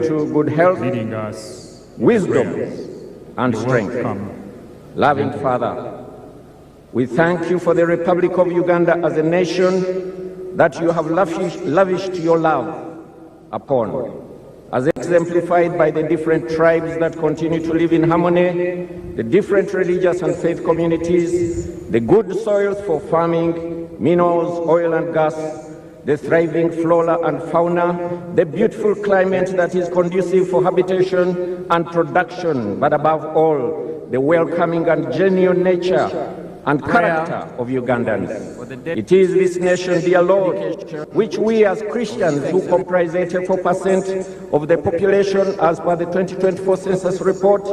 to good health, leading us wisdom, and strength. Loving Father, we thank you for the Republic of Uganda as a nation that you have lavished your love upon, as exemplified by the different tribes that continue to live in harmony, the different religious and faith communities, the good soils for farming, minerals, oil and gas, the thriving flora and fauna, the beautiful climate that is conducive for habitation and production, but above all, the welcoming and genuine nature and character of Ugandans. It is this nation, dear Lord, which we as Christians, who comprise 84% of the population as per the 2024 census report,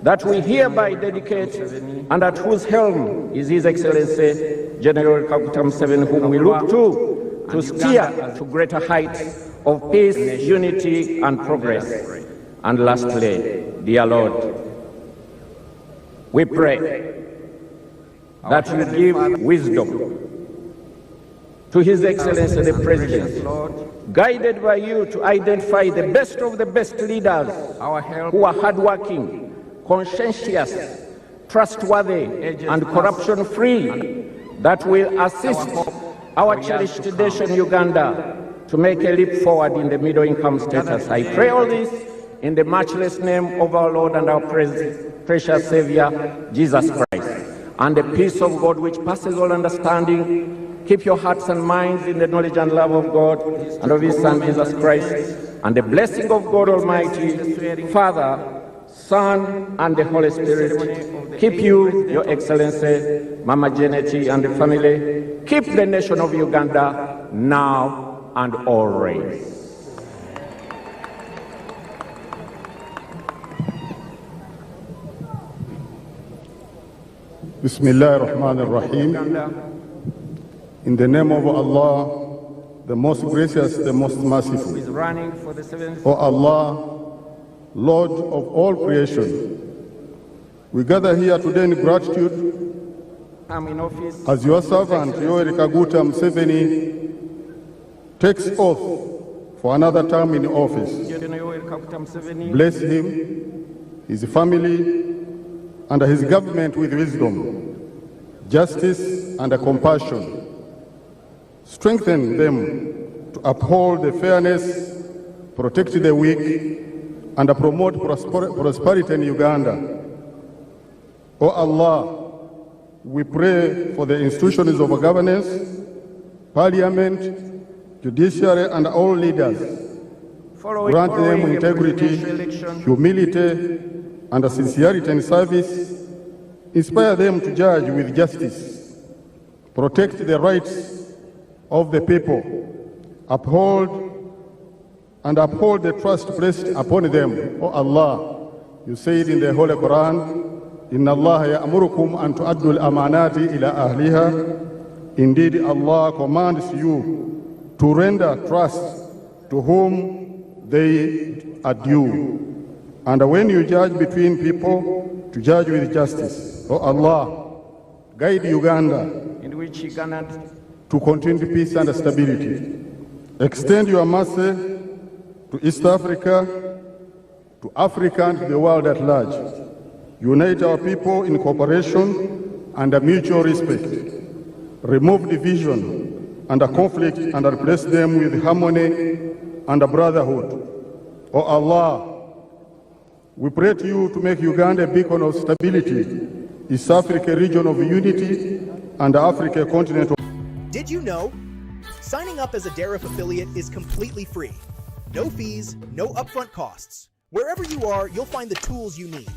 that we hereby dedicate and at whose helm is His Excellency General Kaguta Museveni, whom we look to steer to greater heights of peace, unity and progress. And lastly, dear Lord, we pray that you give wisdom to His Excellency the President, guided by you to identify the best of the best leaders who are hardworking, conscientious, trustworthy, and corruption-free, that will assist our cherished nation, Uganda, to make a leap forward in the middle-income status. I pray all this in the matchless name of our Lord and our precious Savior, Jesus Christ. And the peace of God, which passes all understanding, keep your hearts and minds in the knowledge and love of God and of His Son, Jesus Christ. And the blessing of God Almighty, Father, Son, and the Holy Spirit, keep you, Your Excellency, Mama Janeti, and the family. Keep the nation of Uganda now and always. Bismillah ar-Rahman ar-Rahim. In the name of Allah, the most gracious, the most merciful. O Allah, Lord of all creation, we gather here today in gratitude as your servant, Yoweri Kaguta Museveni, takes oath for another term in office. Bless him, his family, and his government with wisdom, justice, and compassion. Strengthen them to uphold the fairness, protect the weak, and promote prosperity in Uganda. O Allah, we pray for the institutions of governance, parliament, judiciary, and all leaders. Grant them integrity, humility, and sincerity in service. Inspire them to judge with justice, protect the rights of the people, uphold the trust placed upon them. O Allah, you said in the Holy Quran, Inna Allah ya'murukum an tu'addu al-amanati ila ahliha. Indeed, Allah commands you to render trust to whom they are due. And when you judge between people, to judge with justice. O Allah, guide Uganda to continued peace and stability. Extend your mercy to East Africa, to Africa and the world at large. Unite our people in cooperation and mutual respect. Remove division and conflict and replace them with harmony and brotherhood. O Allah, we pray to you to make Uganda a beacon of stability, East Africa region of unity, and Africa continent. Did you know? Signing up as a DARIF affiliate is completely free. No fees, no upfront costs. Wherever you are, you'll find the tools you need.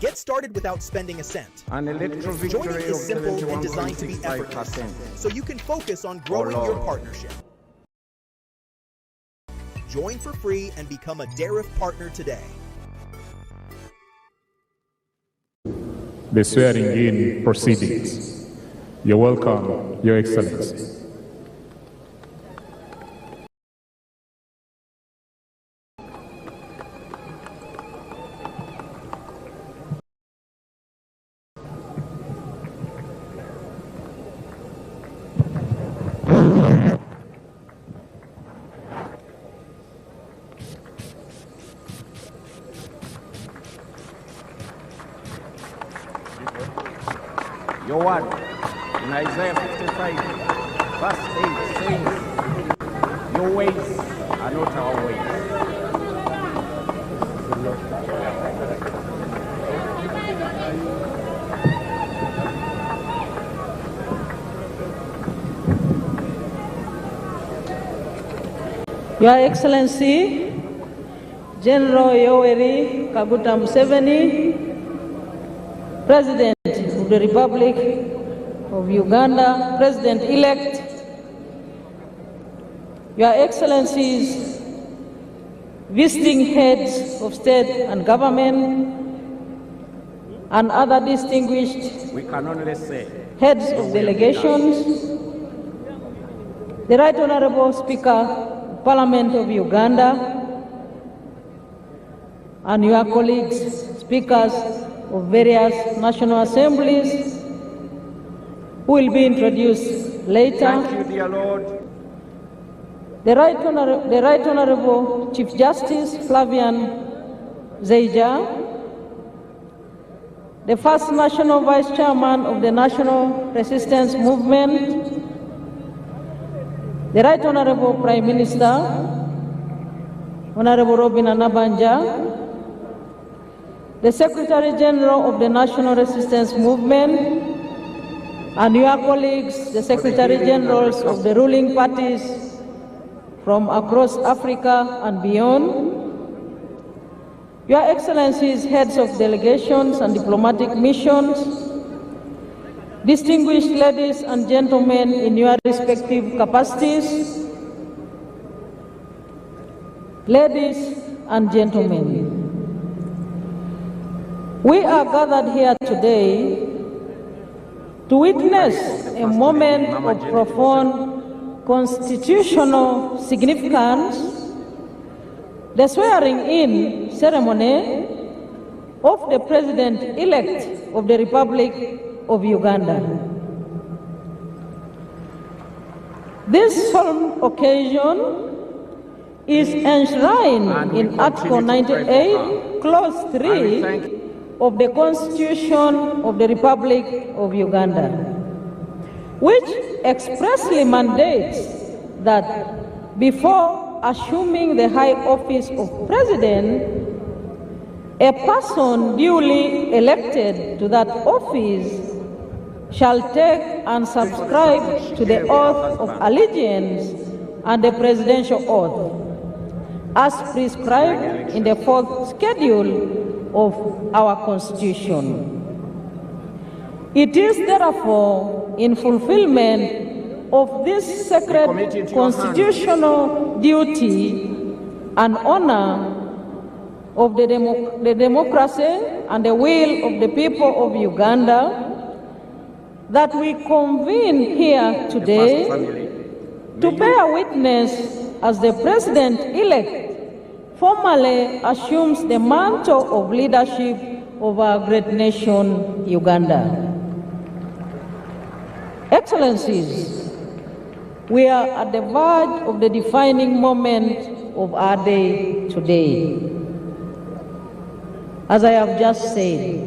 Get started without spending a cent. Joining is simple and designed to be effortless, so you can focus on growing your partnership. Join for free and become a DARIF partner today. The swearing-in proceedings. You're welcome, Your Excellency. Your word in Isaiah 55, verse 8 says, your ways are not our ways. Your Excellency, General Yoweri Kaguta Museveni, President of the Republic of Uganda, President-elect, Your Excellencies, visiting heads of state and government, and other distinguished We can only say, heads of delegations, the Right Honorable Speaker, Parliament of Uganda, and your colleagues, speakers of various national assemblies, who will be introduced later. thank you, dear Lord. The Right Honorable Chief Justice Flavian Zeija, the first National Vice Chairman of the National Resistance Movement, the Right Honorable Prime Minister, Honorable Robin Anabanja, the Secretary General of the National Resistance Movement, and your colleagues, the Secretary Generals of the ruling parties from across Africa and beyond, Your Excellencies, heads of delegations and diplomatic missions, distinguished ladies and gentlemen in your respective capacities, ladies and gentlemen, we are gathered here today to witness a moment of profound constitutional significance, the swearing-in ceremony of the President-elect of the Republic of Uganda. This solemn occasion is enshrined in Article 98, Clause 3 of the Constitution of the Republic of Uganda, which expressly mandates that before assuming the high office of President, a person duly elected to that office shall take and subscribe to the oath of allegiance and the presidential oath, as prescribed in the 4th schedule of our Constitution. It is therefore in fulfillment of this sacred constitutional duty and honor of the democracy and the will of the people of Uganda that we convene here today to bear witness as the President-elect formally assumes the mantle of leadership of our great nation, Uganda. Excellencies, we are at the verge of the defining moment of our day today. As I have just said,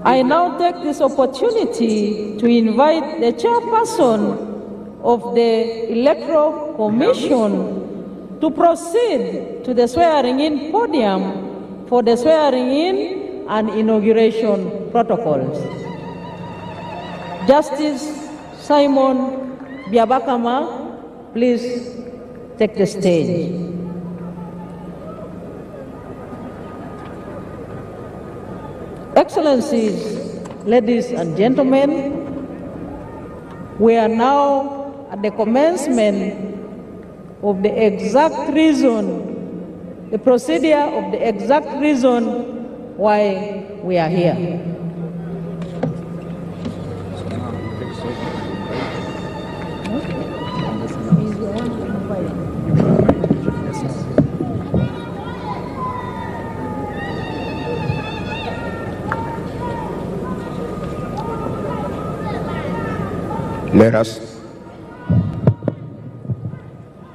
I now take this opportunity to invite the chairperson of the Electoral Commission to proceed to the swearing-in podium for the swearing-in and inauguration protocols. Justice Simon Biabakama, please take the stage. Excellencies, ladies and gentlemen, we are now at the commencement of the exact reason, the procedure of the exact reason why we are here.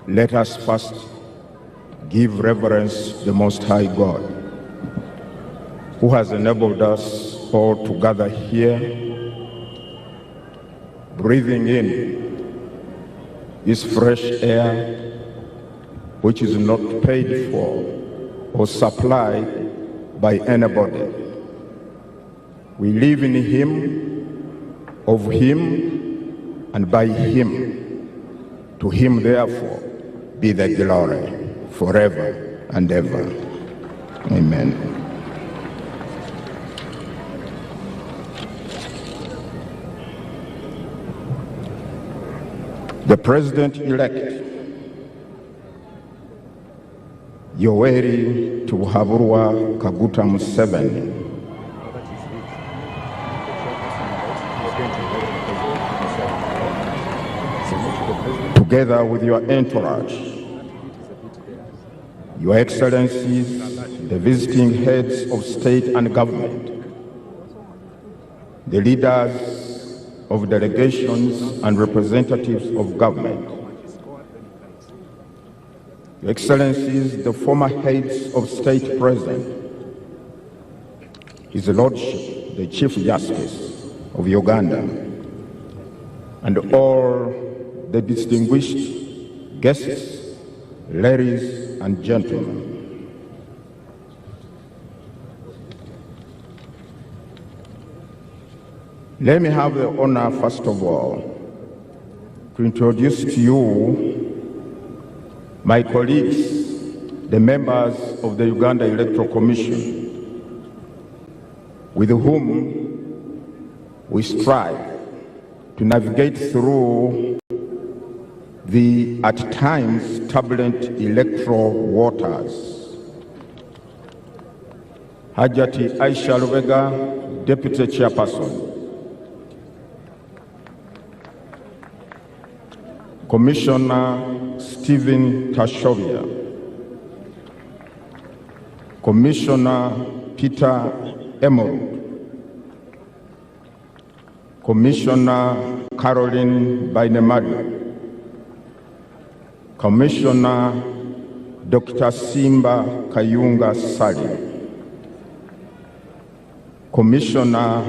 Let us first give reverence to the Most High God, who has enabled us all to gather here breathing in this fresh air which is not paid for or supplied by anybody. We live in Him, of Him, and by Him. To Him, therefore, be the glory forever and ever. Amen. The President-elect, Yoweri Kaguta Kaguta Museveni, together with your entourage, Your Excellencies, the visiting heads of state and government, the leaders of delegations and representatives of government, Your Excellencies, the former heads of state present, His Lordship, the Chief Justice of Uganda, and all the distinguished guests, ladies and gentlemen. Let me have the honor, first of all, to introduce to you my colleagues, the members of the Uganda Electoral Commission, with whom we strive to navigate through the, at times, turbulent electoral waters. Hajati Aisha Lubega, Deputy Chairperson. Commissioner Stephen Tashovia. Commissioner Peter Emerald. Commissioner Caroline Bainemari. Commissioner Dr. Simba Kayunga Sali. Commissioner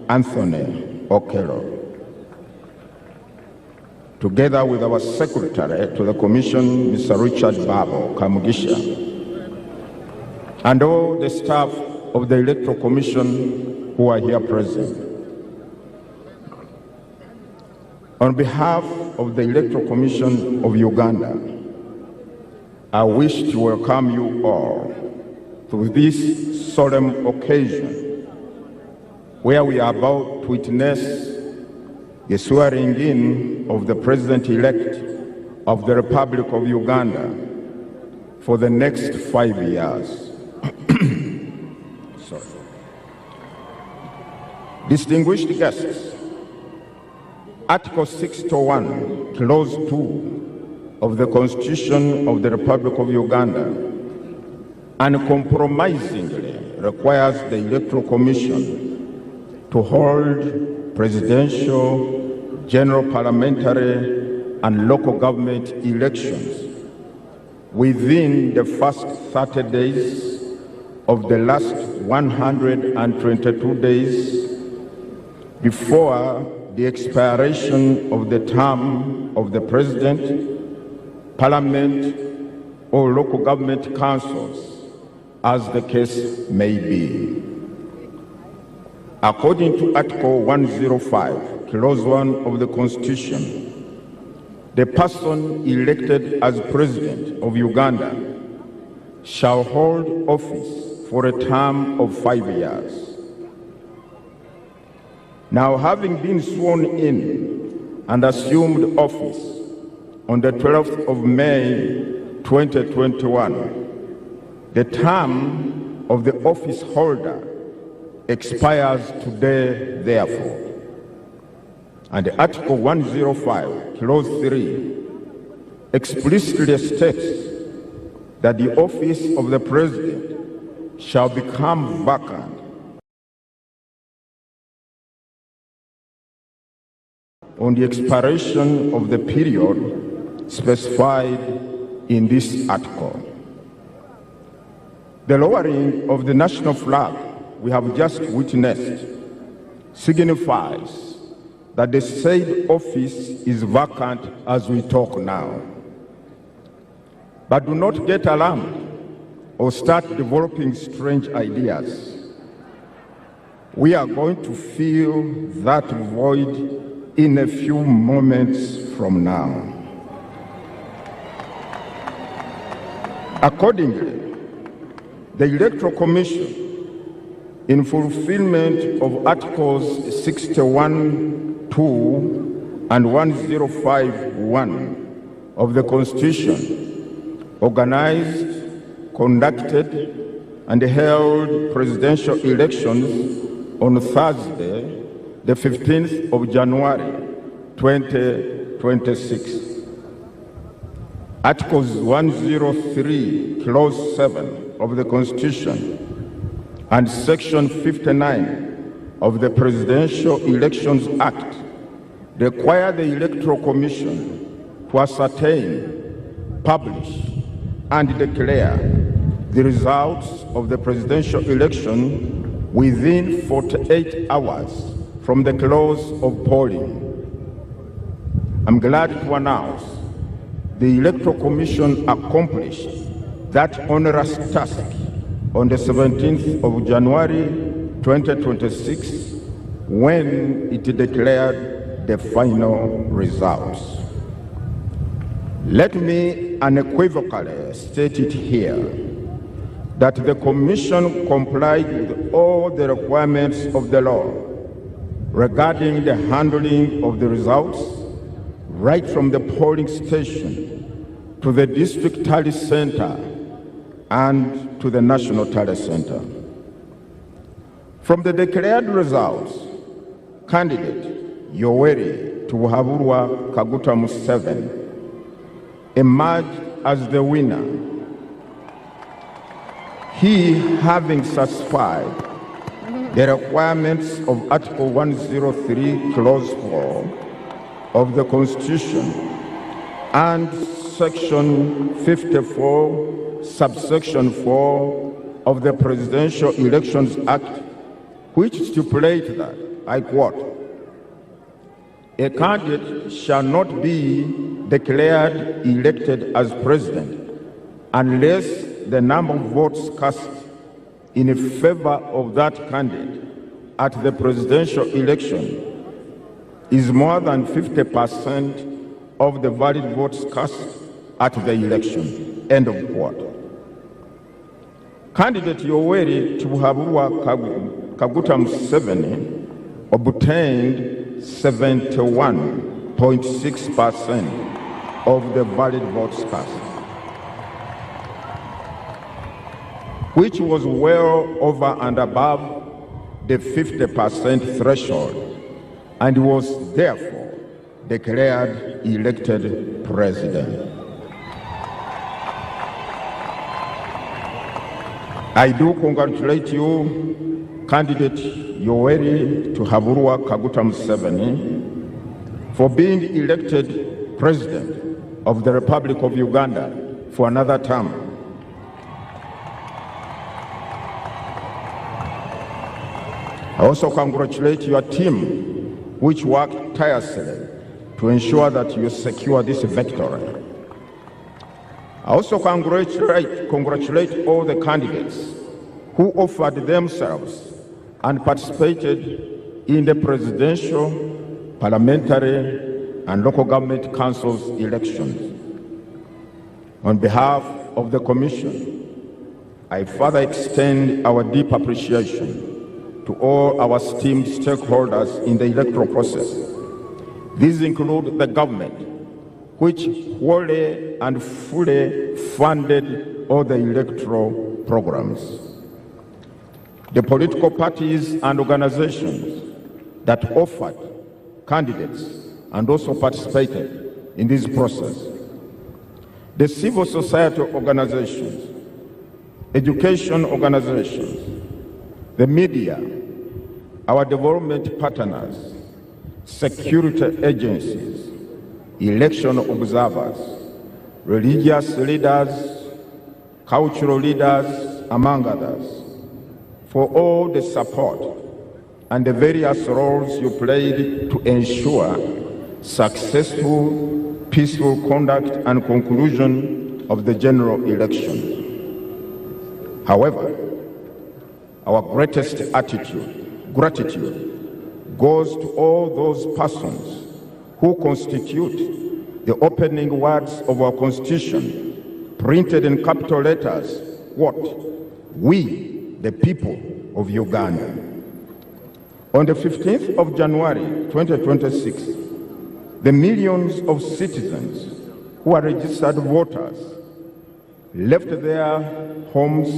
Anthony Omukulembeze. Together with our Secretary to the Commission, Mr. Richard Babo Kamugisha, and all the staff of the Electoral Commission who are here present. On behalf of the Electoral Commission of Uganda, I wish to welcome you all to this solemn occasion where we are about to witness the swearing-in of the President-elect of the Republic of Uganda for the next 5 years. Sorry. Distinguished guests, Article 601, Clause 2 of the Constitution of the Republic of Uganda uncompromisingly requires the Electoral Commission to hold presidential, general parliamentary, and local government elections within the first 30 days of the last 122 days before the expiration of the term of the President, Parliament, or local government councils, as the case may be. According to Article 105, Clause 1 of the Constitution, the person elected as President of Uganda shall hold office for a term of 5 years. Now, having been sworn in and assumed office on the 12th of May 2021, the term of the office holder expires today, therefore. And Article 105, Clause 3, explicitly states that the office of the President shall become vacant on the expiration of the period specified in this article. The lowering of the national flag we have just witnessed signifies that the said office is vacant as we talk now. But do not get alarmed or start developing strange ideas. We are going to fill that void in a few moments from now. Accordingly, the Electoral Commission, in fulfillment of Articles 61(2) and 105(1) of the Constitution, organized, conducted, and held presidential elections on Thursday, the 15th of January, 2026. Articles 103, Clause 7 of the Constitution and Section 59 of the Presidential Elections Act require the Electoral Commission to ascertain, publish, and declare the results of the presidential election within 48 hours from the close of polling. I'm glad to announce the Electoral Commission accomplished that onerous task on the 17th of January 2026 when it declared the final results. Let me unequivocally state it here that the Commission complied with all the requirements of the law regarding the handling of the results, right from the polling station to the district tally center and to the national tally center. From the declared results, candidate Yoweri Kaguta Museveni emerged as the winner, he having satisfied the requirements of Article 103, Clause 4 of the Constitution and Section 54, Subsection 4 of the Presidential Elections Act, which stipulates that, I quote, "A candidate shall not be declared elected as president unless the number of votes cast in favor of that candidate at the presidential election is more than 50% of the valid votes cast at the election." End of quote. Candidate Yoweri Kaguta Museveni obtained 71.6% of the valid votes cast, which was well over and above the 50% threshold, and was therefore declared elected president. I do congratulate you, candidate Yoweri Kaguta Museveni, for being elected President of the Republic of Uganda for another term. I also congratulate your team, which worked tirelessly to ensure that you secure this victory. I also congratulate all the candidates who offered themselves and participated in the presidential, parliamentary, and local government councils elections. On behalf of the Commission, I further extend our deep appreciation to all our esteemed stakeholders in the electoral process. These include the government, which wholly and fully funded all the electoral programs, the political parties and organizations that offered candidates and also participated in this process, the civil society organizations, education organizations, the media, our development partners, security agencies, election observers, religious leaders, cultural leaders, among others, for all the support and the various roles you played to ensure successful, peaceful conduct and conclusion of the general election. However, our greatest gratitude goes to all those persons who constitute the opening words of our Constitution, printed in capital letters, what? We, the people of Uganda. On the 15th of January 2026, the millions of citizens who are registered voters left their homes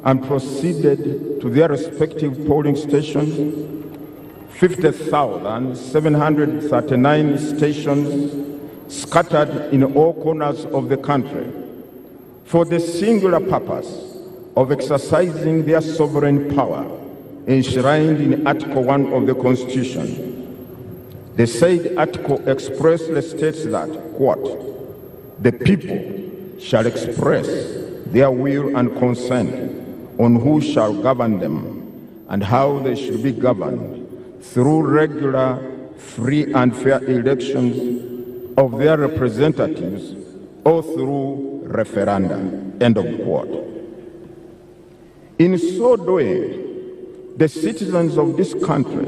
and proceeded to their respective polling stations. 50,739 stations scattered in all corners of the country for the singular purpose of exercising their sovereign power enshrined in Article 1 of the Constitution. The said article expressly states that, quote, the people shall express their will and consent on who shall govern them and how they should be governed through regular, free and fair elections of their representatives or through referenda, end of quote. In so doing, the citizens of this country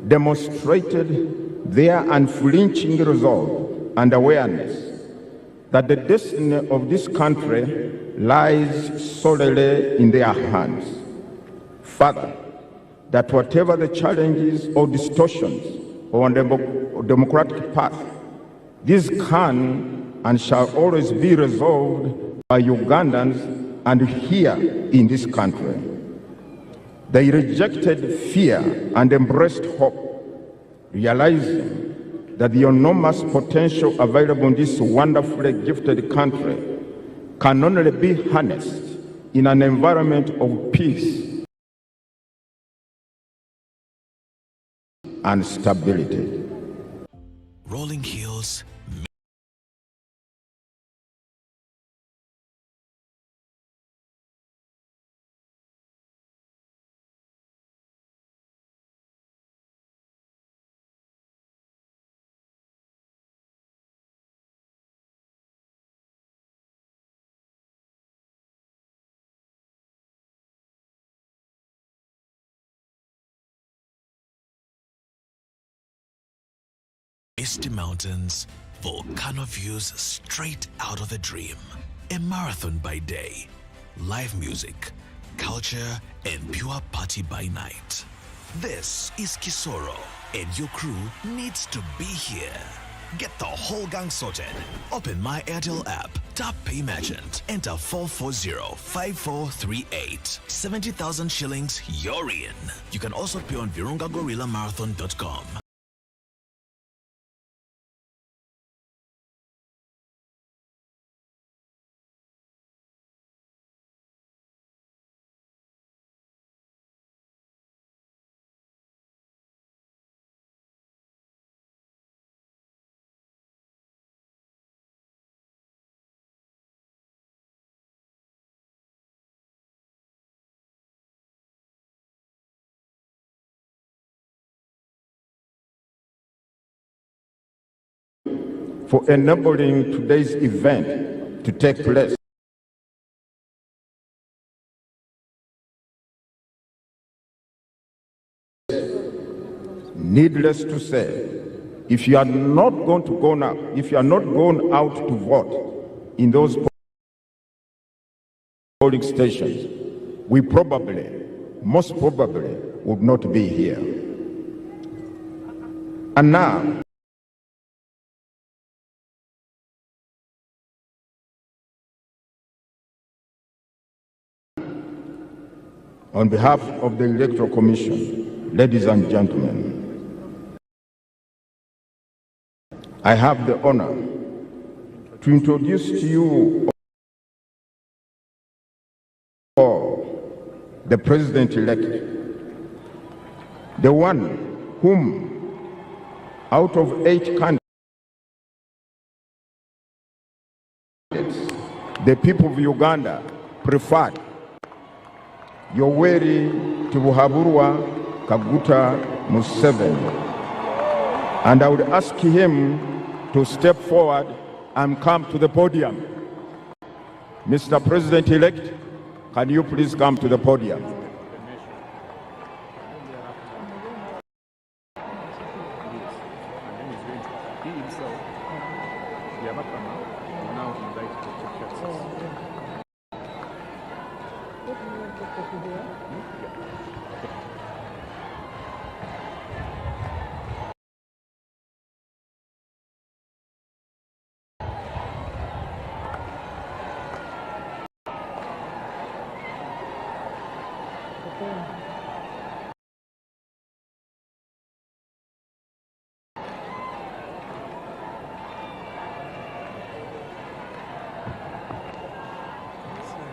demonstrated their unflinching resolve and awareness that the destiny of this country lies solely in their hands. Further, that whatever the challenges or distortions on the democratic path, these can and shall always be resolved by Ugandans and here in this country. They rejected fear and embraced hope, realizing that the enormous potential available in this wonderfully gifted country can only be harnessed in an environment of peace and stability. Rolling hills, misty mountains, volcano views straight out of a dream. A marathon by day, live music, culture, and pure party by night. This is Kisoro, and your crew needs to be here. Get the whole gang sorted. Open My Airtel app, tap Pay Merchant, enter 440-5438. 70,000 shillings, you're in. You can also pay on virungagorilamarathon.com. For enabling today's event to take place. Needless to say, if you are not going to go now, if you are not going out to vote in those polling stations, we probably, most probably, would not be here. And now, on behalf of the Electoral Commission, ladies and gentlemen, I have the honor to introduce to you the President-elect, the one whom, out of 8 candidates, the people of Uganda preferred. Yoweri Tibuhaburwa Kaguta Museveni. And I would ask him to step forward and come to the podium. Mr. President-elect, can you please come to the podium?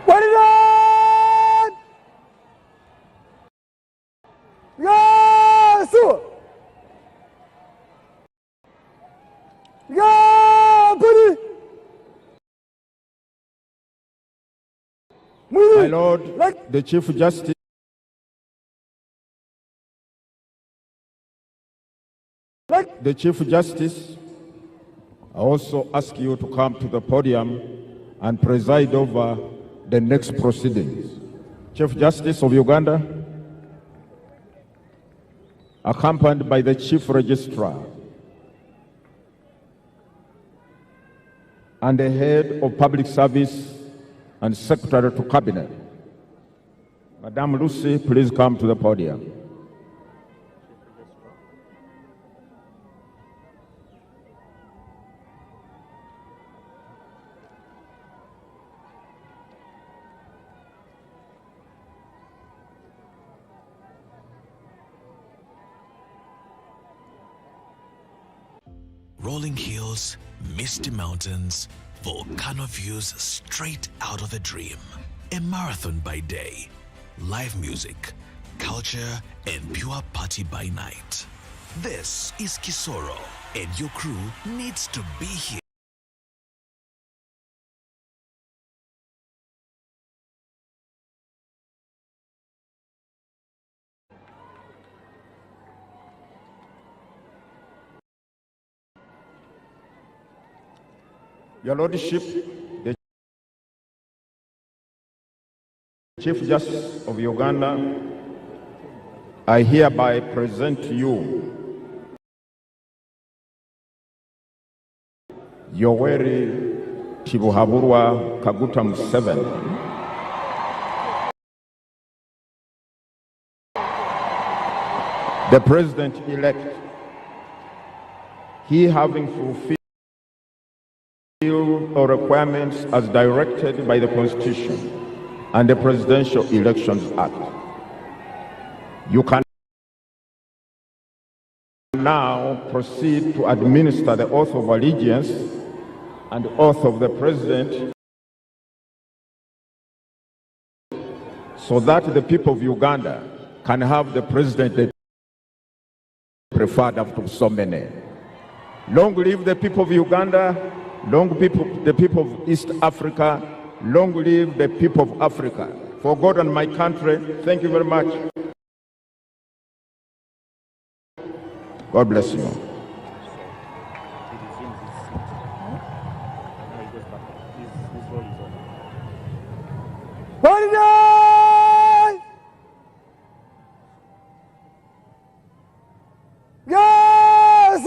What is that? Yes! Yeah, buddy! My Lord, the Chief Justice, I also ask you to come to the podium and preside over the next proceedings. Chief Justice of Uganda, accompanied by the Chief Registrar and the Head of Public Service and Secretary to Cabinet. Madam Lucy, please come to the podium. Rolling hills, misty mountains, volcano views straight out of a dream. A marathon by day, live music, culture, and pure party by night. This is Kisoro, and your crew needs to be here. Your Lordship, the Chief Justice of Uganda, I hereby present to you Yoweri Tibuhaburwa Kaguta Museveni, the President-elect, he having fulfilled all requirements as directed by the Constitution and the Presidential Elections Act. You can now proceed to administer the oath of allegiance and oath of the President so that the people of Uganda can have the President they preferred after so many. Long live the people of Uganda. Long live the people of East Africa. Long live the people of Africa. For God and my country, thank you very much. God bless you. What is that? Yes!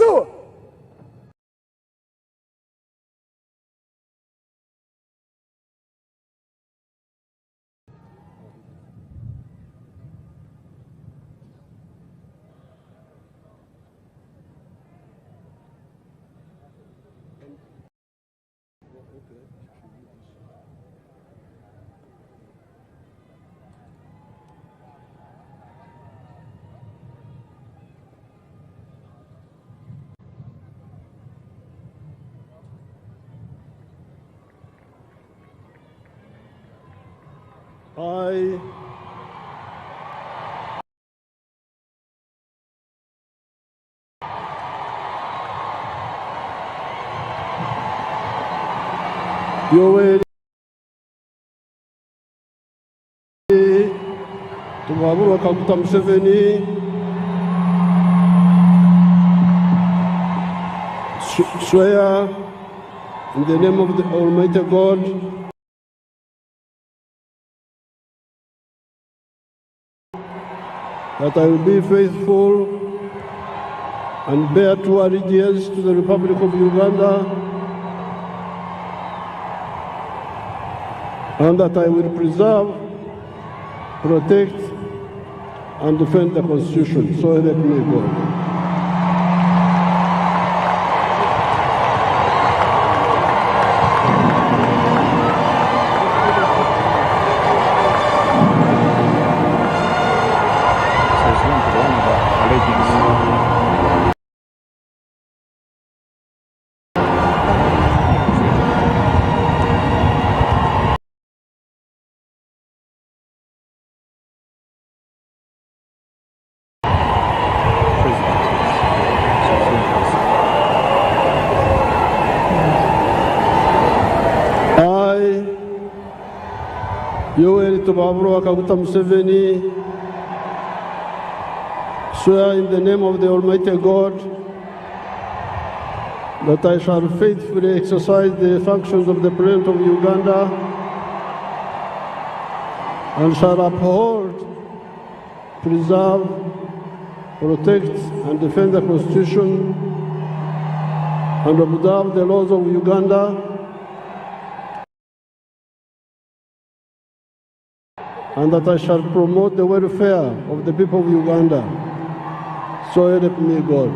Yoweri Tibuhaburwa Kaguta Museveni swear in the name of the Almighty God that I will be faithful and bear true allegiance to the Republic of Uganda, and that I will preserve, protect, and defend the Constitution. So help me God. Swear in the name of the Almighty God that I shall faithfully exercise the functions of the President of Uganda and shall uphold, preserve, protect, and defend the Constitution and observe the laws of Uganda, and that I shall promote the welfare of the people of Uganda. So help me God.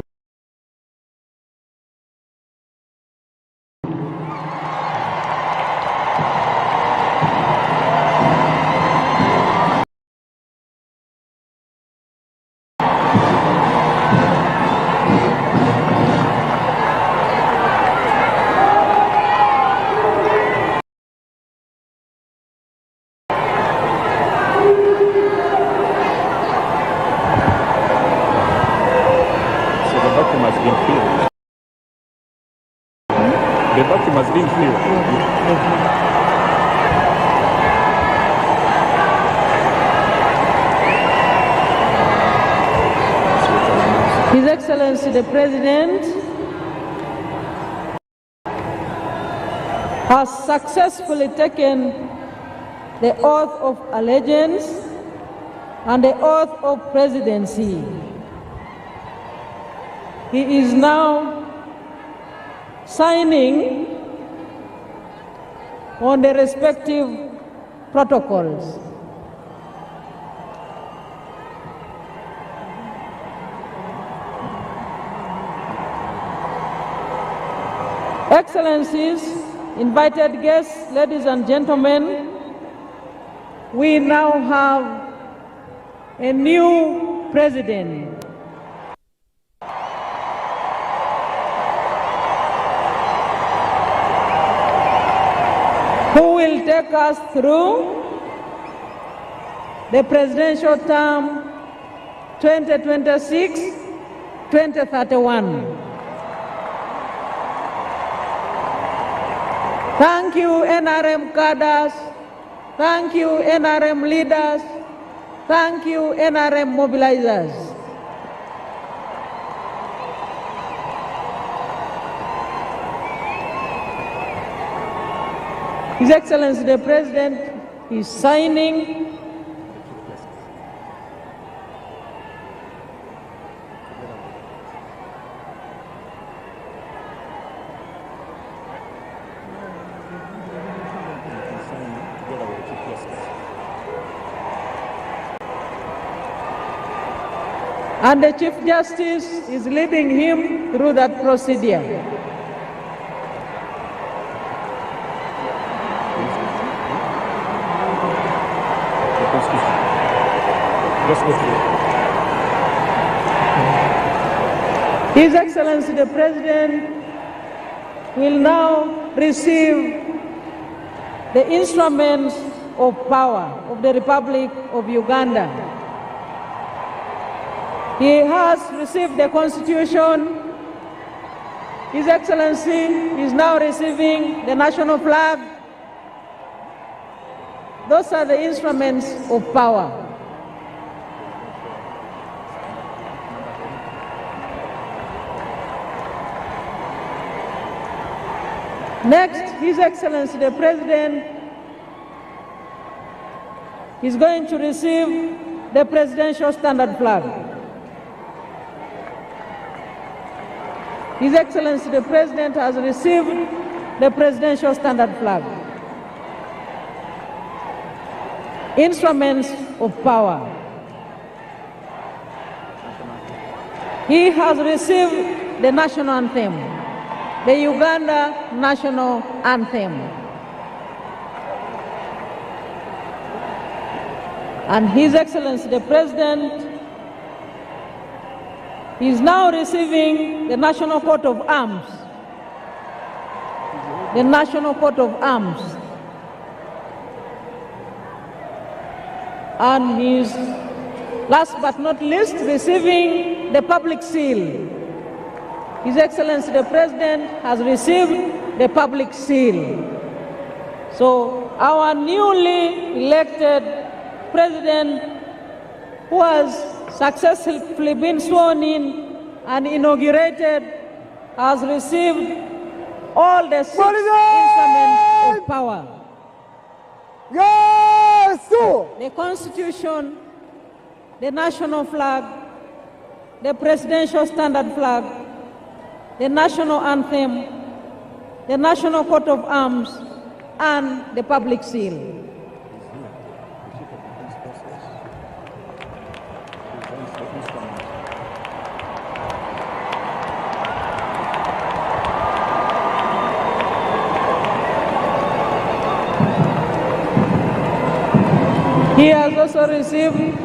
His Excellency the President has successfully taken the oath of allegiance and the oath of presidency. He is now signing on the respective protocols. Excellencies, invited guests, ladies and gentlemen, we now have a new president. Who will take us through the presidential term 2026-2031. Thank you, NRM cadres. Thank you, NRM leaders. Thank you, NRM mobilizers. His Excellency the President is signing and the Chief Justice is leading him through that procedure. His Excellency the President will now receive the instruments of power of the Republic of Uganda. He has received the Constitution. His Excellency is now receiving the national flag. Those are the instruments of power. Next, His Excellency the President is going to receive the Presidential Standard Flag. His Excellency the President has received the Presidential Standard Flag. Instruments of power. He has received the national anthem, the Uganda national anthem. And His Excellency the President is now receiving the National Coat of Arms. The National Coat of Arms. And he is, last but not least, receiving the public seal. His Excellency the President has received the public seal. So our newly elected President, who has successfully been sworn in and inaugurated, has received all the 6 instruments of power. Yes, sir. The Constitution, the national flag, the Presidential Standard Flag, the national anthem, the National Coat of Arms, and the public seal. He has also received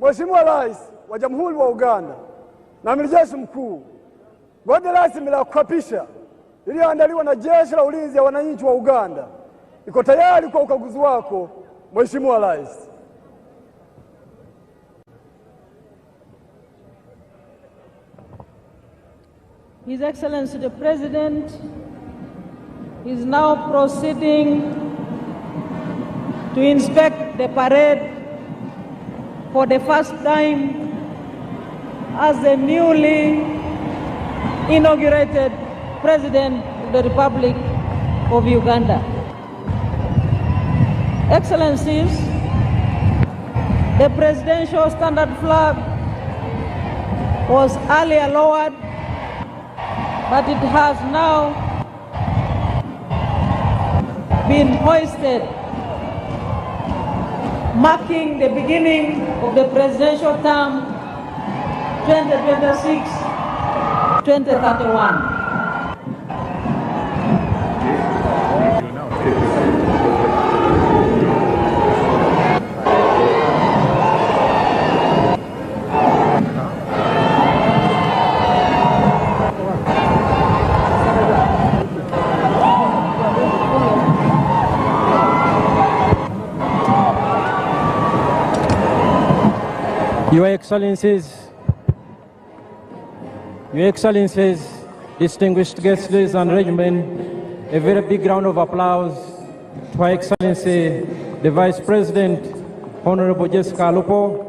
Mheshimiwa Rais wa Jamhuri wa Uganda na Amiri Jeshi Mkuu, gwaride rasmi la kuapisha iliyoandaliwa na Jeshi la Ulinzi ya Wananchi wa Uganda iko tayari kwa ukaguzi wako, Mheshimiwa Rais. His Excellency the President is now proceeding to inspect the parade for the first time as the newly inaugurated President of the Republic of Uganda. Excellencies, the presidential standard flag was earlier lowered, but it has now been hoisted, marking the beginning of the presidential term 2026-2031. Your Excellencies, distinguished guests, ladies and gentlemen, a very big round of applause to Her Excellency, the Vice President, Honorable Jessica Lupo,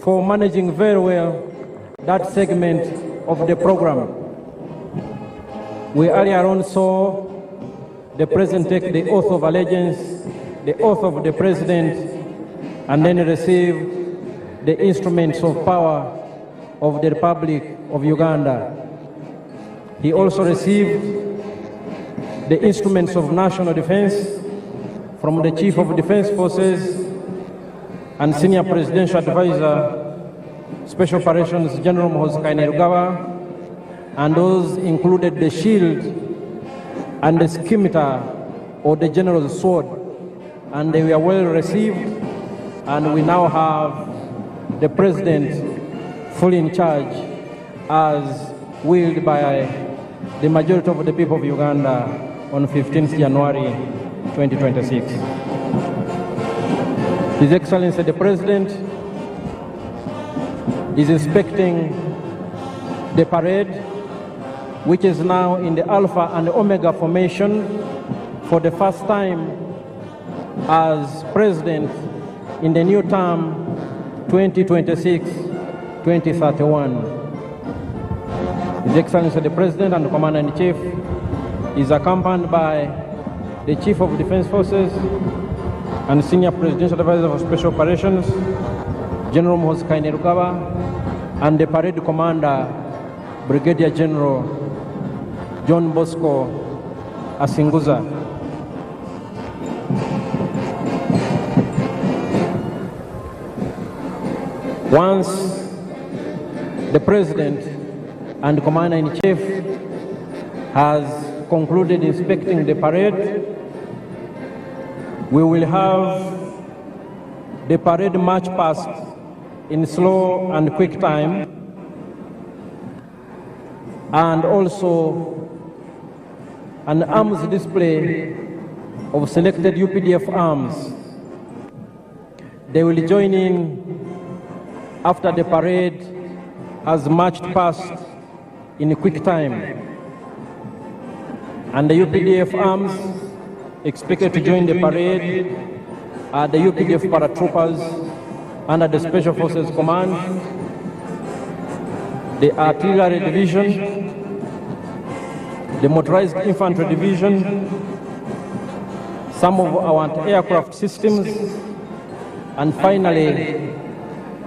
for managing very well that segment of the program. We earlier on saw the President take the oath of allegiance, the oath of the President, and then receive the instruments of power of the Republic of Uganda. He also received the instruments of national defense from the Chief of Defense Forces and Senior Presidential Advisor, Special Operations General Kainerugaba, and those included the shield and the scimitar or the general's sword, and they were well received, and we now have the President fully in charge as willed by the majority of the people of Uganda on 15th January 2026. His Excellency the President is inspecting the parade, which is now in the Alpha and Omega formation for the first time as President in the new term 2026-2031. His Excellency the President and the Commander-in-Chief is accompanied by the Chief of Defense Forces and Senior Presidential Advisor for Special Operations, General Kainerugaba, and the Parade Commander, Brigadier General John Bosco Asinguza. Once the President and Commander-in-Chief has concluded inspecting the parade, we will have the parade march past in slow and quick time, and also an arms display of selected UPDF arms. They will join in after the parade has marched past in a quick time. And the UPDF arms expected to join the parade are the UPDF paratroopers under the Special Forces Command, the Artillery Division, the Motorized Infantry Division, some of our aircraft systems, and finally,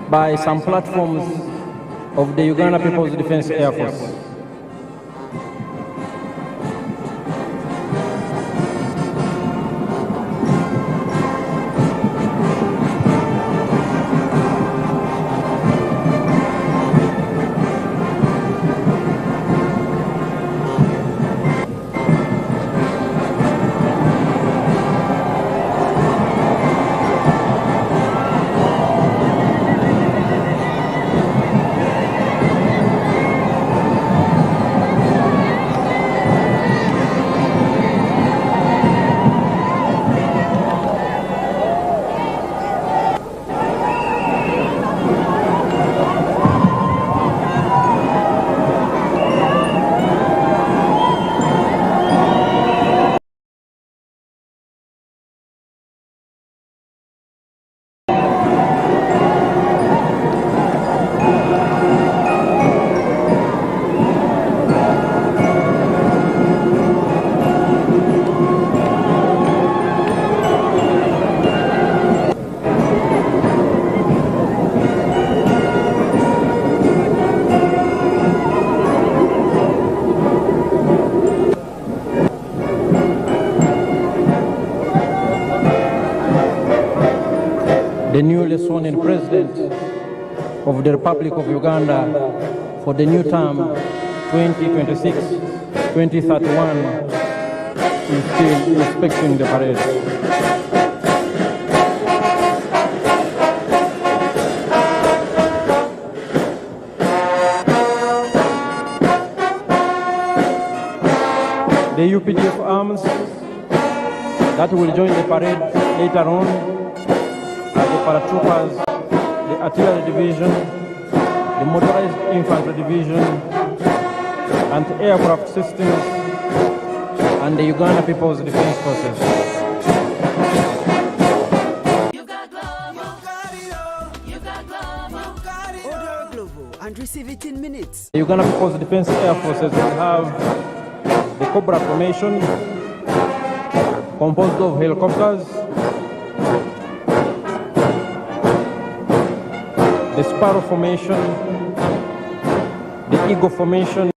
by some platforms of the Uganda People's Defense Air Force. sworn-in President of the Republic of Uganda for the new term 2026-2031 is still inspecting the parade. The UPDF arms that will join the parade later on are the paratroopers, the artillery division, the motorized infantry division, anti-aircraft systems, and the Uganda People's Defense Forces. And receive it in minutes. The Uganda People's Defense Air Forces will have the Cobra formation, composed of helicopters, the Sparrow formation, the Eagle formation,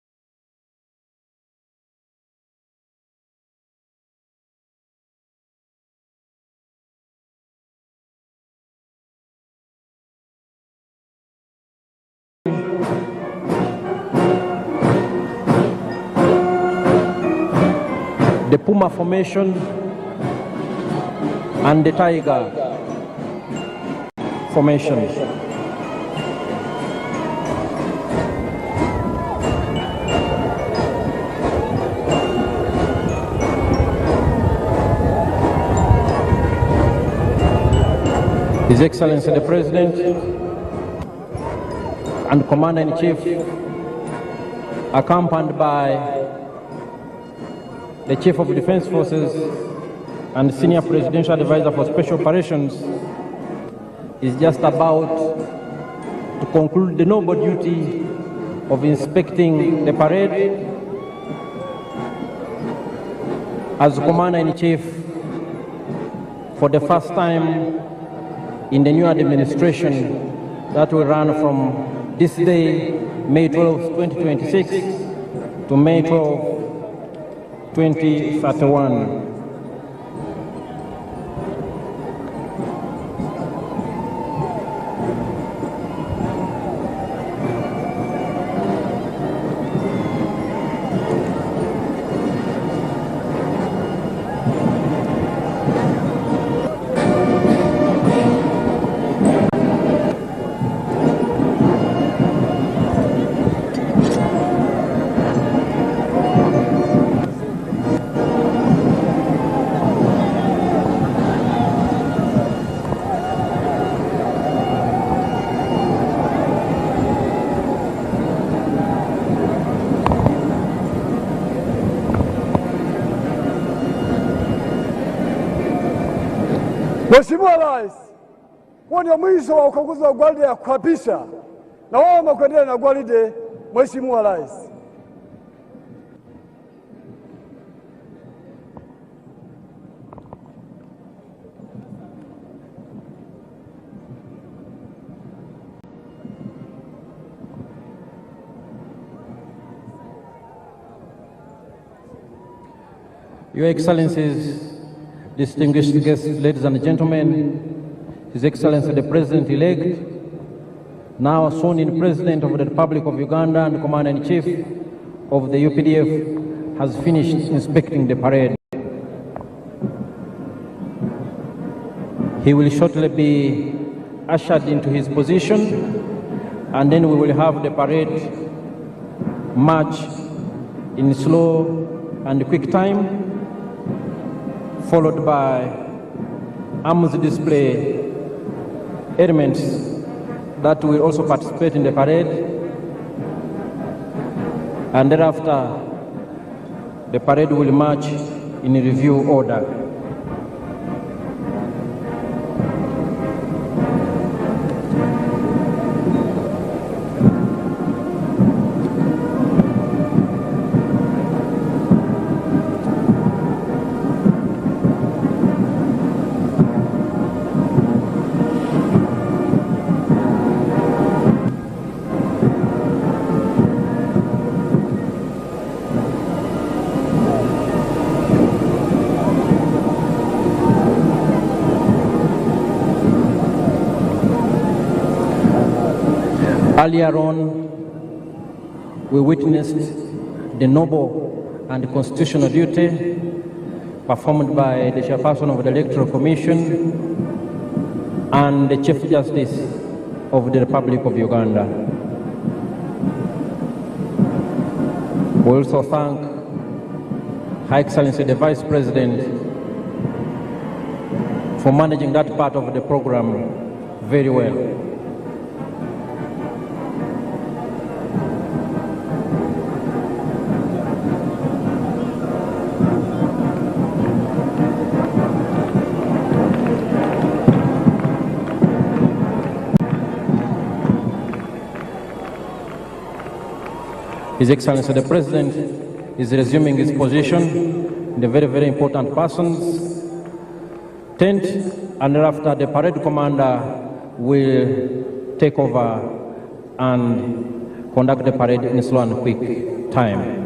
the Puma formation, and the Tiger formation. His Excellency the President and Commander-in-Chief, accompanied by the Chief of Defense Forces and Senior Presidential Advisor for Special Operations, is just about to conclude the noble duty of inspecting the parade as Commander-in-Chief for the first time in the new administration that will run from this day, May 12, 2026 to May 12, 2031. Mheshimiwa Rais, huo ndio mwisho wa ukaguzi wa gwaride ya kuapisha, na wao wamekuendelea na gwaride. Mheshimiwa Rais, Your Excellencies, distinguished guests, ladies and gentlemen, His Excellency the President-elect, now sworn-in President of the Republic of Uganda and Commander-in-Chief of the UPDF, has finished inspecting the parade. He will shortly be ushered into his position, and then we will have the parade march in slow and quick time, followed by arms display elements that will also participate in the parade, and thereafter the parade will march in review order. Earlier on, we witnessed the noble and constitutional duty performed by the chairperson of the Electoral Commission and the Chief Justice of the Republic of Uganda. We also thank Her Excellency the Vice President for managing that part of the program very well. His Excellency the President is resuming his position. The very, very important persons tent, and thereafter the parade commander will take over and conduct the parade in slow and quick time.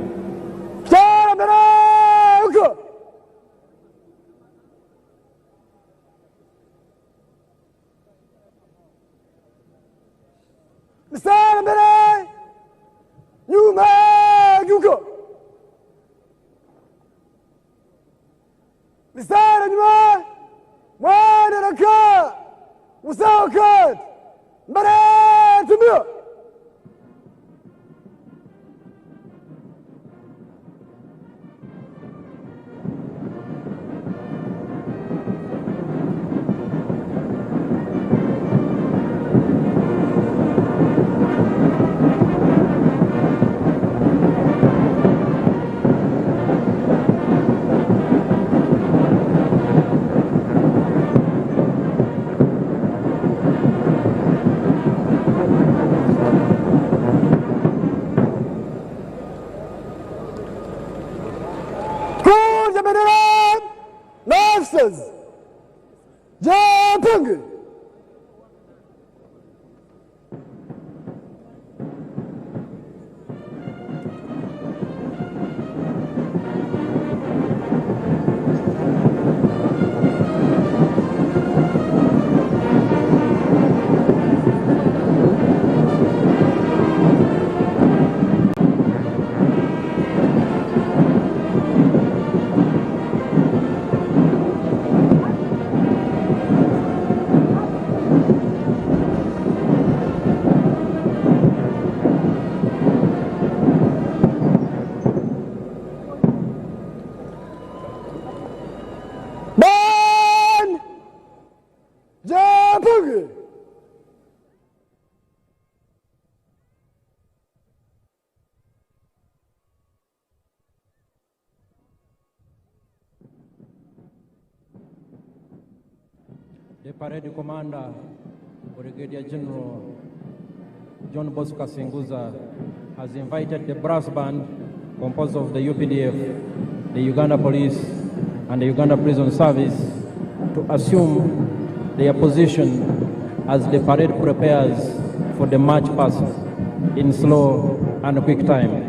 The parade commander, Brigadier General John Bosco Singuza, has invited the brass band composed of the UPDF, the Uganda Police, and the Uganda Prison Service to assume their position as the parade prepares for the march past in slow and quick time.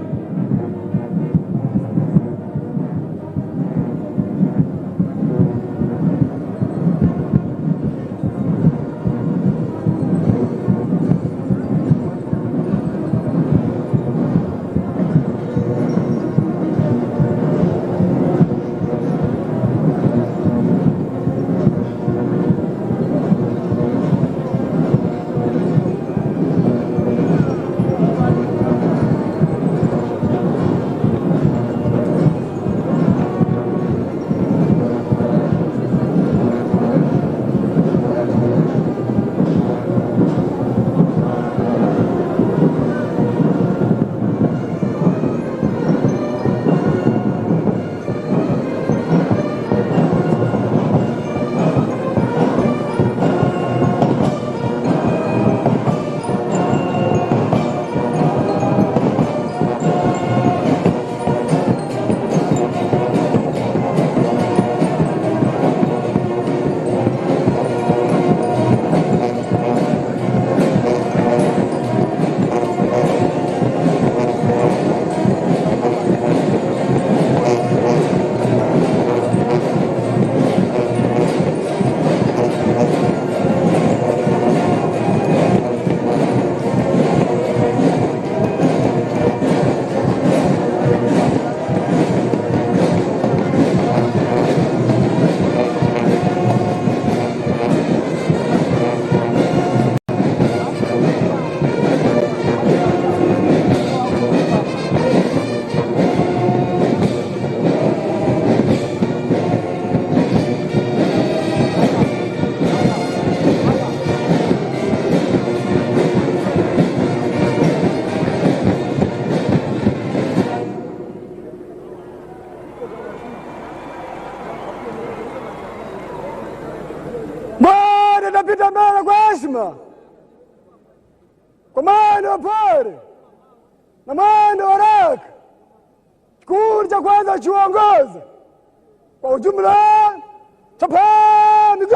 napita mbele kwa heshima, kwa mwendo wa pole na mwendo wa haraka. Kikundi cha kwanza chuongoza kwa ujumla, chapa miguu.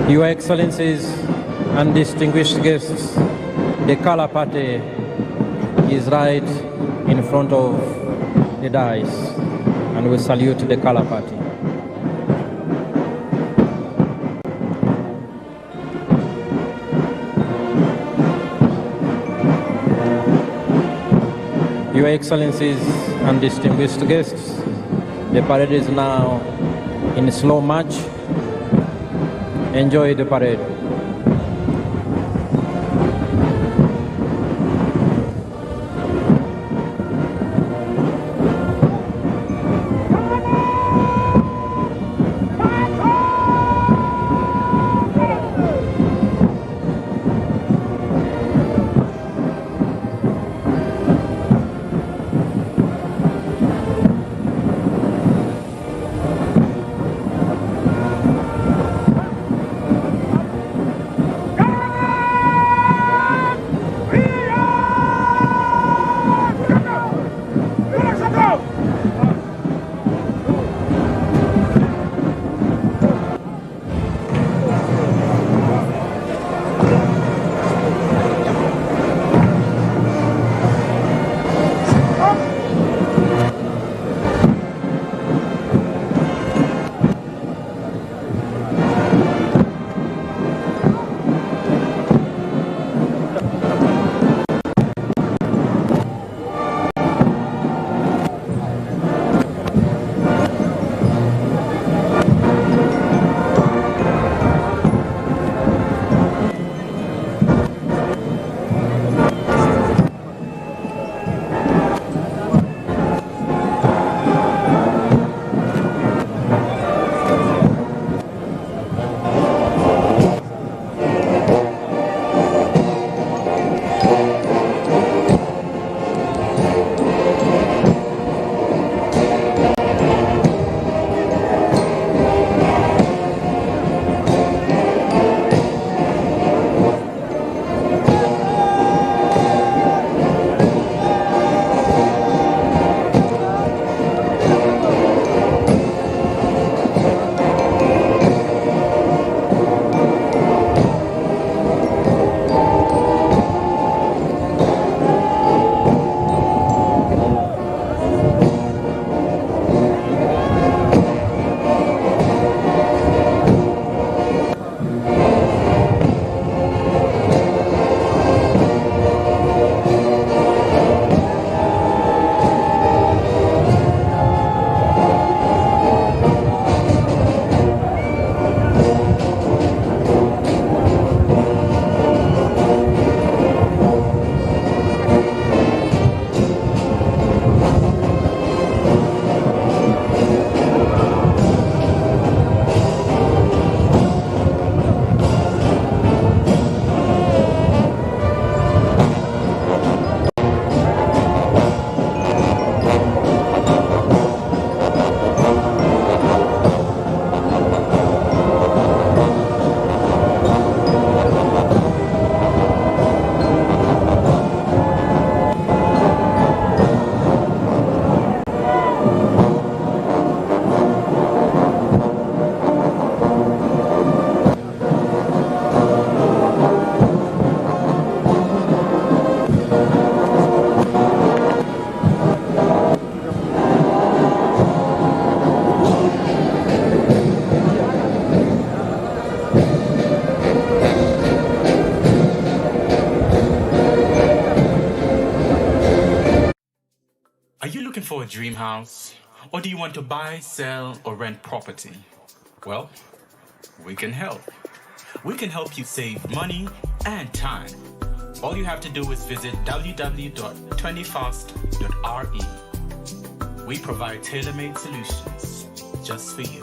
Your Excellencies and distinguished guests, the color party is right in front of the dais, and we salute the color party. Your Excellencies and distinguished guests, the parade is now in slow march. Enjoy the parade. for a dream house? Or do you want to buy, sell, or rent property? Well, we can help. We can help you save money and time. All you have to do is visit www.20fast.re. We provide tailor-made solutions just for you.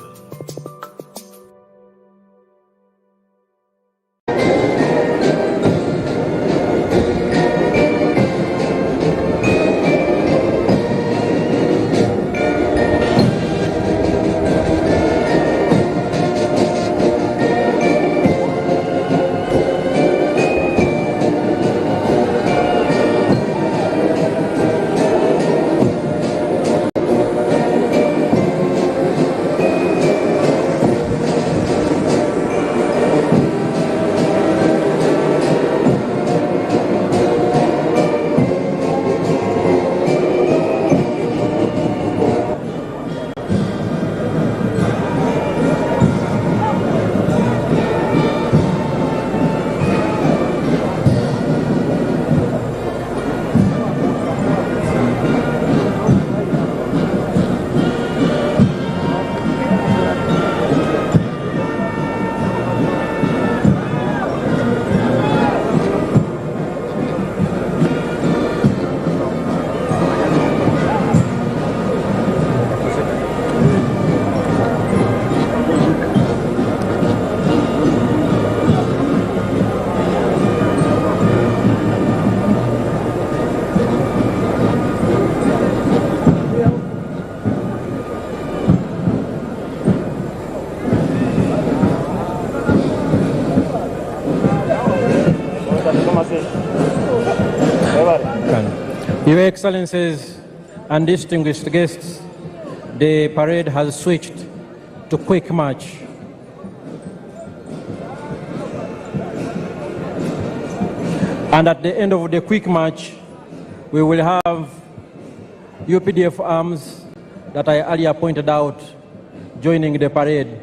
Your Excellencies and distinguished guests, the parade has switched to quick march. And at the end of the quick march, we will have UPDF arms that I earlier pointed out joining the parade.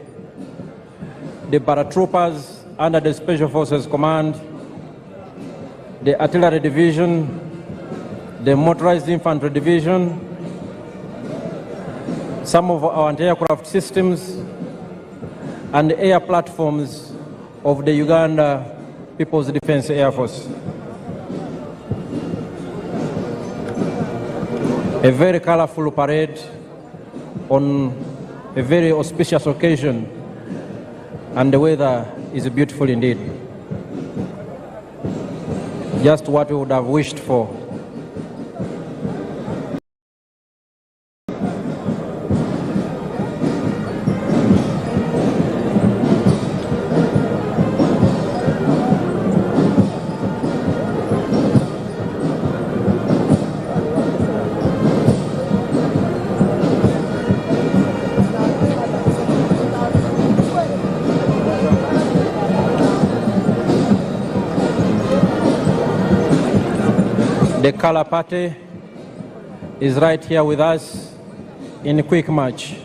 The paratroopers under the Special Forces Command, the Artillery Division, the Motorized Infantry Division, some of our anti-aircraft systems, and the air platforms of the Uganda People's Defense Air Force. A very colorful parade on a very auspicious occasion, and the weather is beautiful indeed. Just what we would have wished for. The color party is right here with us in quick march.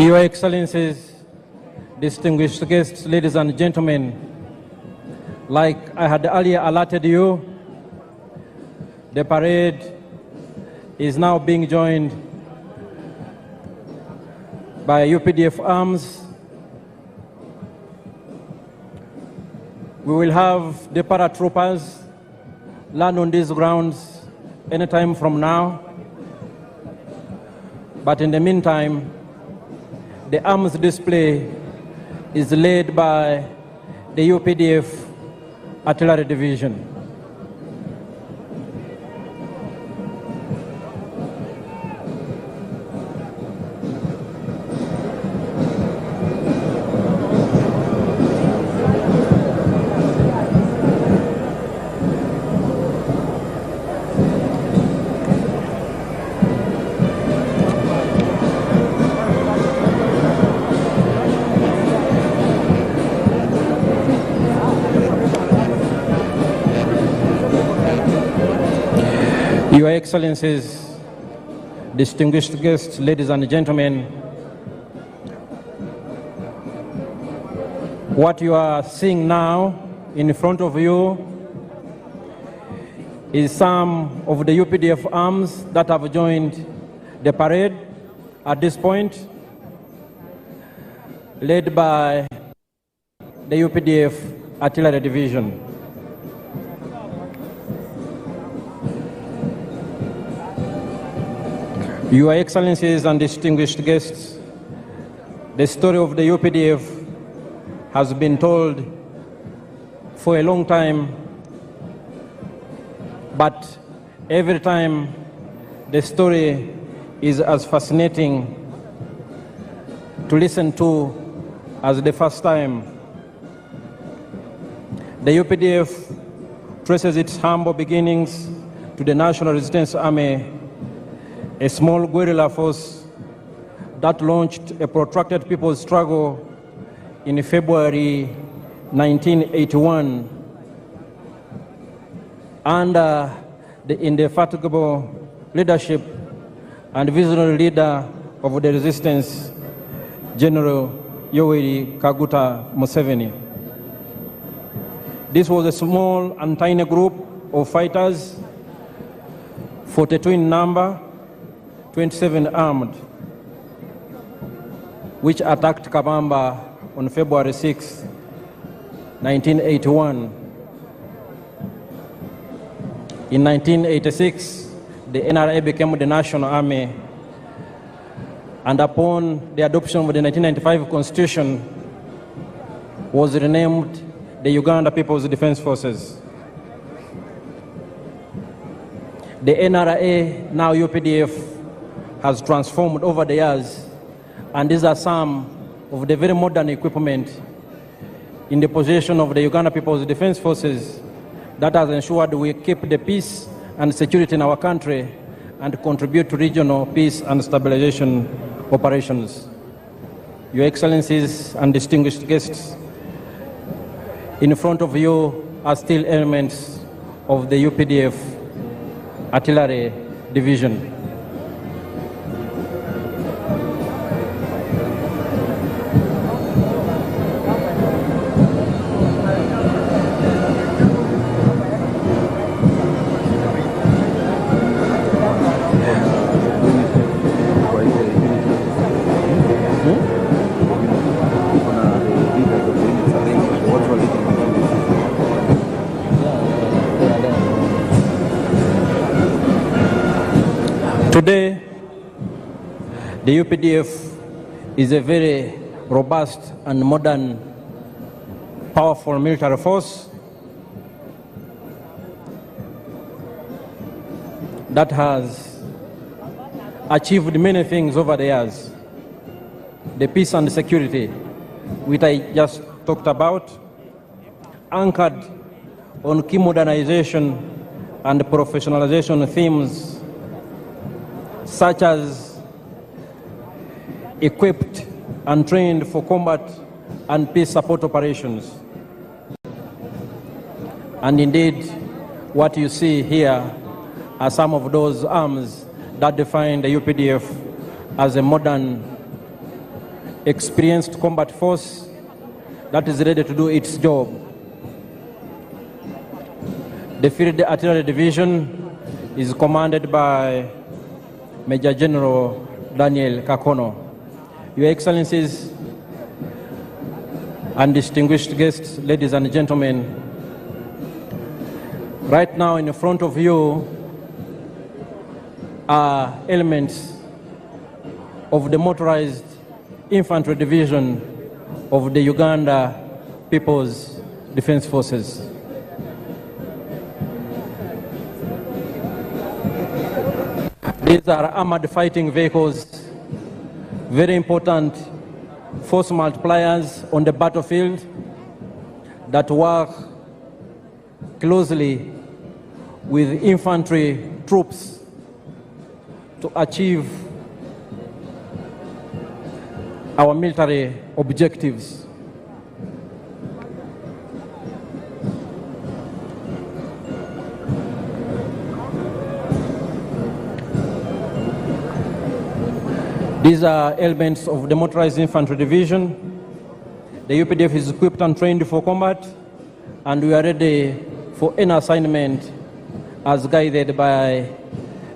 Your Excellencies, distinguished guests, ladies and gentlemen, like I had earlier alerted you, the parade is now being joined by UPDF arms. We will have the paratroopers land on these grounds anytime from now. But in the meantime, the arms display is led by the UPDF Artillery Division. Your Excellencies, distinguished guests, ladies and gentlemen, what you are seeing now in front of you is some of the UPDF arms that have joined the parade at this point, led by the UPDF Artillery Division. Your Excellencies and distinguished guests, the story of the UPDF has been told for a long time, but every time the story is as fascinating to listen to as the first time. The UPDF traces its humble beginnings to the National Resistance Army, a small guerrilla force that launched a protracted people's struggle in February 1981 under the indefatigable leadership and visionary leader of the resistance, General Yoweri Kaguta Museveni. This was a small and tiny group of fighters, 42 in number, 27 armed, which attacked Kabamba on February 6, 1981. In 1986, the NRA became the National Army, and upon the adoption of the 1995 Constitution, was renamed the Uganda People's Defense Forces. The NRA, now UPDF, has transformed over the years, and these are some of the very modern equipment in the possession of the Uganda People's Defense Forces that has ensured we keep the peace and security in our country and contribute to regional peace and stabilization operations. Your Excellencies and distinguished guests, in front of you are still elements of the UPDF Artillery Division. Today, the UPDF is a very robust and modern, powerful military force that has achieved many things over the years. The peace and security, which I just talked about, anchored on key modernization and professionalization themes such as equipped and trained for combat and peace support operations. And indeed, what you see here are some of those arms that define the UPDF as a modern experienced combat force that is ready to do its job. The Field Artillery Division is commanded by Major General Daniel Kakono. Your Excellencies and distinguished guests, ladies and gentlemen, right now in front of you are elements of the Motorized Infantry Division of the Uganda People's Defense Forces. These are armored fighting vehicles, very important force multipliers on the battlefield that work closely with infantry troops to achieve our military objectives. These are elements of the Motorized Infantry Division. The UPDF is equipped and trained for combat, and we are ready for any assignment as guided by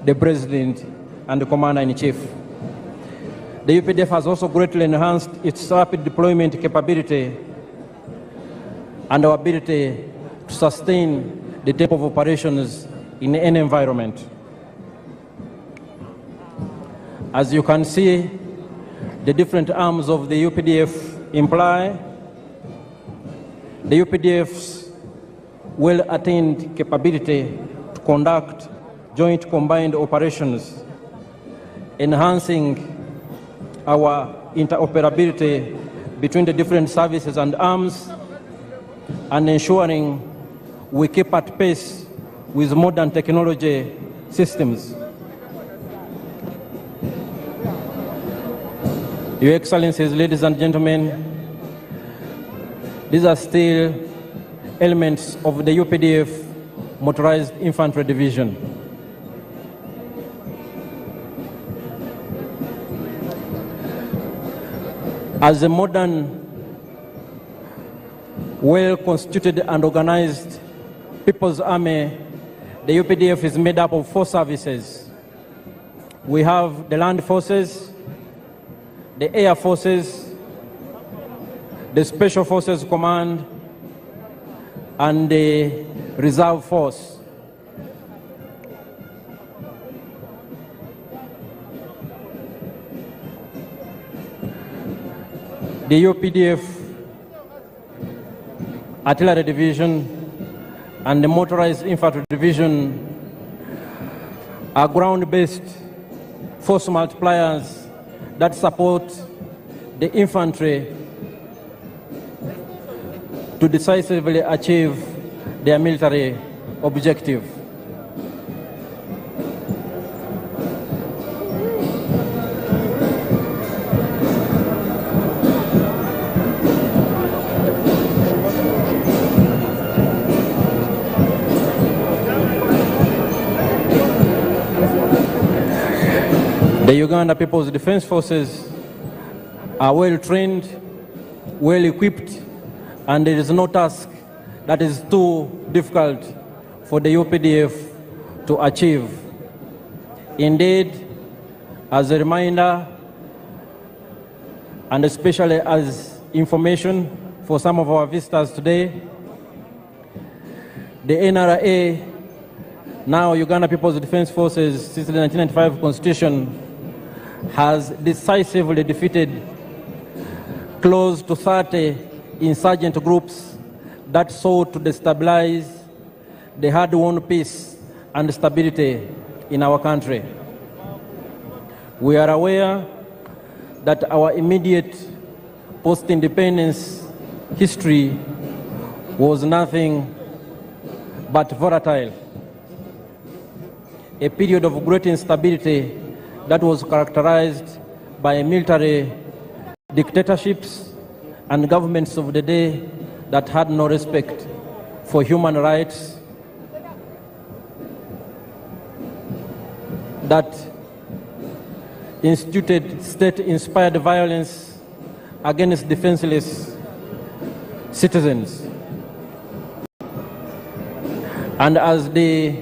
the President and the Commander-in-Chief. The UPDF has also greatly enhanced its rapid deployment capability and our ability to sustain the type of operations in any environment. As you can see, the different arms of the UPDF imply the UPDF's well-attained capability to conduct joint combined operations, enhancing our interoperability between the different services and arms, and ensuring we keep at pace with modern technology systems. Your Excellencies, ladies and gentlemen, these are still elements of the UPDF Motorized Infantry Division. As a modern, well-constituted and organized People's Army, the UPDF is made up of 4 services. We have the Land Forces, the Air Forces, the Special Forces Command, and the Reserve Force. The UPDF Artillery Division and the Motorized Infantry Division are ground-based force multipliers that support the infantry to decisively achieve their military objective. The Uganda People's Defense Forces are well trained, well equipped, and there is no task that is too difficult for the UPDF to achieve. Indeed, as a reminder, and especially as information for some of our visitors today, the NRA, now Uganda People's Defense Forces, since the 1995 Constitution, has decisively defeated close to 30 insurgent groups that sought to destabilize the hard-won peace and stability in our country. We are aware that our immediate post-independence history was nothing but volatile, a period of great instability that was characterized by military dictatorships and governments of the day that had no respect for human rights, that instituted state-inspired violence against defenseless citizens. And as the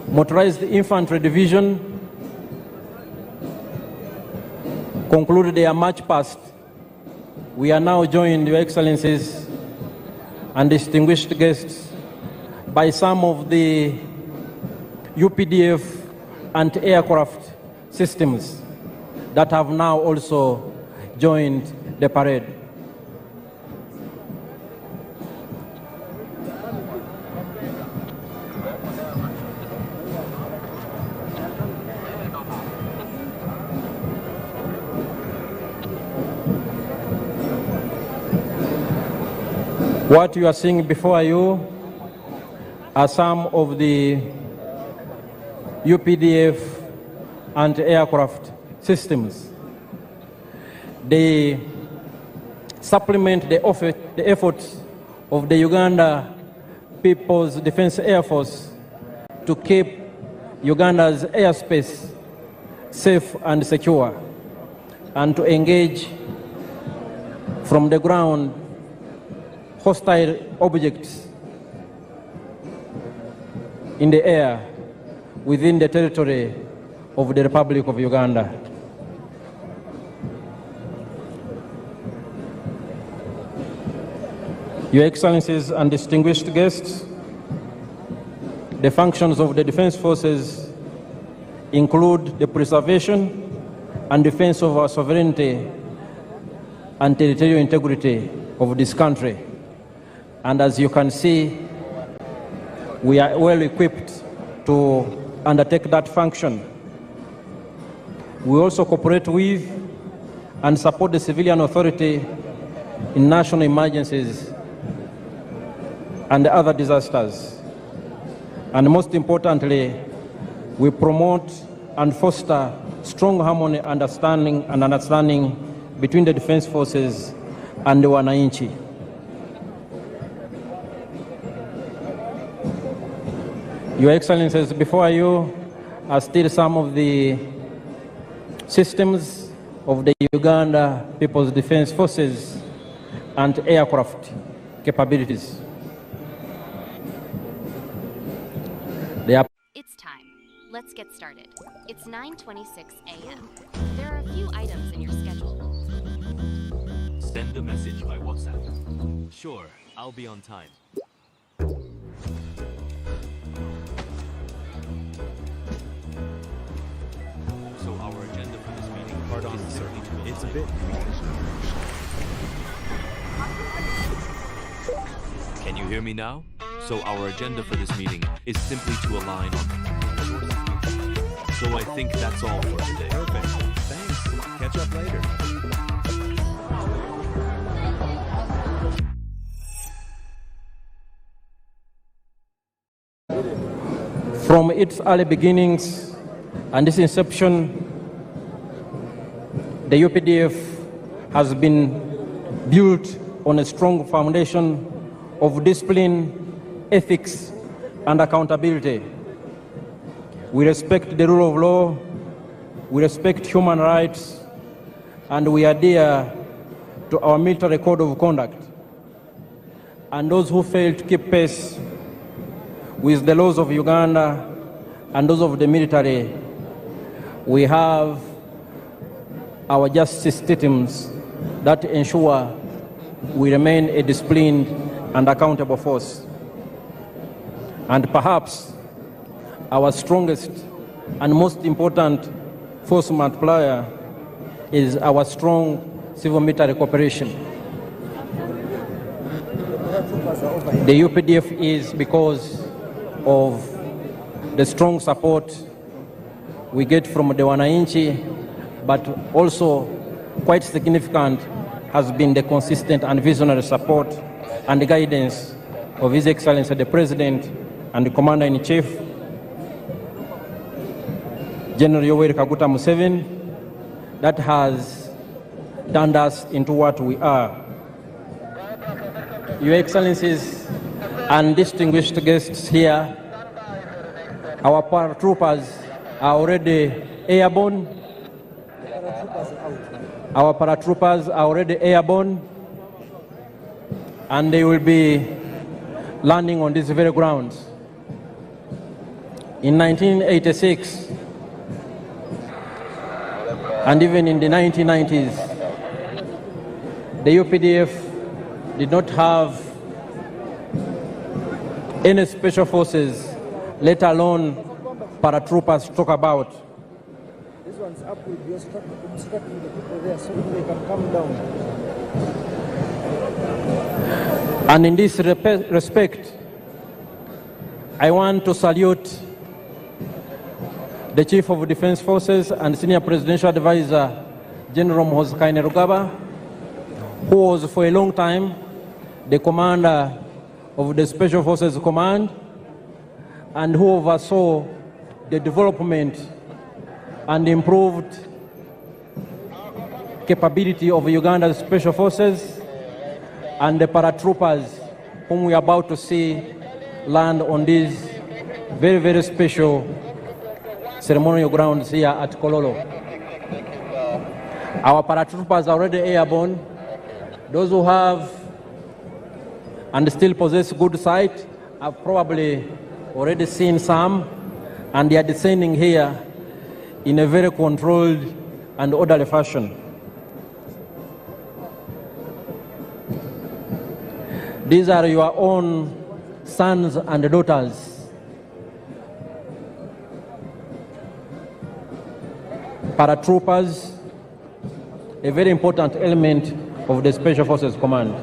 Motorized Infantry Division concluded their march past, we are now joined, Your Excellencies and distinguished guests, by some of the UPDF anti-aircraft systems that have now also joined the parade. What you are seeing before you are some of the UPDF anti-aircraft systems. They supplement the efforts of the Uganda People's Defense Air Force to keep Uganda's airspace safe and secure, and to engage from the ground hostile objects in the air within the territory of the Republic of Uganda. Your Excellencies and distinguished guests, the functions of the Defense Forces include the preservation and defense of our sovereignty and territorial integrity of this country. And as you can see, we are well equipped to undertake that function. We also cooperate with and support the civilian authority in national emergencies and other disasters. And most importantly, we promote and foster strong harmony and understanding between the Defense Forces and the wananchi. Your Excellencies, before you are still some of the systems of the Uganda People's Defense Forces and aircraft capabilities. It's time. Let's get started. It's 9:26 a.m. There are a few items in your schedule. Send a message by WhatsApp. Sure, I'll be on time. So our agenda for this meeting, pardon, sir, it's a bit. Can you hear me now? So our agenda for this meeting is simply to align on. So I think that's all for today. Perfect. Thanks. Catch up later. From its early beginnings and its inception, the UPDF has been built on a strong foundation of discipline, ethics, and accountability. We respect the rule of law, we respect human rights, and we adhere to our military code of conduct. And those who fail to keep pace with the laws of Uganda and those of the military, we have our justice systems that ensure we remain a disciplined and accountable force. And perhaps our strongest and most important force multiplier is our strong civil-military cooperation. The UPDF is because of the strong support we get from the wananchi, but also quite significant has been the consistent and visionary support and the guidance of His Excellency the President and the Commander-in-Chief, General Yoweri Kaguta Museveni, that has turned us into what we are. Your Excellencies and distinguished guests here, our paratroopers are already airborne. Our paratroopers are already airborne, and they will be landing on these very grounds. In 1986, and even in the 1990s, the UPDF did not have any special forces, let alone paratroopers, to talk about. This one's up with you, obstructing the people there so they can come down. And in this respect, I want to salute the Chief of Defense Forces and Senior Presidential Advisor, General Muhoozi Kainerugaba, who was for a long time the commander of the Special Forces Command and who oversaw the development and improved capability of Uganda's Special Forces and the paratroopers whom we are about to see land on these very, very special ceremonial grounds here at Kololo. Our paratroopers are already airborne. Those who have and still possess good sight have probably already seen some, and they are descending here in a very controlled and orderly fashion. These are your own sons and daughters. Paratroopers, a very important element of the Special Forces Command.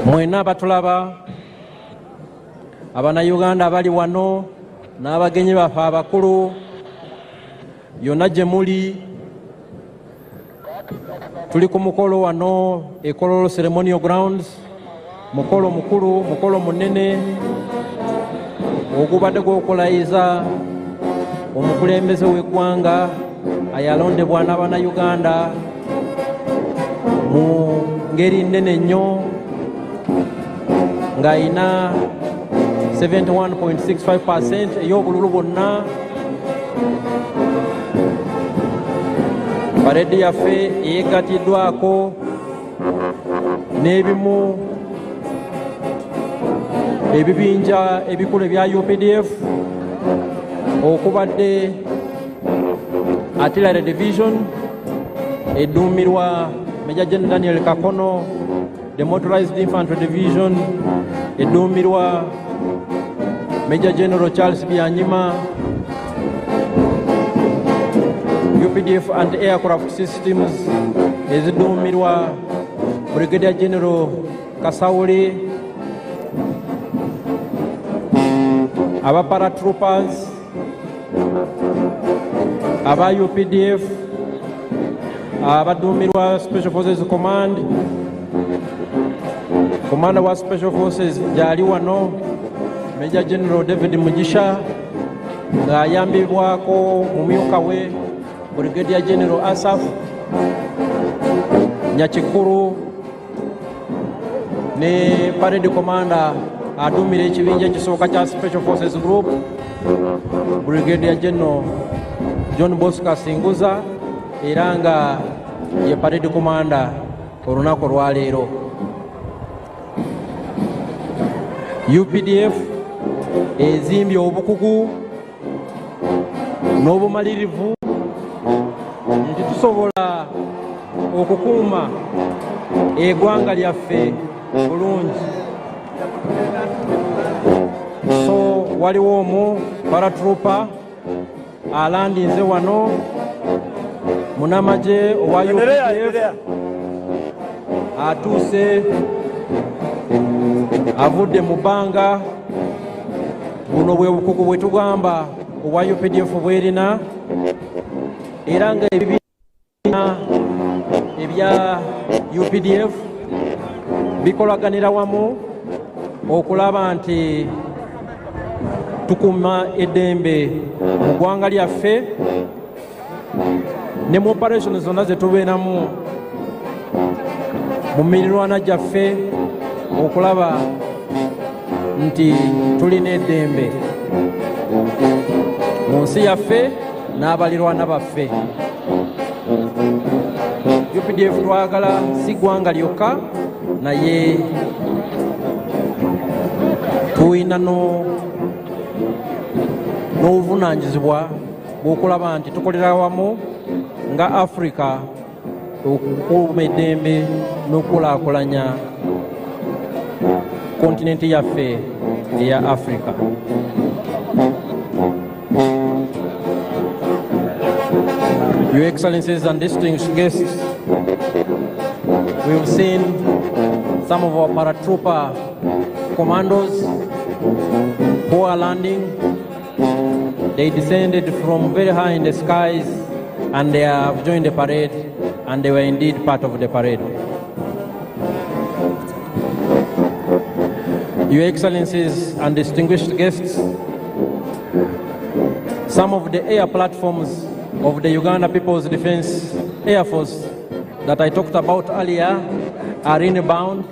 Mwena batulaba Abannayuganda abali wano n'abagenyi baffe abakulu yonna gye muli, tuli ku mukolo wano e Kololo Ceremonial Grounds, mukolo mukulu, mukolo munene ogubadde gw'okulayiza omukulembeze w'eggwanga ayalondebwa n'Abannayuganda mu ngeri nnene nnyo ng'ayina 71.65% ey'obululu bwonna. Paredi yaffe eyeggatiddwako n'ebimu ebibinja ebikulu ebya UPDF okubadde Artillery Division edduumirwa Major General Daniel Kakono, the Motorized Infantry Division edduumirwa Major General Charles Byanyima, UPDF anti-aircraft systems ezidduumirwa Brigadier General Kasawuli, aba paratroopers, aba UPDF abadduumirwa Special Forces Command, Commander wa Special Forces gyali wano Major General David Mugisha ng'ayambibwako mumyuka we Brigadier General Asaf Nyakikuru ne Parade Commander aduumira ekibinja ekisooka kya Special Forces Group Brigadier General John Bosco Singuza era nga ye Parade Commander olunaku olwaleero. UPDF ezimbye obukugu n'obumalirivu nti tusobola okukuuma eggwanga lyaffe bulungi. So waliwo omu paratrooper alandinze wano munamagye owa UPDF atuuse avudde mu bbanga. Buno bwe bukugu bwe tugamba obwa UPDF bwerina, era nga ebibiina ebya UPDF bikolaganira wamu okulaba nti tukuuma eddembe mu ggwanga lyaffe ne mu operation zonna ze tubeeramu mu mirirwana gyaffe okulaba nti tulina eddembe mu nsi yaffe n'abalirwana baffe. UPDF twagala si ggwanga lyokka naye tulina n'obuvunaanyizibwa bw'okulaba nti tukolera wamu nga Africa okukuuma eddembe n'okulaakulanya kontinenti yaffe eya Africa. Your Excellencies and distinguished guests, we've seen some of our paratrooper commandos who are landing. They descended from very high in the skies and they have joined the parade, and they were indeed part of the parade. Your Excellencies and distinguished guests, some of the air platforms of the Uganda People's Defense Air Force that I talked about earlier are inbound.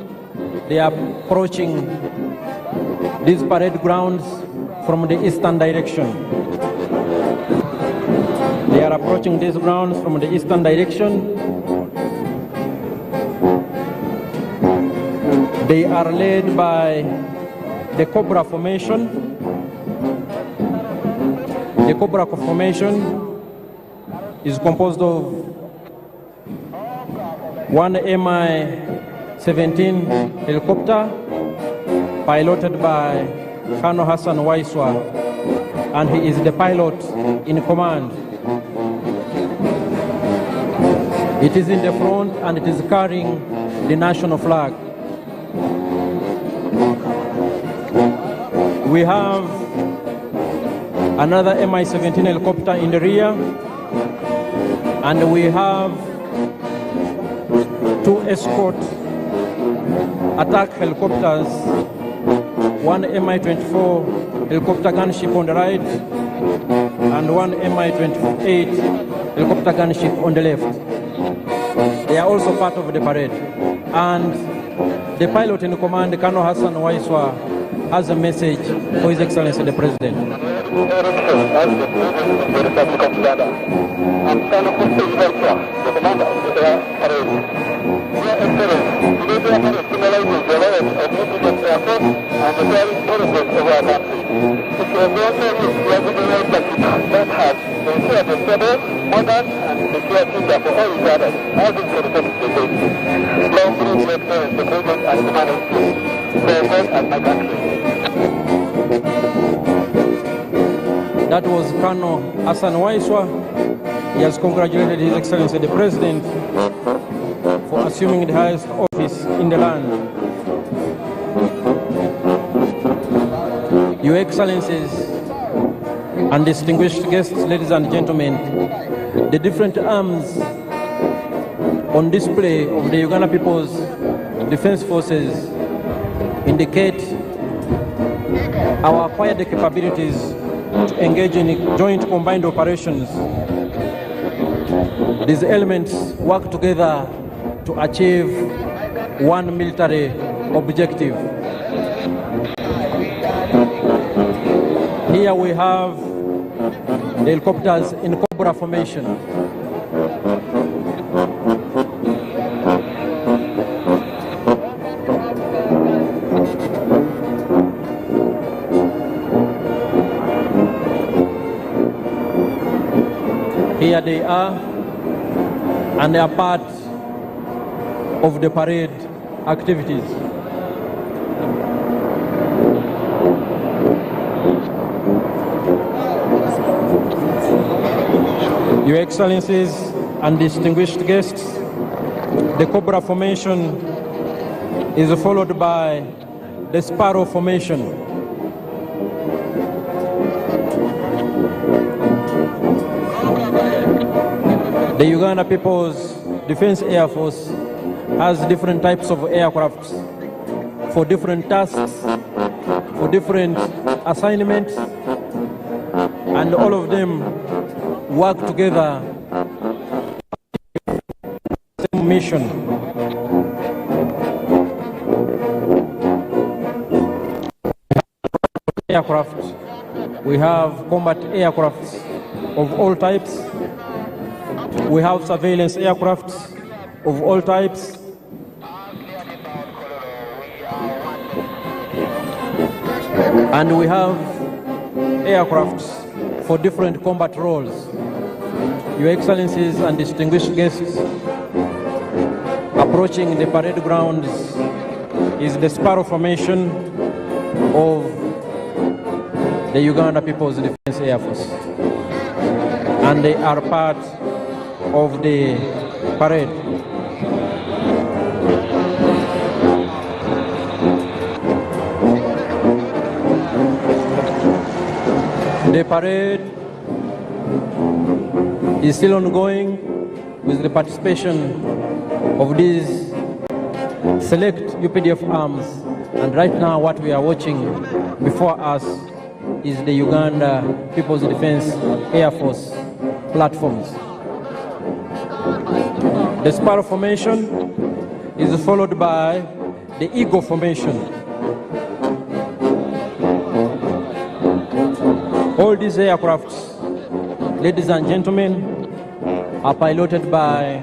They are approaching these parade grounds from the eastern direction. They are approaching these grounds from the eastern direction. They are led by the Cobra formation. The Cobra formation is composed of one Mi-17 helicopter piloted by Colonel Hassan Waiswa, and he is the pilot in command. It is in the front and it is carrying the national flag. We have another Mi-17 helicopter in the rear, and we have two escort attack helicopters, one Mi-24 helicopter gunship on the right and one Mi-28 helicopter gunship on the left. They are also part of the parade. And the pilot in command, Colonel Hassan Waiswa, has a message for His Excellency the President. That was Colonel Hassan Waiswa. He has congratulated His Excellency the President for assuming the highest office in the land. Your Excellencies and distinguished guests, ladies and gentlemen, the different arms on display of the Uganda People's Defense Forces indicate our acquired capabilities to engage in joint combined operations. These elements work together to achieve one military objective. Here we have the helicopters in Cobra formation. Here they are, and they are part of the parade activities. Your Excellencies and distinguished guests, the Cobra formation is followed by the Sparrow formation. The Uganda People's Defense Air Force has different types of aircraft for different tasks, for different assignments, and all of them work together on the same mission. aircraft. We have combat aircraft of all types. We have surveillance aircraft of all types. And we have aircrafts for different combat roles. Your Excellencies and distinguished guests, approaching the parade grounds is the Sparrow Formation of the Uganda People's Defense Air Force. And they are part of the parade. The parade is still ongoing with the participation of these select UPDF arms. And right now what we are watching before us is the Uganda People's Defense Air Force platforms. The Sparrow Formation is followed by the Eagle Formation. All these aircrafts, ladies and gentlemen, are piloted by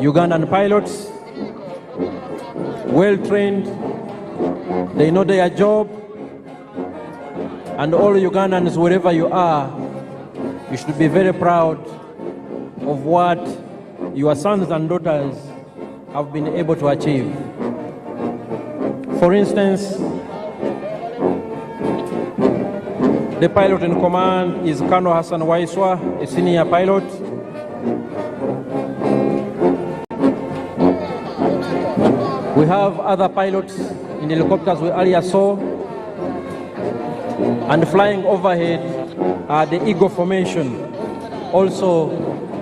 Ugandan pilots, well trained, they know their job, and all Ugandans, wherever you are, you should be very proud of what your sons and daughters have been able to achieve. For instance, the pilot in command is Colonel Hassan Waiswa, a senior pilot. We have other pilots in helicopters we earlier saw. And flying overhead are the Eagle Formation, also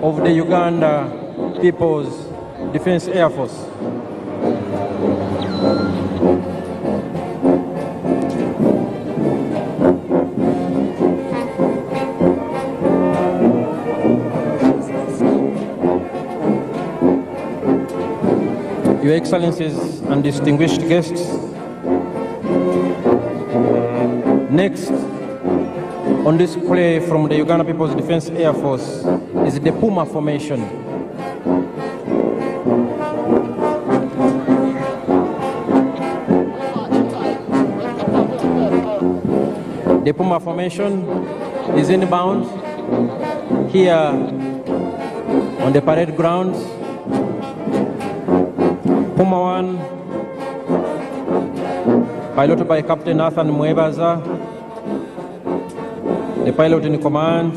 of the Uganda People's Defense Air Force. Your Excellencies and distinguished guests, next on display from the Uganda People's Defense Air Force is the Puma Formation. The Puma Formation is inbound here on the parade grounds. Puma 1, piloted by Captain Nathan Mwebaza, the pilot in command.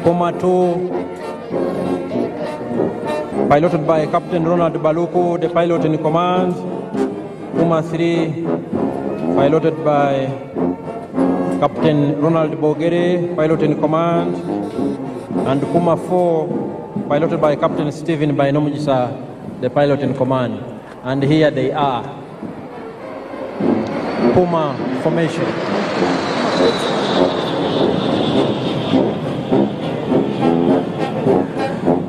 Puma 2, piloted by Captain Ronald Baluku, the pilot in command. Puma 3, piloted by Captain Ronald Bogere, pilot in command. And Puma 4, piloted by Captain Stephen Bainomujisa, the pilot in command. And here they are. Puma Formation.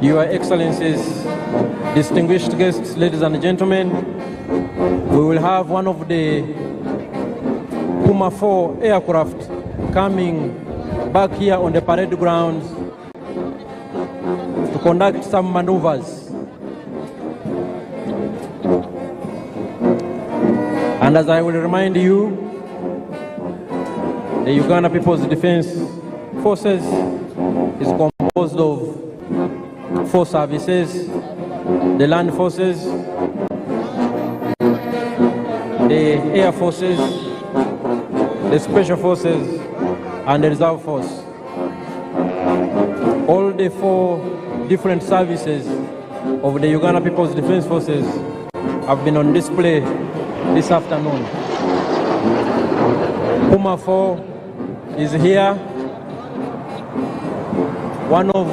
Your Excellencies, distinguished guests, ladies and gentlemen, we will have one of the Puma 4 aircraft coming back here on the parade grounds to conduct some maneuvers. And as I will remind you, the Uganda People's Defense Forces is composed of 4 services: the Land Forces, the Air Forces, the Special Forces, and the Reserve Force. All the 4 different services of the Uganda People's Defense Forces have been on display this afternoon. Puma 4 is here, one of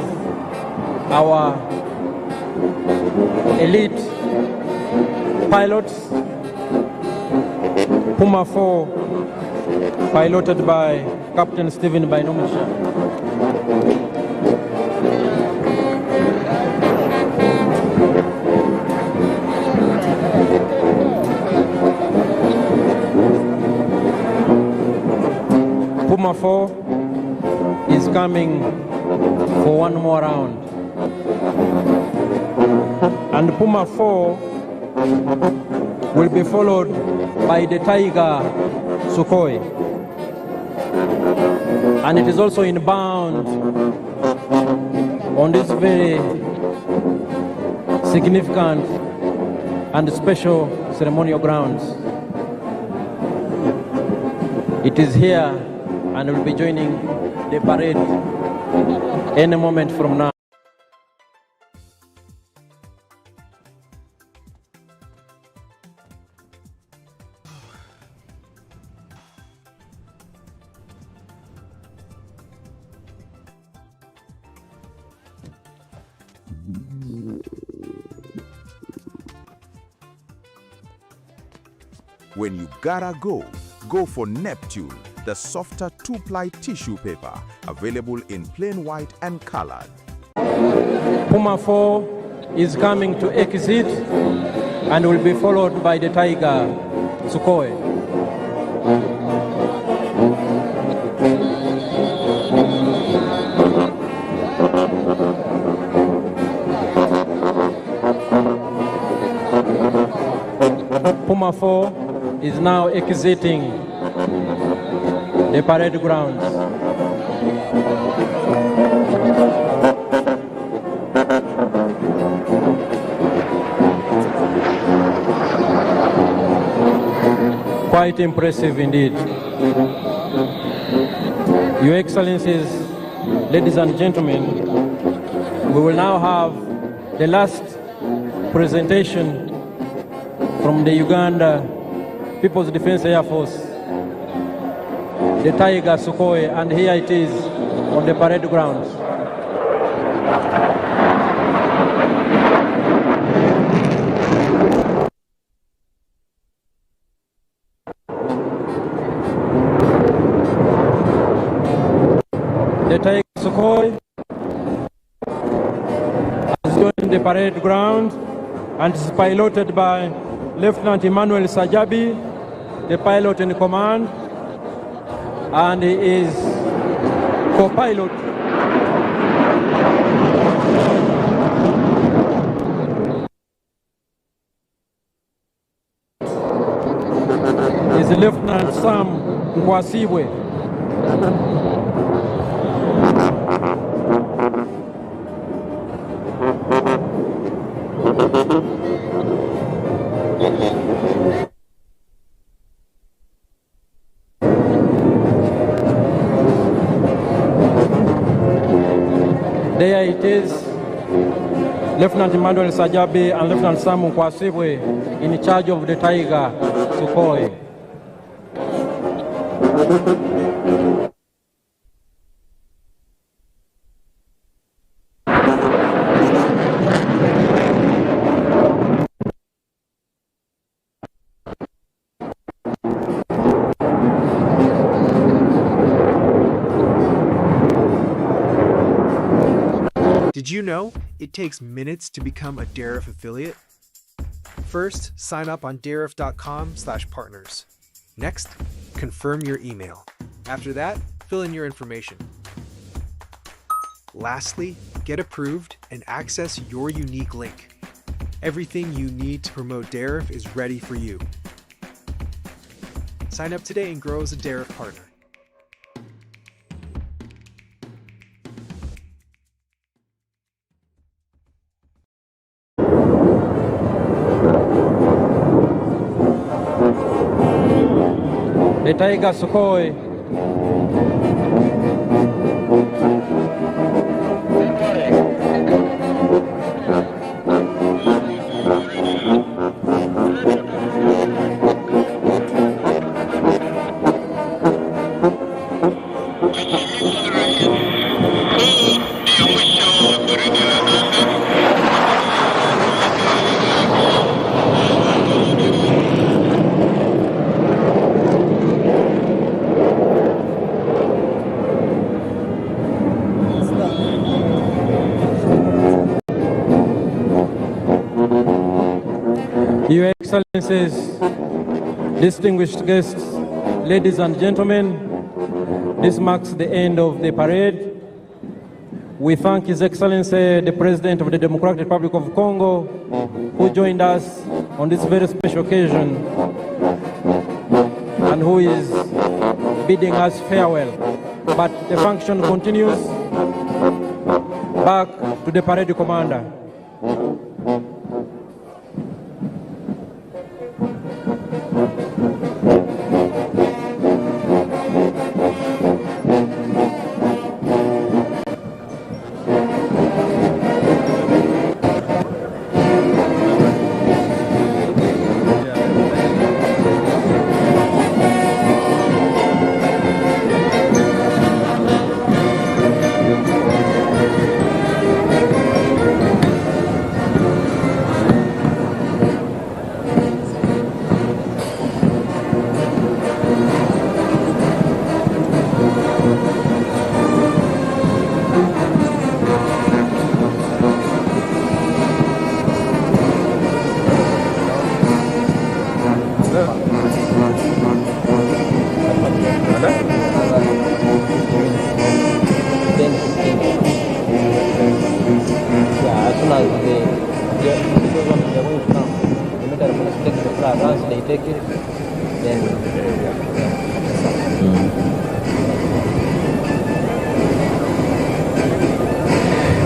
our elite pilots. Puma 4, piloted by Captain Stephen Bainomujisa. Puma 4 is coming for one more round. And Puma 4 will be followed by the Tiger Sukhoi. And it is also inbound on this very significant and special ceremonial grounds. It is here and will be joining the parade any moment from now. When you gotta go, go for Neptune, the softer two-ply tissue paper, available in plain white and colored. Puma 4 is coming to exit and will be followed by the Tiger Sukhoi. Puma 4 is now exiting the parade grounds. Quite impressive indeed. Your Excellencies, ladies and gentlemen, we will now have the last presentation from the Uganda People's Defense Air Force, the Tiger Sukhoi, and here it is on the parade grounds. The Tiger Sukhoi has joined the parade ground and is piloted by Lieutenant Emmanuel Sajabi, the pilot in command, and he is co-pilot is Lieutenant Sam Nkwasibwe. There it is, Lieutenant Emmanuel Sajabi and Lieutenant Sam Nkwasibwe in charge of the Tiger Sukhoi. Did you know it takes minutes to become a Darif affiliate? First, sign up on darif.com/partners. Next, confirm your email. After that, fill in your information. Lastly, get approved and access your unique link. Everything you need to promote Darif is ready for you. Sign up today and grow as a Darif partner. The Tiger Sukhoi Your Excellencies, distinguished guests, ladies and gentlemen, This marks the end of the parade. We thank His Excellency, the President of the Democratic Republic of Congo, who joined us on this very special occasion and who is bidding us farewell. But the function continues. Back to the parade commander.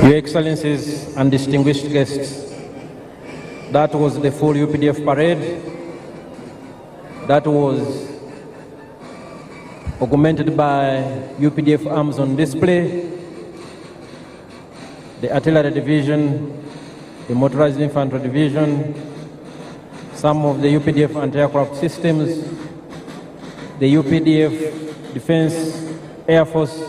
Your Excellencies and distinguished guests, that was the full UPDF parade. That was augmented by UPDF arms on display, the artillery division, the motorized infantry division, some of the UPDF anti-aircraft systems, the UPDF Defense Air Force,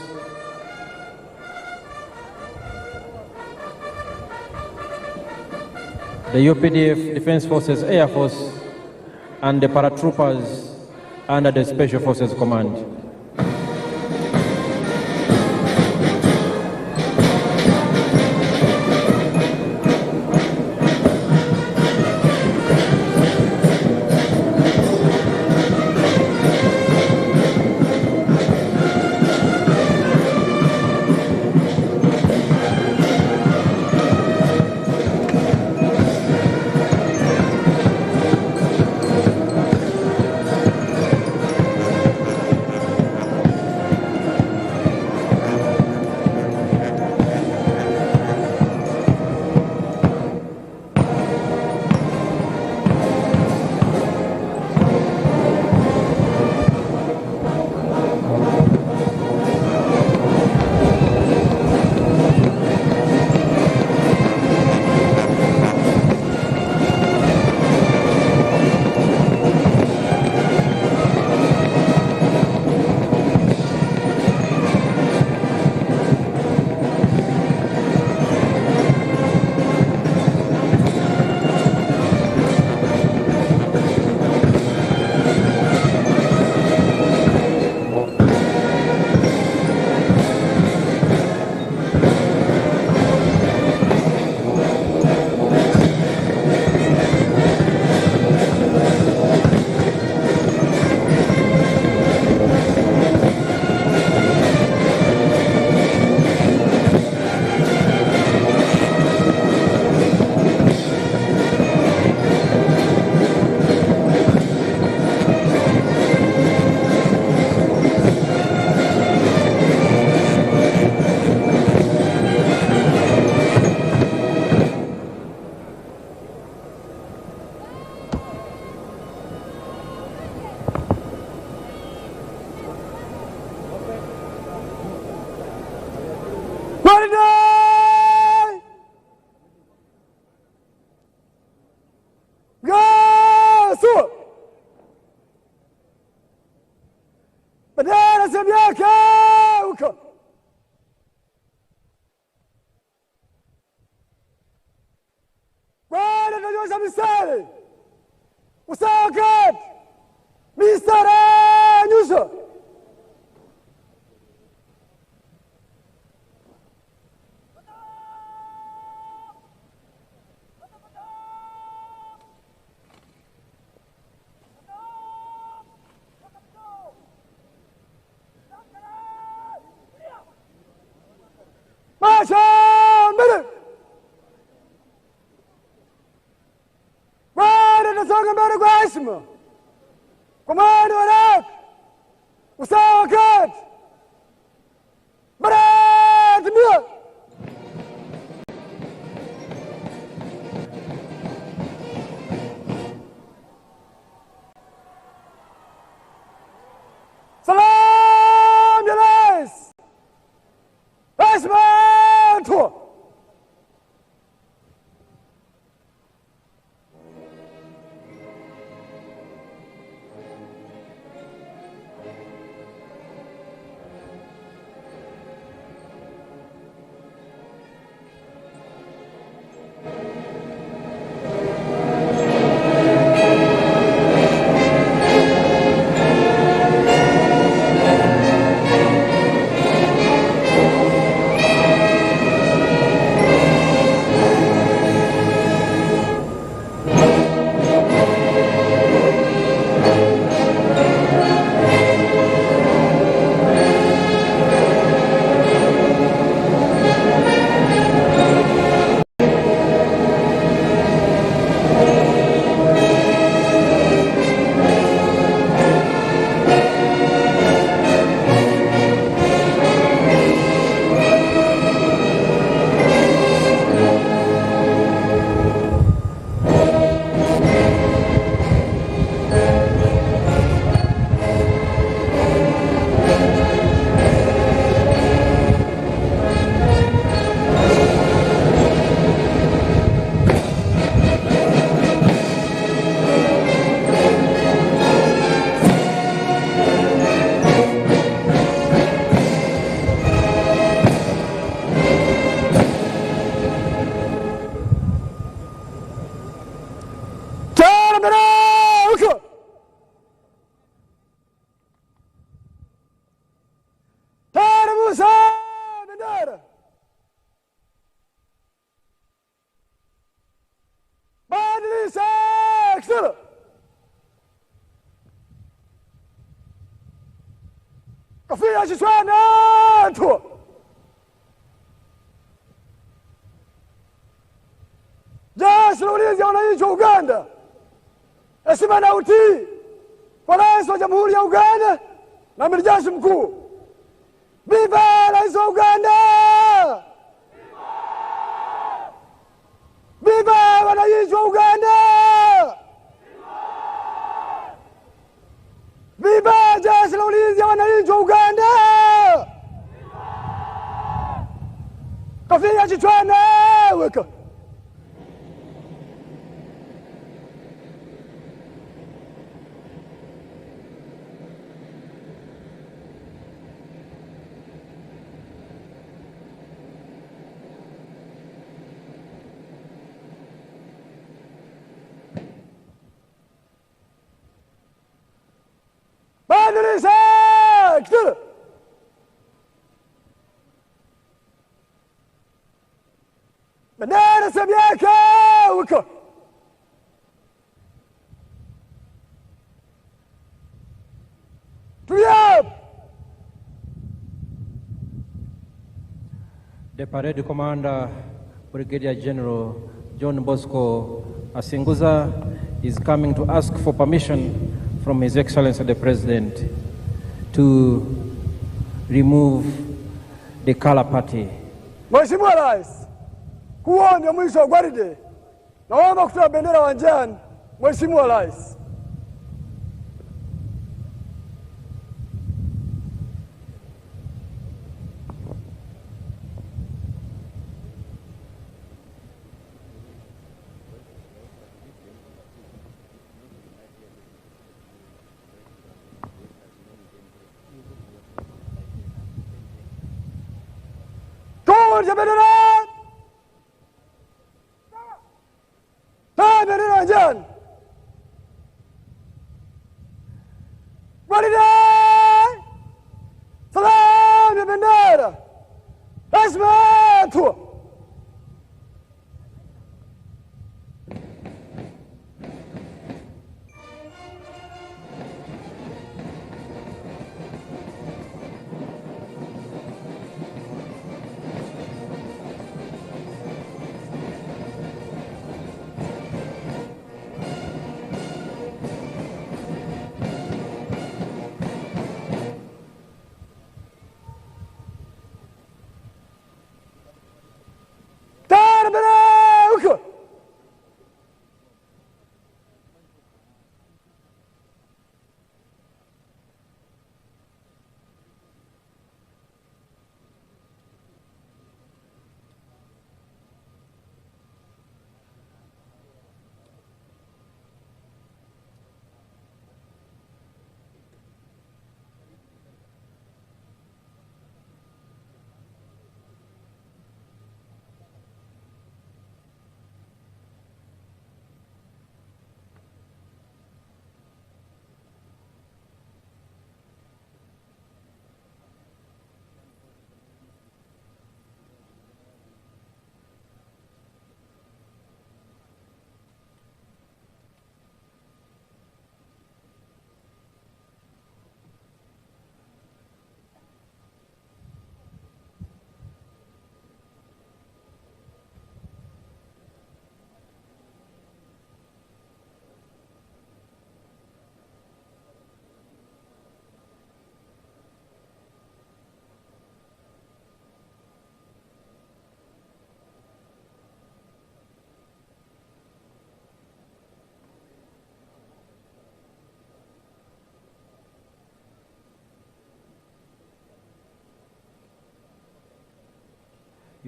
the UPDF Defense Forces Air Force, and the paratroopers under the Special Forces Command. nasonga mbele kwa heshima, kwa maana wanawake, usawa wa kati, baratimia. Salam ya rais, heshima tu. Kafia Shishwana tu. Jeshi la Ulinzi ya Wananchi wa Uganda, heshima na utii kwa Rais wa Jamhuri ya Uganda na Amiri Jeshi Mkuu. Viva Rais wa Uganda! Viva wananchi wa Uganda! Viva Jeshi la Ulinzi ya Wananchi wa Uganda! Kofia kichwani weka. Badilisha kitu. Bendera sabiaka weka. Tulia. The parade commander, Brigadier General John Bosco Asinguza, is coming to ask for permission from His Excellency the President to remove the color party. Mheshimiwa Rais, huo ndio mwisho wa gwaride. Naomba kutoa bendera uwanjani, Mheshimiwa Rais. Toa bendera! Toa bendera uwanjani! Gwaride! Salamu ya bendera! Heshima tu!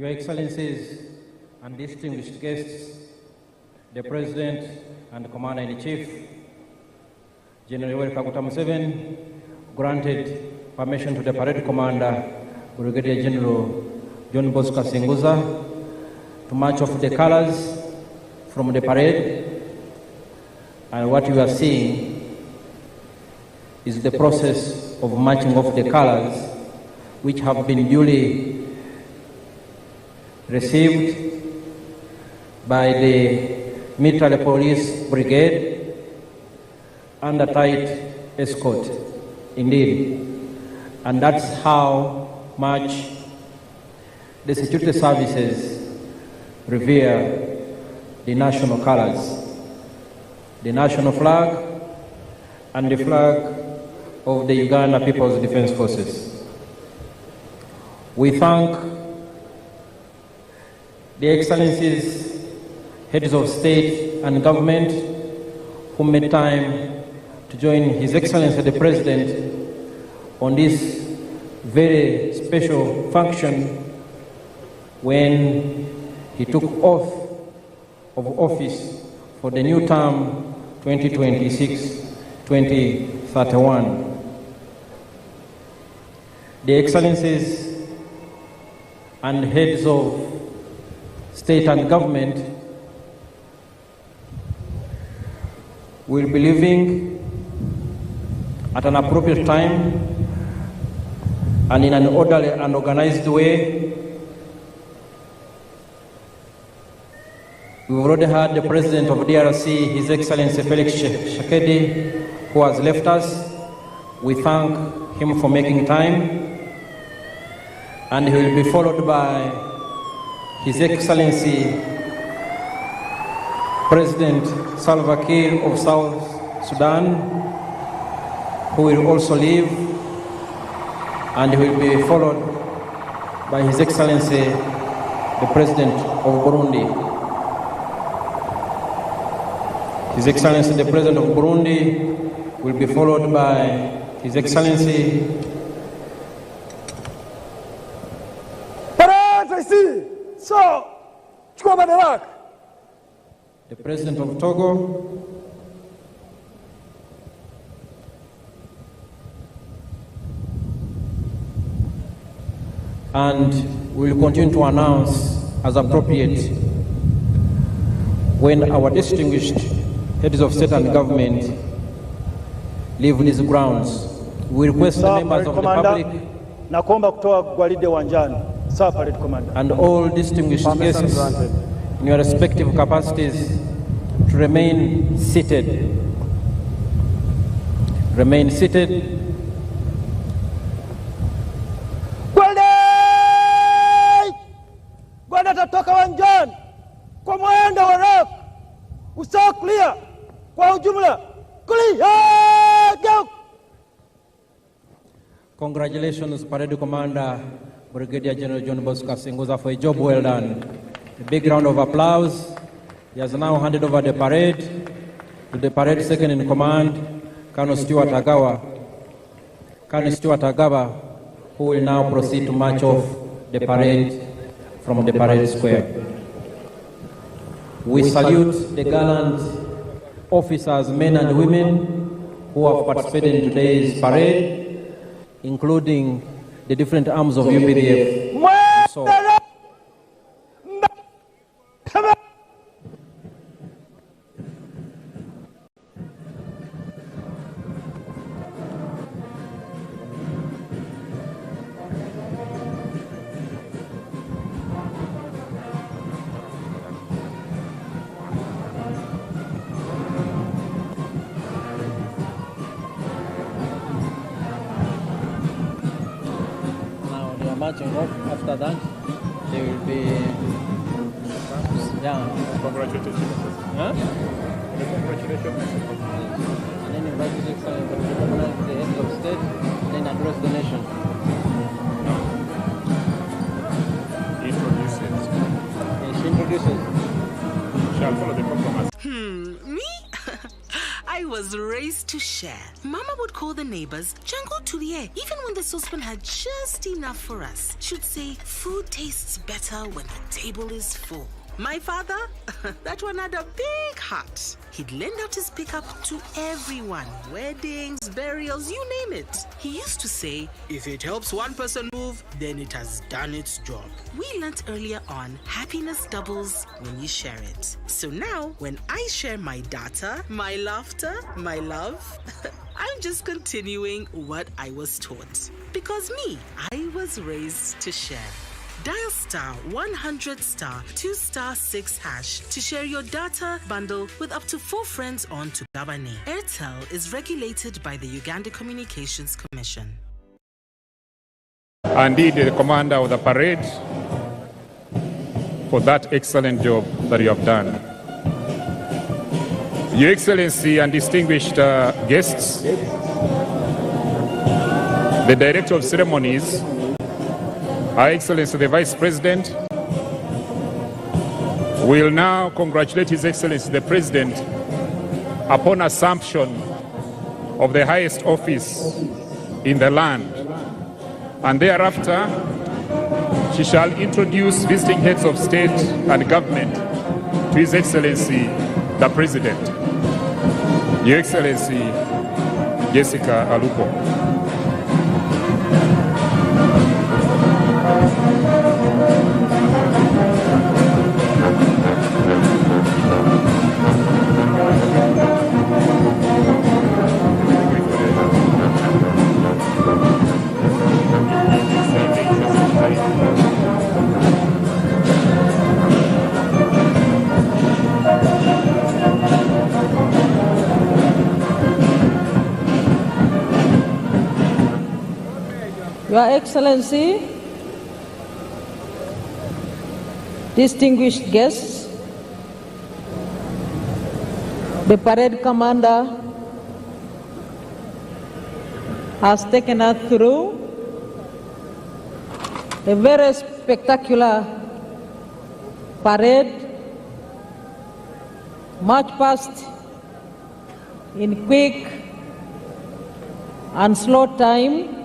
Your Excellencies and distinguished guests, the President and Commander-in-Chief, General Yoweri Kaguta Museveni, granted permission to the parade commander, Brigadier General John Bosco Singuza, to march off the colors from the parade. And what you are seeing is the process of marching off the colors, which have been duly received by the military police brigade under tight escort, indeed. And that's how much the security services revere the national colors, the national flag, and the flag of the Uganda People's Defense Forces. We thank the Excellencies, heads of state and government, who made time to join His Excellency the President on this very special function when he took oath of office for the new term 2026-2031. The Excellencies and heads of state and government will be leaving at an appropriate time and in an orderly and organized way. We've already had the President of DRC, His Excellency Felix Tshisekedi, who has left us. We thank him for making time. And he will be followed by His Excellency President Salva Kiir of South Sudan, who will also leave, and he will be followed by His Excellency the President of Burundi. His Excellency the President of Burundi will be followed by His Excellency the President of Togo, and we will continue to announce as appropriate when our distinguished heads of state and government leave these grounds. We request the members of the public and all distinguished guests in your respective capacities to remain seated. Remain seated. Gwanda tatoka wanjani kwa mwendo wa rap. Usawa clear kwa ujumla. Clear. Congratulations, Parade Commander Brigadier General John Bosco Singuza, for a job well done. A big round of applause. He has now handed over the parade to the parade second in command, Colonel Stuart Agawa. Colonel Stuart Agawa, who will now proceed to march off the parade from the parade square. We salute the gallant officers, men and women, who have participated in today's parade, including the different arms of UPDF. So, marching off. After that, they will be. Congratulations. Huh? Congratulations. And then invite His Excellency to recognize the heads of state, and then address the nation. Introduces. Yes, she introduces. Shall follow the proclamation. Me? I I was raised to share. Mama would call the neighbors, Jango Tulie, even when the saucepan had just enough for us. She'd say, food tastes better when the table is full. My father, that one had a big heart. He'd lend out his pickup to everyone. Weddings, burials, you name it. He used to say, if it helps one person move, then it has done its job. We learnt earlier on, happiness doubles when you share it. So now, when I share my data, my laughter, my love, I'm just continuing what I was taught. Because me, I was raised to share. Dial star 100 star 2 star 6 hash to share your data bundle with up to 4 friends on to Gabane. Airtel is regulated by the Uganda Communications Commission. Indeed, the commander of the parade, for that excellent job that you have done. Your Excellency and distinguished guests, the Director of Ceremonies, Her Excellency the Vice President, will now congratulate His Excellency the President upon assumption of the highest office in the land. And thereafter, she shall introduce visiting heads of state and government to His Excellency the President. Your Excellency Jessica Alupo. Your Excellency, distinguished guests, the parade commander has taken us through a very spectacular parade, march past in quick and slow time.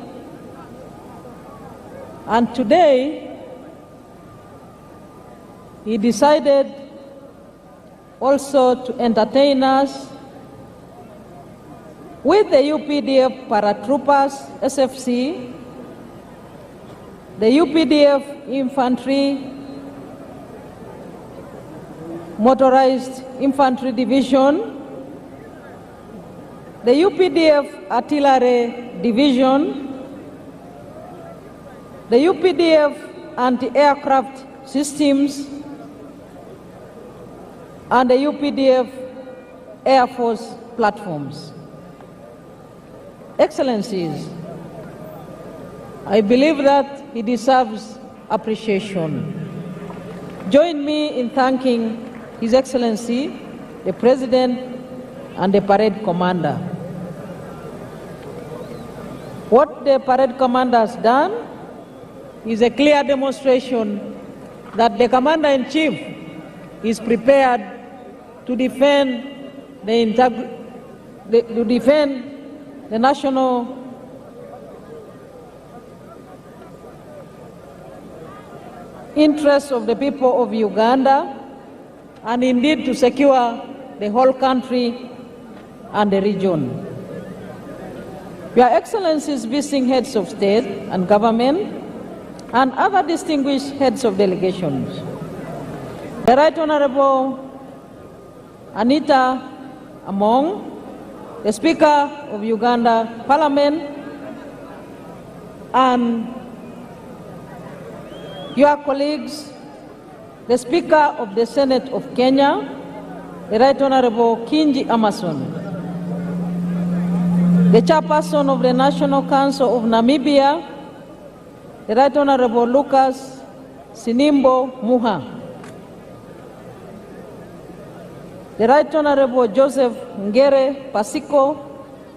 And today, he decided also to entertain us with the UPDF paratroopers, SFC, the UPDF infantry, motorized infantry division, the UPDF artillery division, the UPDF anti-aircraft systems, and the UPDF Air Force platforms. Excellencies, I believe that he deserves appreciation. Join me in thanking His Excellency, the President, and the parade commander. What the parade commander has done is a clear demonstration that the Commander-in-Chief is prepared to defend the national interests of the people of Uganda, and indeed to secure the whole country and the region. Your Excellencies, visiting heads of state and government, and other distinguished heads of delegations, the Right Honorable Anita Among, the Speaker of Uganda Parliament, and your colleagues, the Speaker of the Senate of Kenya, the Right Honorable Kingi Amason, the Chairperson of the National Council of Namibia, the Right Honorable Lucas Sinimbo Muha, the Right Honorable Joseph Ngere Pasiko,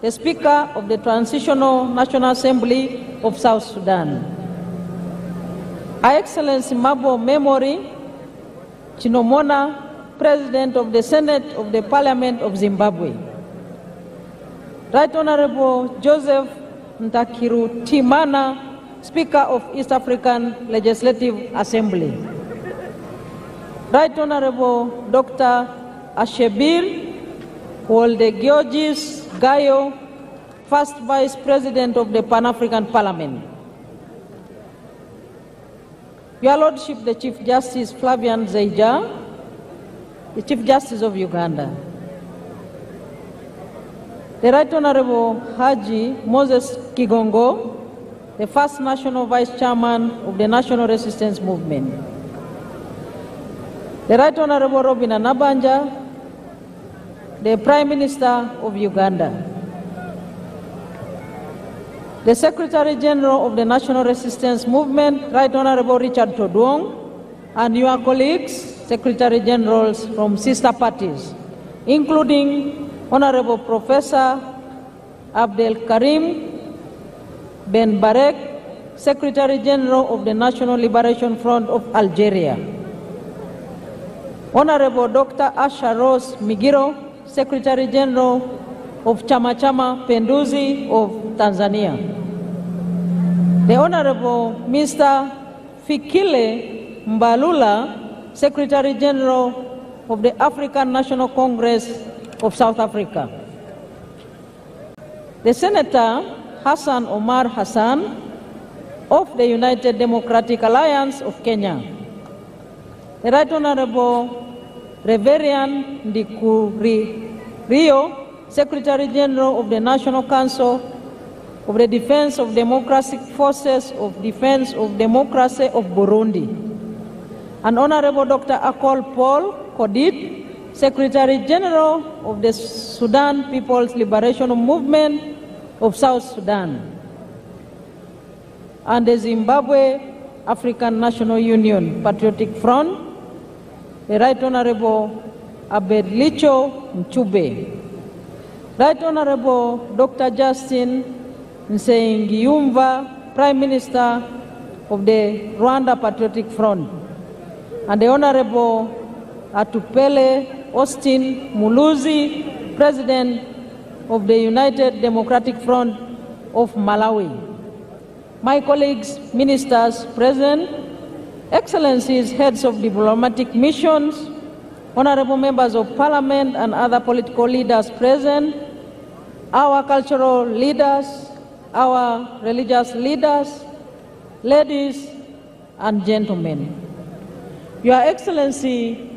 the Speaker of the Transitional National Assembly of South Sudan, Her Excellency Mabo Memory Chinomona, President of the Senate of the Parliament of Zimbabwe, Right Honorable Joseph Ntakiru Timana, Speaker of East African Legislative Assembly. Right Honorable Dr. Ashebir Wolde Georgis Gayo, First Vice President of the Pan-African Parliament. Your Lordship, the Chief Justice Flavian Zeija, the Chief Justice of Uganda. The Right Honorable Haji Moses Kigongo, the First National Vice Chairman of the National Resistance Movement. The Right Honorable Robin Anabanja, the Prime Minister of Uganda. The Secretary General of the National Resistance Movement, Right Honorable Richard Todwong, and your colleagues, Secretary Generals from sister parties, including Honorable Professor Abdel Karim Ben Barek, Secretary General of the National Liberation Front of Algeria. Honorable Dr. Asha Rose Migiro, Secretary General of Chama Chama Penduzi of Tanzania. The Honorable Mr. Fikile Mbalula, Secretary General of the African National Congress of South Africa. The Senator Hassan Omar Hassan of the United Democratic Alliance of Kenya. The Right Honorable Reverend Ndikuri Rio, Secretary General of the National Council of the Defense of Democratic Forces of Defense of Democracy of Burundi. And Honorable Dr. Akol Paul Kodit, Secretary General of the Sudan People's Liberation Movement of South Sudan. And the Zimbabwe African National Union Patriotic Front, the Right Honorable Abedlicho Mchube. Right Honorable Dr. Justin Nsengiyumva, Prime Minister of the Rwanda Patriotic Front. And the Honorable Atupele Austin Muluzi, President of the United Democratic Front of Malawi. My colleagues, ministers present, Excellencies, heads of diplomatic missions, honorable members of parliament and other political leaders present, our cultural leaders, our religious leaders, ladies and gentlemen. Your Excellency,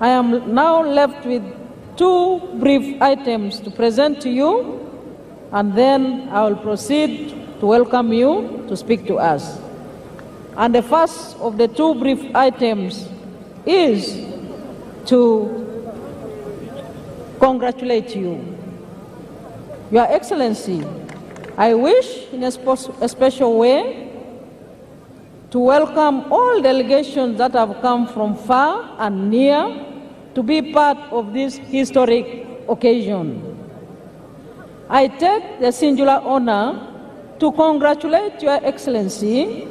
I am now left with two brief items to present to you, and then I will proceed to welcome you to speak to us. And the first of the two brief items is to congratulate you. Your Excellency, I wish in a special way to welcome all delegations that have come from far and near to be part of this historic occasion. I take the singular honor to congratulate Your Excellency,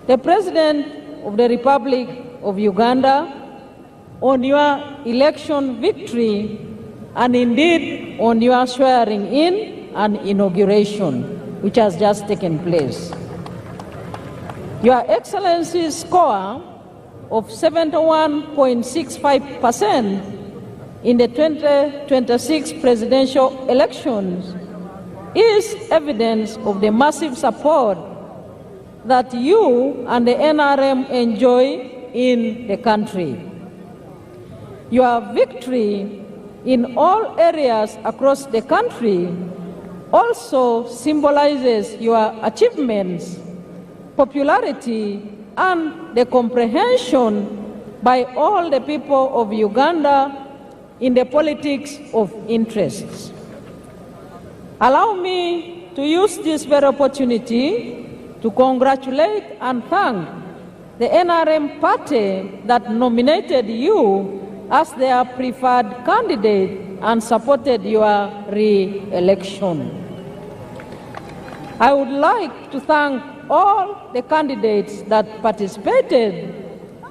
the President of the Republic of Uganda, on your election victory and indeed on your swearing in and inauguration, which has just taken place. Your Excellency's score of 71.65% in the 2026 presidential elections is evidence of the massive support that you and the NRM enjoy in the country. Your victory in all areas across the country also symbolizes your achievements, popularity, and the comprehension by all the people of Uganda in the politics of interests. Allow me to use this very opportunity to congratulate and thank the NRM party that nominated you as their preferred candidate and supported your re-election. I would like to thank all the candidates that participated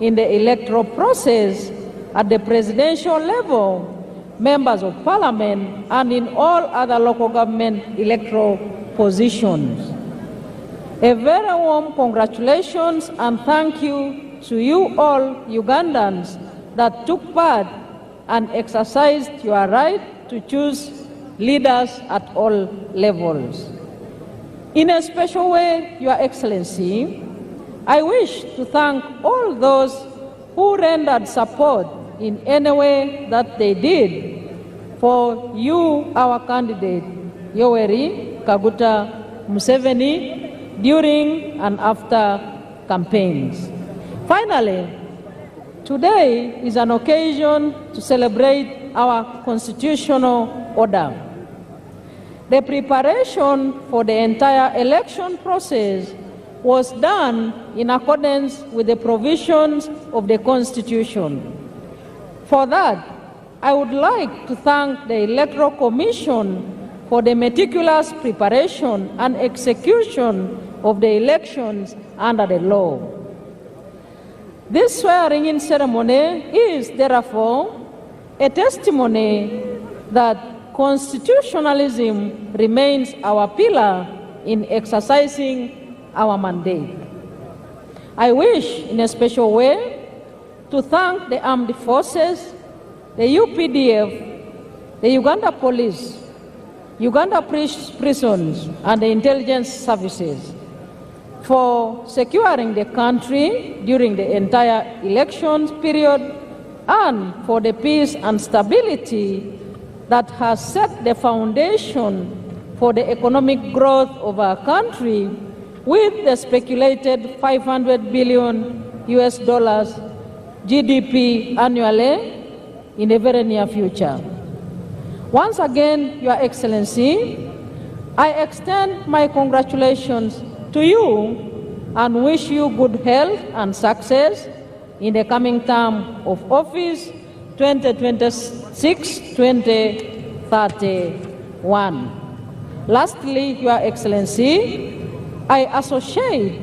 in the electoral process at the presidential level members of parliament, and in all other local government electoral positions. A very warm congratulations and thank you to you all Ugandans that took part and exercised your right to choose leaders at all levels. In a special way, Your Excellency, I wish to thank all those who rendered support in any way that they did for you, our candidate, Yoweri Kaguta Museveni, during and after campaigns. Finally, today is an occasion to celebrate our constitutional order. The preparation for the entire election process was done in accordance with the provisions of the Constitution. For that, I would like to thank the Electoral Commission for the meticulous preparation and execution of the elections under the law. This swearing-in ceremony is therefore a testimony that constitutionalism remains our pillar in exercising our mandate. I wish in a special way to thank the armed forces, the UPDF, the Uganda Police, Uganda prisons, and the intelligence services for securing the country during the entire elections period and for the peace and stability that has set the foundation for the economic growth of our country with the speculated $500 billion GDP annually in the very near future. Once again, Your Excellency, I extend my congratulations to you and wish you good health and success in the coming term of office 2026-2031. Lastly, Your Excellency, I associate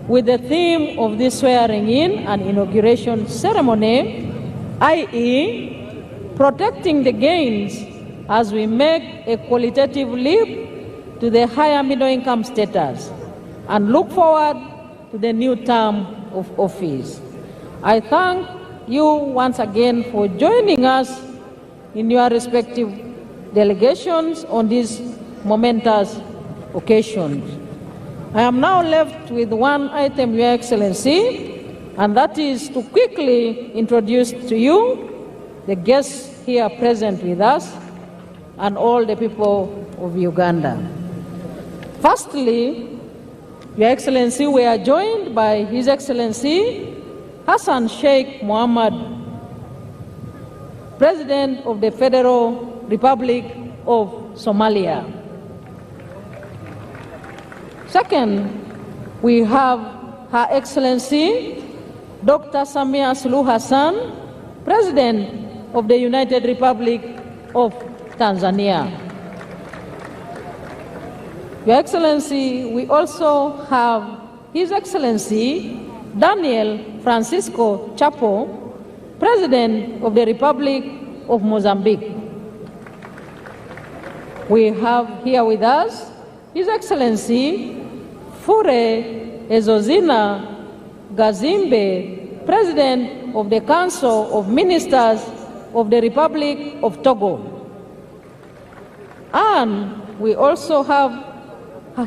with the theme of this swearing-in and inauguration ceremony, i.e., protecting the gains as we make a qualitative leap to the higher middle-income status and look forward to the new term of office. I thank you once again for joining us in your respective delegations on these momentous occasions. I am now left with one item, Your Excellency, and that is to quickly introduce to you the guests here present with us and all the people of Uganda. Firstly, Your Excellency, we are joined by His Excellency Hassan Sheikh Mohammed, President of the Federal Republic of Somalia. Second, we have Her Excellency Dr. Samia Suluhu Hassan, President of the United Republic of Tanzania. Your Excellency, we also have His Excellency Daniel Francisco Chapo, President of the Republic of Mozambique. We have here with us His Excellency Fure Ezozina Gazimbe, President of the Council of Ministers of the Republic of Togo. And we also have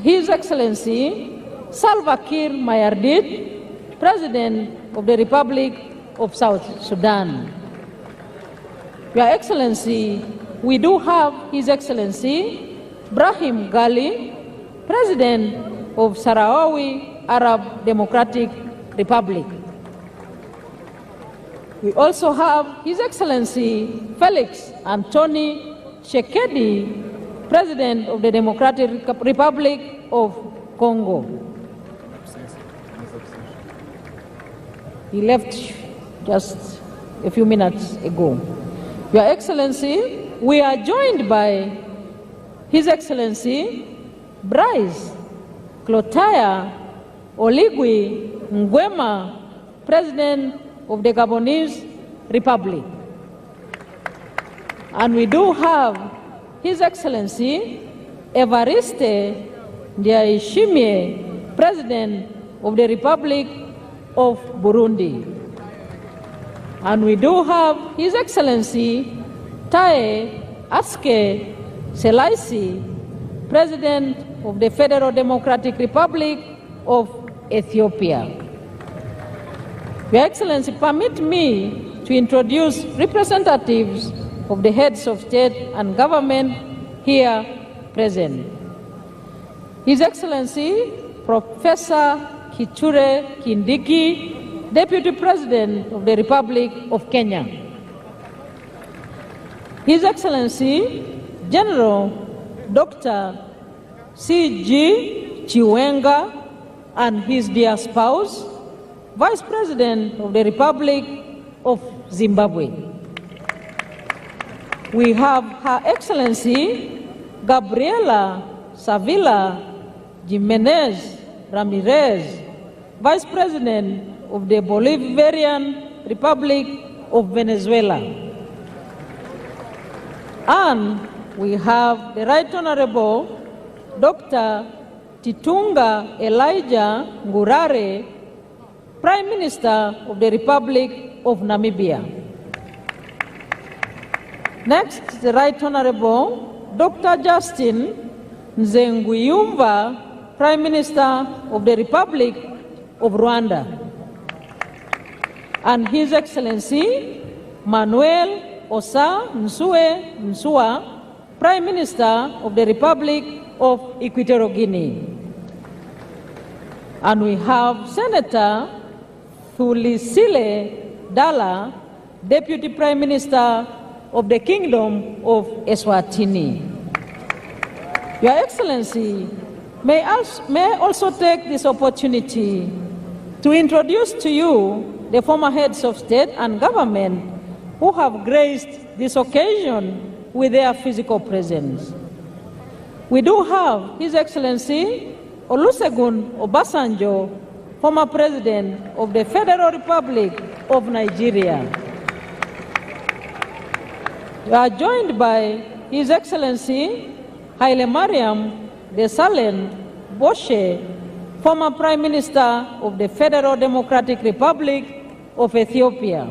His Excellency Salva Kiir Mayardit, President of the Republic of South Sudan. Your Excellency, we do have His Excellency Brahim Gali, President of Sahrawi Arab Democratic Republic. We also have His Excellency Felix Anthony Tshisekedi, President of the Democratic Republic of Congo. He left just a few minutes ago. Your Excellency, we are joined by His Excellency Bryce Clotaire Oligui Nguema, President of the Gabonese Republic. And we do have His Excellency Evariste Ndayishimiye, President of the Republic of Burundi. And we do have His Excellency Taye Atske Selassie, President of the Federal Democratic Republic of Ethiopia. Your Excellency, permit me to introduce representatives of the heads of state and government here present. His Excellency Professor Kithure Kindiki, Deputy President of the Republic of Kenya. His Excellency General Dr. C.G. Chiwenga and his dear spouse, Vice President of the Republic of Zimbabwe. We have Her Excellency Gabriela Savila Jimenez Ramirez, Vice President of the Bolivarian Republic of Venezuela. And we have the Right Honorable Dr. Titunga Elijah Ngurare, Prime Minister of the Republic of Namibia. Next, the Right Honorable Dr. Justin Nzenguyumva, Prime Minister of the Republic of Rwanda. And His Excellency Manuel Osa Nsue Nsua, Prime Minister of the Republic of Equatorial Guinea. And we have Senator Thulisile Dala, Deputy Prime Minister of the Kingdom of Eswatini. Your Excellency, may I also take this opportunity to introduce to you the former heads of state and government who have graced this occasion with their physical presence. We do have His Excellency Olusegun Obasanjo, former President of the Federal Republic of Nigeria. We are joined by His Excellency Haile Mariam Desalegn Boshe, former Prime Minister of the Federal Democratic Republic of Ethiopia.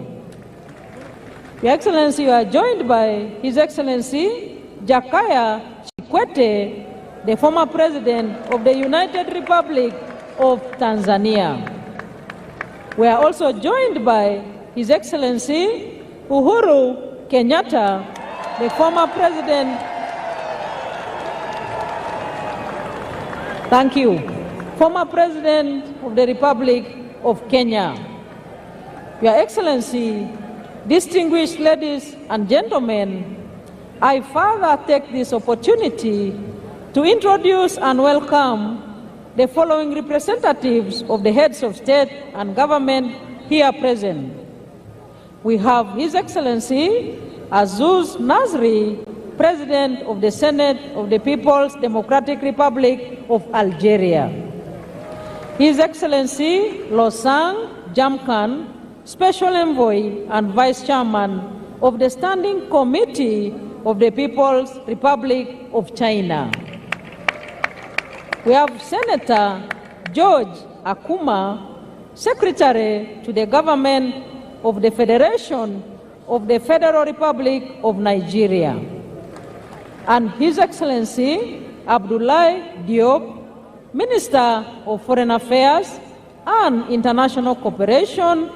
Your Excellency, we are joined by His Excellency Jakaya Kikwete, the former President of the United Republic of Tanzania. We are also joined by His Excellency Uhuru Kenyatta, the former President. Thank you. Former President of the Republic of Kenya. Your Excellency, distinguished ladies and gentlemen, I further take this opportunity to introduce and welcome the following representatives of the heads of state and government here present. We have His Excellency Azuz Nasri, President of the Senate of the People's Democratic Republic of Algeria. His Excellency Losang Jamkan, Special Envoy and Vice Chairman of the Standing Committee of the People's Republic of China. We have Senator George Akuma, Secretary to the Government of the Federation of the Federal Republic of Nigeria. And His Excellency Abdoulaye Diop, Minister of Foreign Affairs and International Cooperation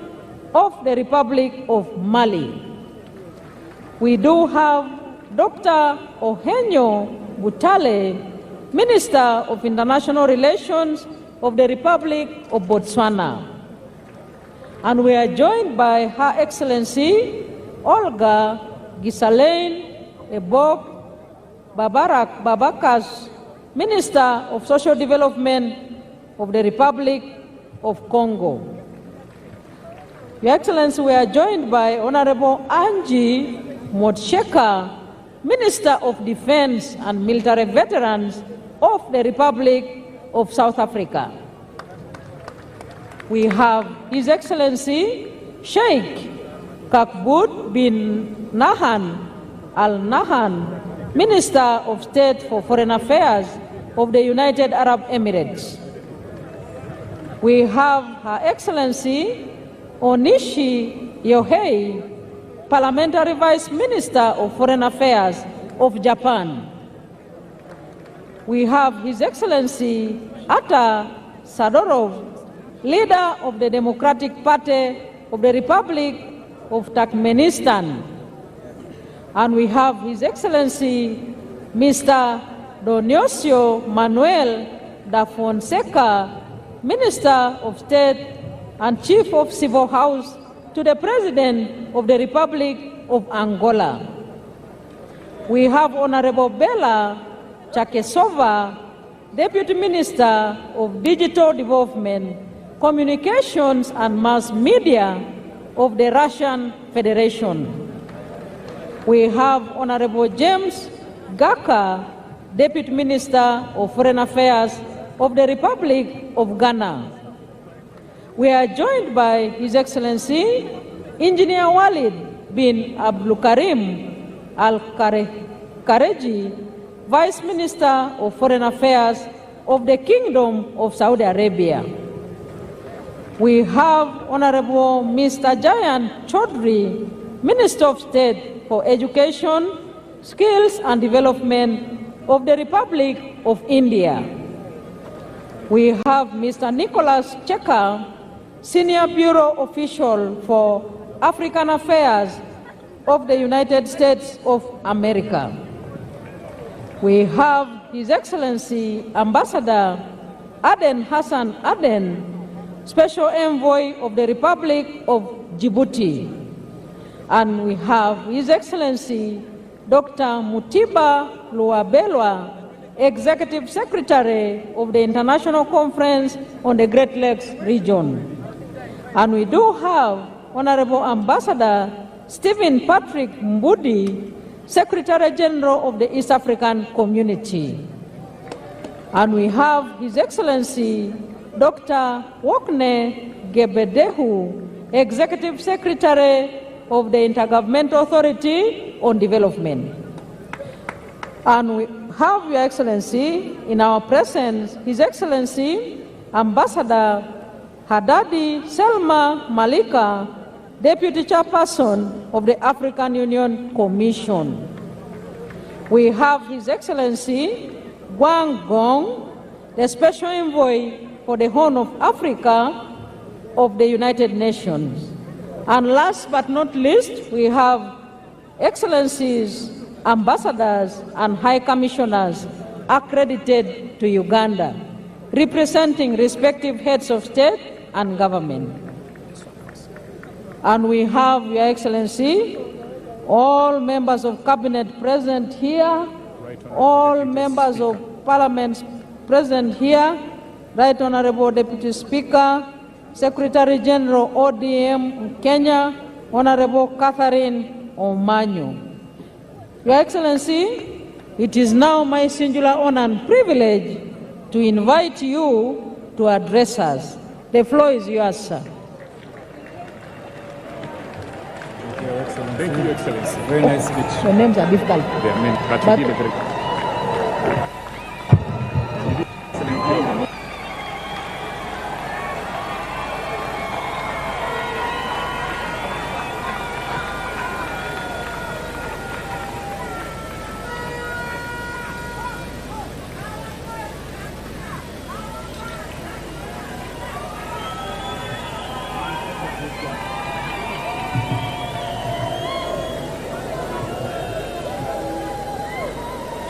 of the Republic of Mali. We do have Dr. Ohenyo Butale, Minister of International Relations of the Republic of Botswana. And we are joined by Her Excellency Olga Gisalaine Ebok Babarak Babakas, Minister of Social Development of the Republic of Congo. Your Excellency, we are joined by Honorable Angie Motsheka, Minister of Defense and Military Veterans of the Republic of South Africa. We have His Excellency Sheikh Kakbut bin Nahan, Al Nahyan, Minister of State for Foreign Affairs of the United Arab Emirates. We have Her Excellency Onishi Yohei, Parliamentary Vice Minister of Foreign Affairs of Japan. We have His Excellency Ata Sadorov, leader of the Democratic Party of the Republic of Turkmenistan. And we have His Excellency Mr. Dionisio Manuel da Fonseca, Minister of State and Chief of Civil House to the President of the Republic of Angola. We have Honorable Bella Chakesova, Deputy Minister of Digital Development, Communications and Mass Media of the Russian Federation. We have Honorable James Gaka, Deputy Minister of Foreign Affairs of the Republic of Ghana. We are joined by His Excellency Engineer Walid bin Abdulkarim Al-Kareji, Vice Minister of Foreign Affairs of the Kingdom of Saudi Arabia. We have Honorable Mr. Jayan Chaudhry, Minister of State for Education, Skills and Development of the Republic of India. We have Mr. Nicholas Checker, Senior Bureau Official for African Affairs of the United States of America. We have His Excellency Ambassador Aden Hassan Aden, Special Envoy of the Republic of Djibouti. And we have His Excellency Dr. Mutiba Luabelwa, Executive Secretary of the International Conference on the Great Lakes region. And we do have Honorable Ambassador Stephen Patrick Mbudi, Secretary General of the East African Community. And we have His Excellency Dr. Wokne Gebedehu, Executive Secretary of the Intergovernmental Authority on Development. And we have Your Excellency in our presence, His Excellency Ambassador Haddadi Selma Malika, Deputy Chairperson of the African Union Commission. We have His Excellency Guang Gong, the Special Envoy for the Horn of Africa of the United Nations. And last but not least, we have Excellencies, Ambassadors, and High Commissioners accredited to Uganda, representing respective heads of state and government. And we have, Your Excellency, all members of Cabinet present here, all members of Parliament present here, Right Honorable Deputy Speaker, Secretary General ODM Kenya, Honorable Catherine Omanyo. Your Excellency, it is now my singular honor and privilege to invite you to address us. The floor is yours, sir. Thank you, Your Excellency. Very nice speech. Your names are difficult. But you did a very good.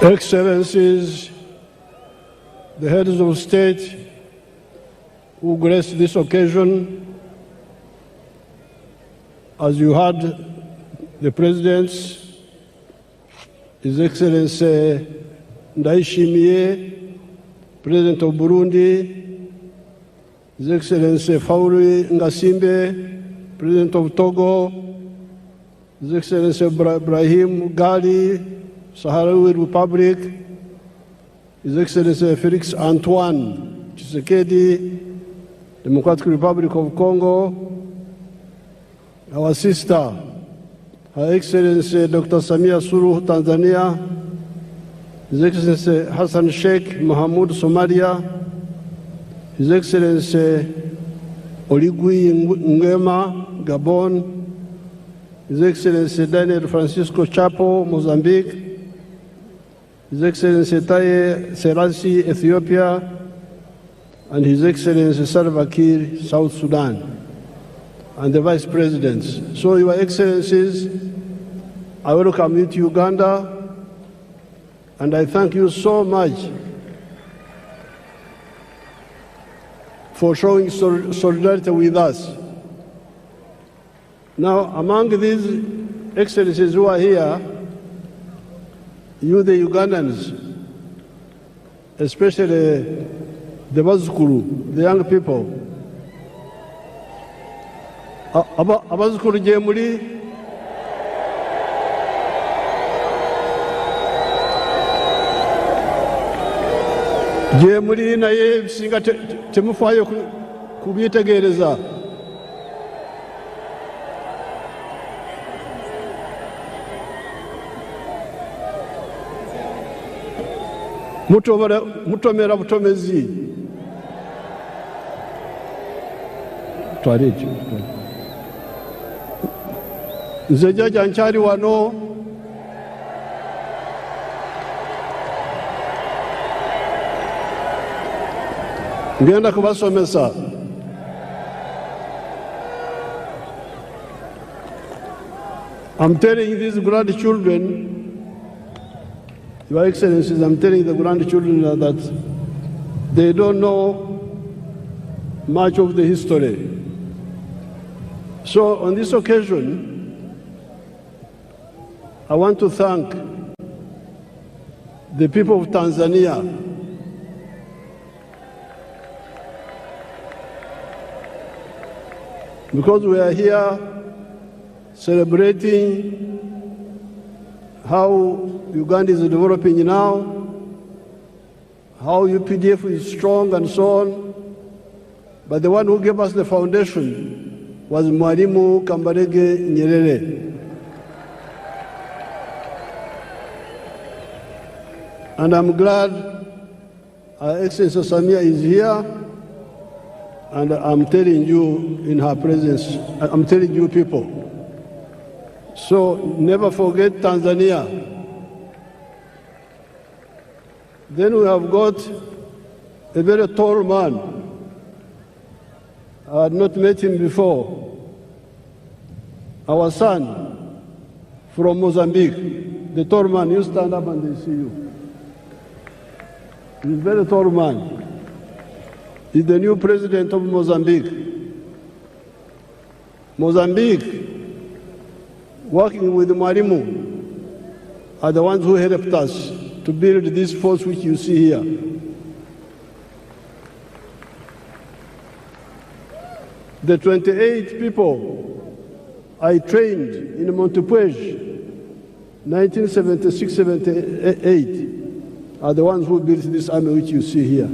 Excellencies, the heads of state who graced this occasion, as you heard the President's, His Excellency Ndayishimiye, President of Burundi, His Excellency Fauri Ngasimbe, President of Togo, His Excellency Ibrahim Gali, Sahrawi Republic, His Excellency Felix Antoine Tshisekedi, Democratic Republic of Congo, our sister, Her Excellency Dr. Samia Suluhu, Tanzania, His Excellency Hassan Sheikh Mohamud, Somalia, His Excellency Oligui Nguema, Gabon, His Excellency Daniel Francisco Chapo, Mozambique, His Excellency Taye Selassie, Ethiopia, and His Excellency Salva Kiir, South Sudan, and the Vice Presidents. So, Your Excellencies, I welcome you to Uganda, and I thank you so much for showing solidarity with us. Now, among these Excellencies who are here, you, the Ugandans, especially the Bazukuru, the young people, Abazukuru Jemuli, Jemuli naye singa temufayo kubyetegereza. Mutomera butomezi. Twariki. Nze jaja nkyali wano ngenda kubasomesa. I'm telling these grandchildren, Your Excellencies, I'm telling the grandchildren that they don't know much of the history. So on this occasion, I want to thank the people of Tanzania because we are here celebrating how Uganda is developing now, how UPDF is strong and so on. But the one who gave us the foundation was Mwalimu Kambarage Nyerere. And I'm glad Her Excellency Samia is here, and I'm telling you in her presence, I'm telling you people. So never forget Tanzania. Then we have got a very tall man. I had not met him before. Our son from Mozambique, the tall man, you stand up and they see you. He's a very tall man. He's the new president of Mozambique. Mozambique, working with Mwalimu, are the ones who helped us to build this force which you see here. The 28 people I trained in Montepuez, 1976-78, are the ones who built this army which you see here.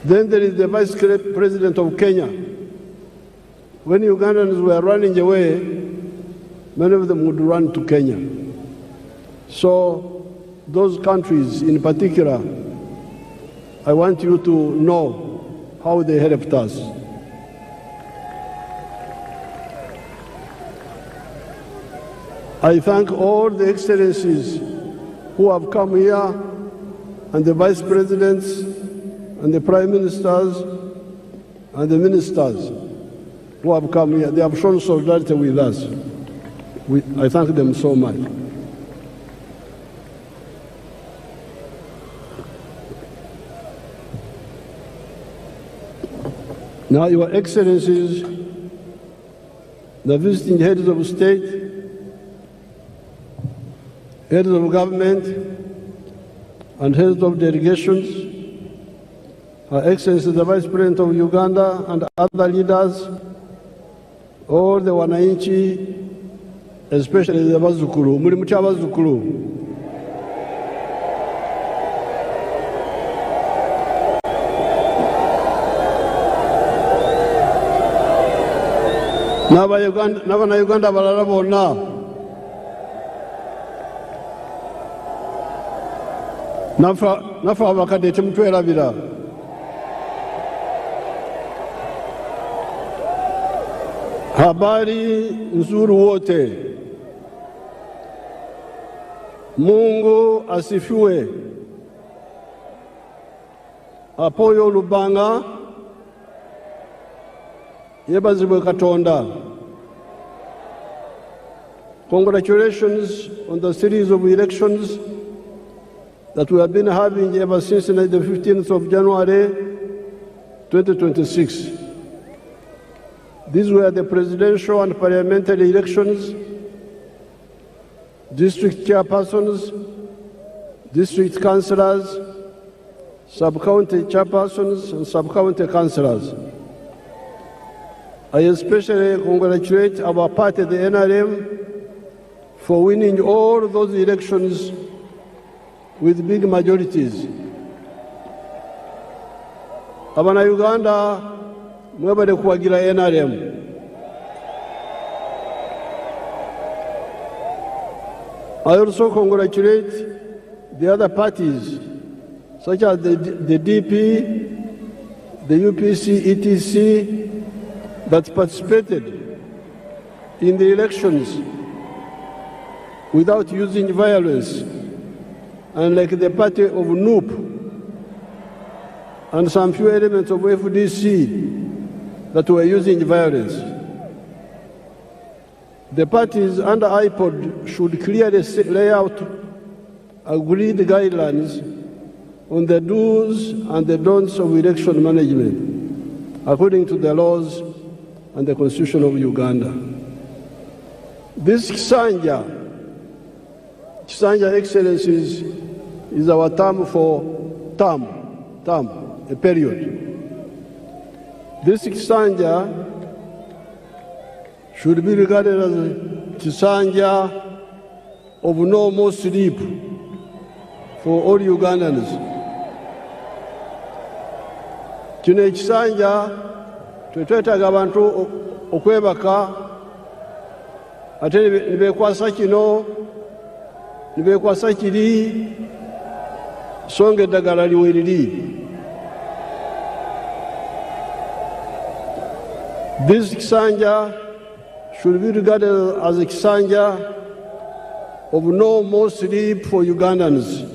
Then there is the Vice President of Kenya. When Ugandans were running away, many of them would run to Kenya. So those countries in particular, I want you to know how they helped us. I thank all the excellencies who have come here, and the vice presidents, and the prime ministers, and the ministers who have come here. They have shown solidarity with us. I thank them so much. Now, Your Excellencies, the visiting heads of state, heads of government, and heads of delegations, Her Excellency the Vice President of Uganda and other leaders, all the wananchi, especially the Bazukuru, muri mucha Bazukuru. n'Abannayuganda abalala bonna naffe abakadde temutwerabira. Habari nzuri wote. Mungu asifiwe. Apoyo Lubanga yebazibwe Katonda. Congratulations on the series of elections that we have been having ever since the 15th of January 2026. These were the presidential and parliamentary elections, district chairpersons, district councillors, sub-county chairpersons, and sub-county councillors. I especially congratulate our party, the NRM, for winning all those elections with big majorities. Abannayuganda mwebale kuwagira NRM. I also congratulate the other parties, such as the DP, the UPC, ETC, that participated in the elections without using violence, unlike the party of NUP and some few elements of FDC that were using violence. The parties under IPOD should clearly lay out agreed guidelines on the do's and the don'ts of election management, according to the laws and the Constitution of Uganda. This Kisanja Excellencies is our term for a period. This Kisanja should be regarded as a Kisanja of no more sleep for all Ugandans. Kino ekisanja twetwetaaga abantu okwebaka ate nibeekwasa kino nibeekwasa kiri songa eddagala liwe liri. This Kisanja should be regarded as a Kisanja of no more sleep for Ugandans.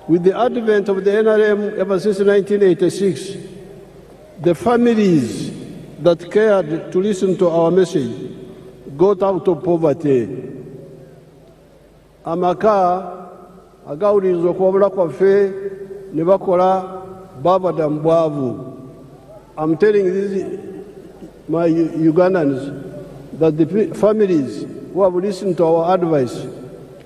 With the advent of the NRM ever since 1986, the families that cared to listen to our message got out of poverty. Amaka agawulirizwa okwabula kwaffe ne bakola babada mu bwavu. I'm telling my Ugandans that the families who have listened to our advice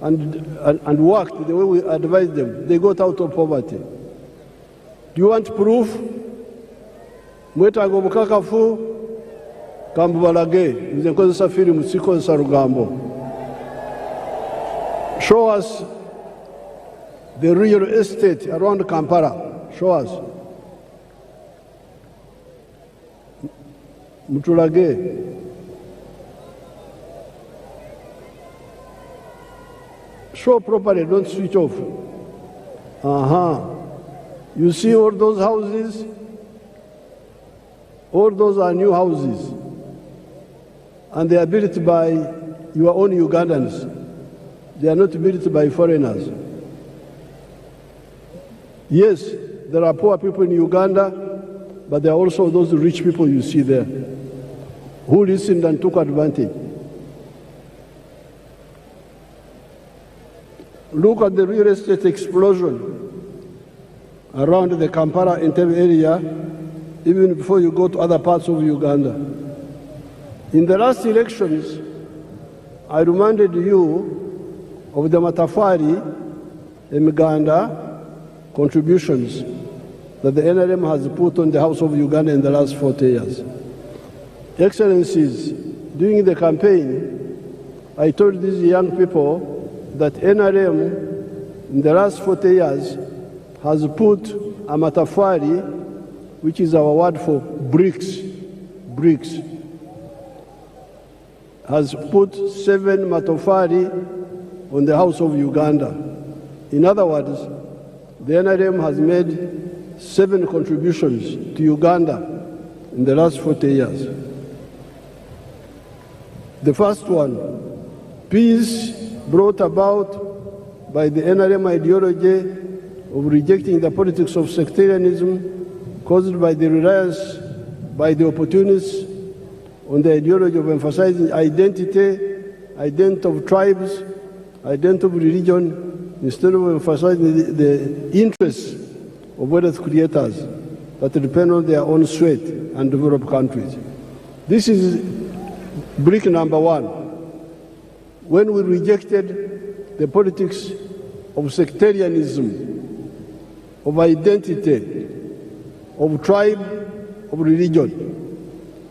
and worked the way we advised them, they got out of poverty. Do you want proof? Mwetaaga obukakafu kambubalage nze nkozesa firimu sikozesa lugambo. Show us the real estate around Kampala. Show us. Mutulage. Show properly, don't switch off. You see all those houses? All those are new houses. And they are built by your own Ugandans. They are not built by foreigners. Yes, there are poor people in Uganda, but there are also those rich people you see there who listened and took advantage. Look at the real estate explosion around the Kampala Entebbe area, even before you go to other parts of Uganda. In the last elections, I reminded you of the Matafari and Uganda contributions that the NRM has put on the House of Uganda in the last 40 years. Excellencies, during the campaign, I told these young people that NRM in the last 40 years has put a Matafari, which is our word for bricks, bricks, has put 7 matofari on the House of Uganda. In other words, the NRM has made 7 contributions to Uganda in the last 40 years. The first one, peace brought about by the NRM ideology of rejecting the politics of sectarianism caused by the reliance by the opportunists on the ideology of emphasizing identity of tribes, identity of religion, instead of emphasizing the interests of wealth creators that depend on their own sweat and developed countries. This is brick number 1. When we rejected the politics of sectarianism, of identity, of tribe, of religion.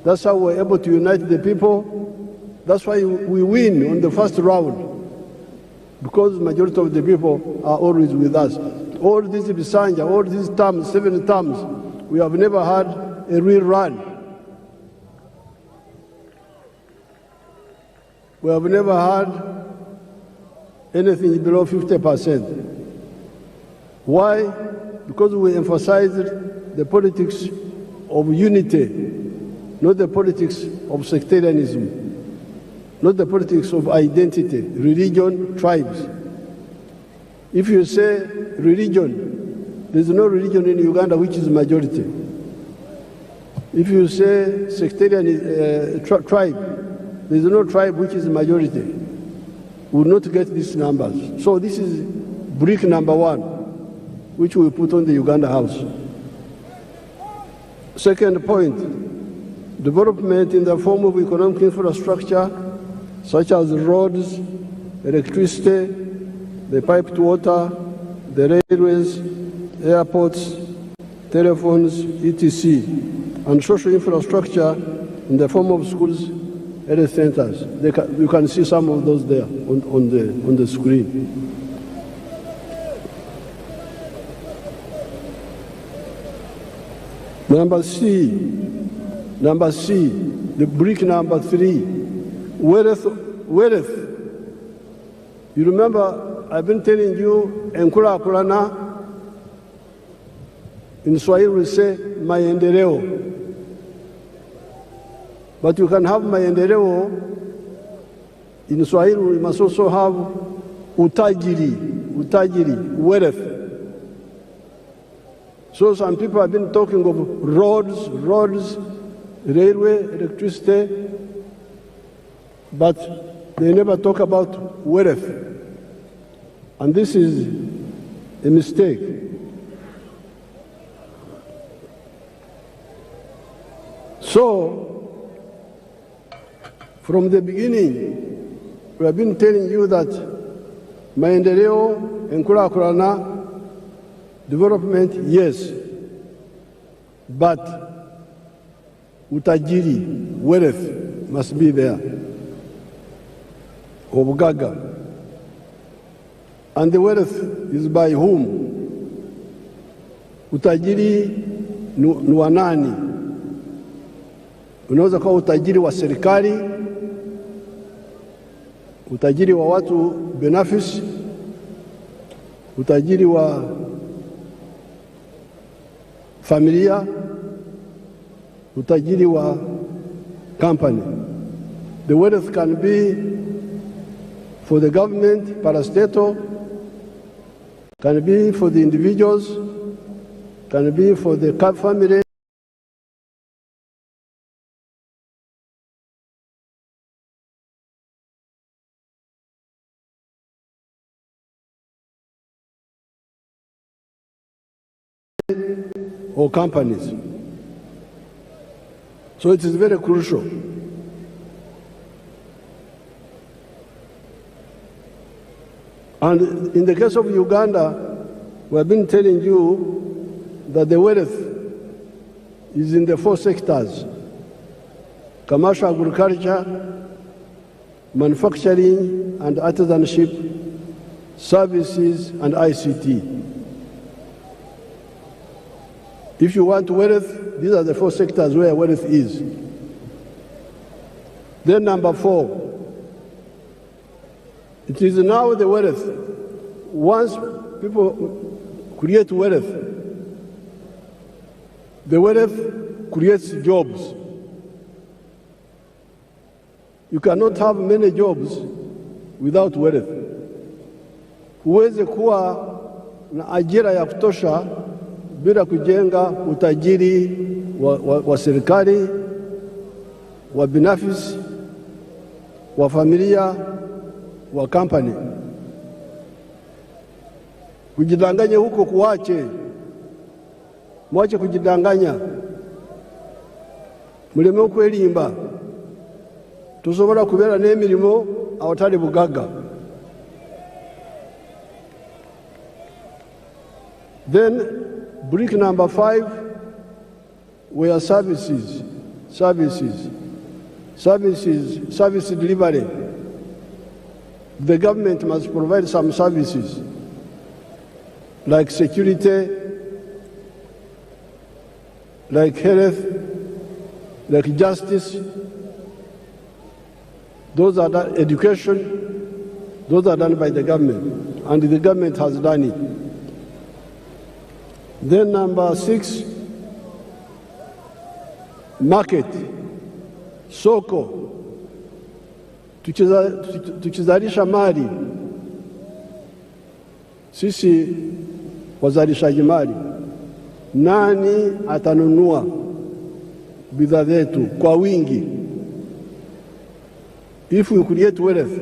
That's how we're able to unite the people. That's why we win on the first round, because the majority of the people are always with us. All these Bisanja, all these terms, 7 terms, we have never had a real run. We have never had anything below 50%. Why? Because we emphasized the politics of unity, not the politics of sectarianism, not the politics of identity, religion, tribes. If you say religion, there's no religion in Uganda which is majority. If you say sectarian tribe, there's no tribe which is majority. We will not get these numbers. So this is brick number 1, which we put on the Uganda House. Second point, development in the form of economic infrastructure, such as roads, electricity, the piped water, the railways, airports, telephones, etc., and social infrastructure in the form of schools, health centers. You can see some of those there on the screen. Number C, the brick number 3, wealth. You remember, I've been telling you, Gw'Okulayiza, in Swahili we say, maendeleo. But you can have maendeleo, in Swahili we must also have utajiri, wealth. So some people have been talking of roads, railway, electricity, but they never talk about wealth. And this is a mistake. So, from the beginning, we have been telling you that maendeleo and Gw'Okulayiza, development, yes, but utajiri, wealth, must be there. Obugaga. And the wealth is by whom? Utajiri ni wa nani? Unaweza kuwa utajiri wa serikali, utajiri wa watu binafsi, utajiri wa familia, utajiri wa company. The wealth can be for the government, parastatal, can be for the individuals, can be for the family. Or companies. So it is very crucial. And in the case of Uganda, we have been telling you that the wealth is in the 4 sectors: commercial agriculture, manufacturing and artisanship, services and ICT. If you want wealth, these are the 4 sectors where wealth is. Then number 4, it is now the wealth. Once people create wealth, the wealth creates jobs. You cannot have many jobs without wealth. Huwezi kuwa na ajira ya kutosha bila kujenga utajiri wa serikali, wa binafsi, wa familia, wa company. Kujidanganya huko kuache. Mwache kujidanganya. Muleme okwelimba. Tusobola kubeera n'emirimo awatali bugagga. Then brick number 5 were services. Service delivery. The government must provide some services like security, like health, like justice. Those are done, education, those are done by the government, and the government has done it. Then number 6, market, soko. Tukizalisha mali, sisi wazalishaji mali, nani atanunua bidhaa zetu kwa wingi? If we create wealth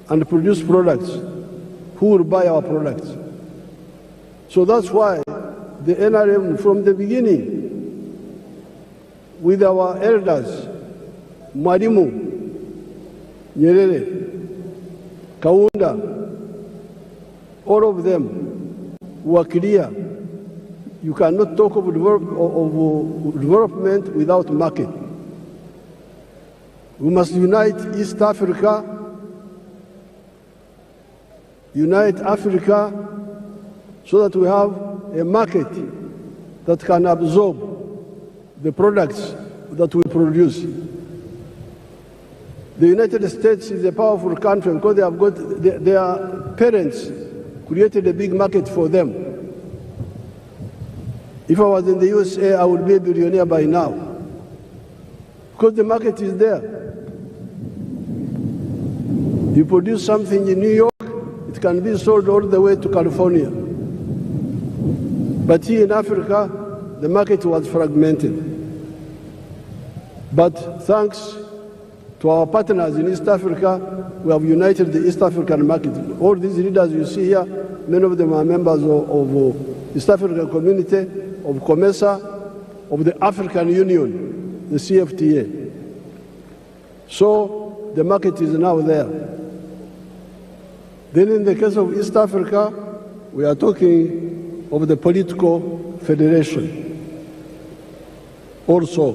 and produce products, who will buy our products? So that's why the NRM from the beginning, with our elders, Mwalimu, Nyerere, Kaunda, all of them were clear. You cannot talk of development without market. We must unite East Africa, unite Africa, so that we have a market that can absorb the products that we produce. The United States is a powerful country because they have got their parents created a big market for them. If I was in the USA, I would be a billionaire by now, because the market is there. You produce something in New York, it can be sold all the way to California. But here in Africa, the market was fragmented. But thanks to our partners in East Africa, we have united the East African market. All these leaders you see here, many of them are members of East African Community, of COMESA, of the African Union, the CFTA. So the market is now there. Then in the case of East Africa, we are talking of the political federation also,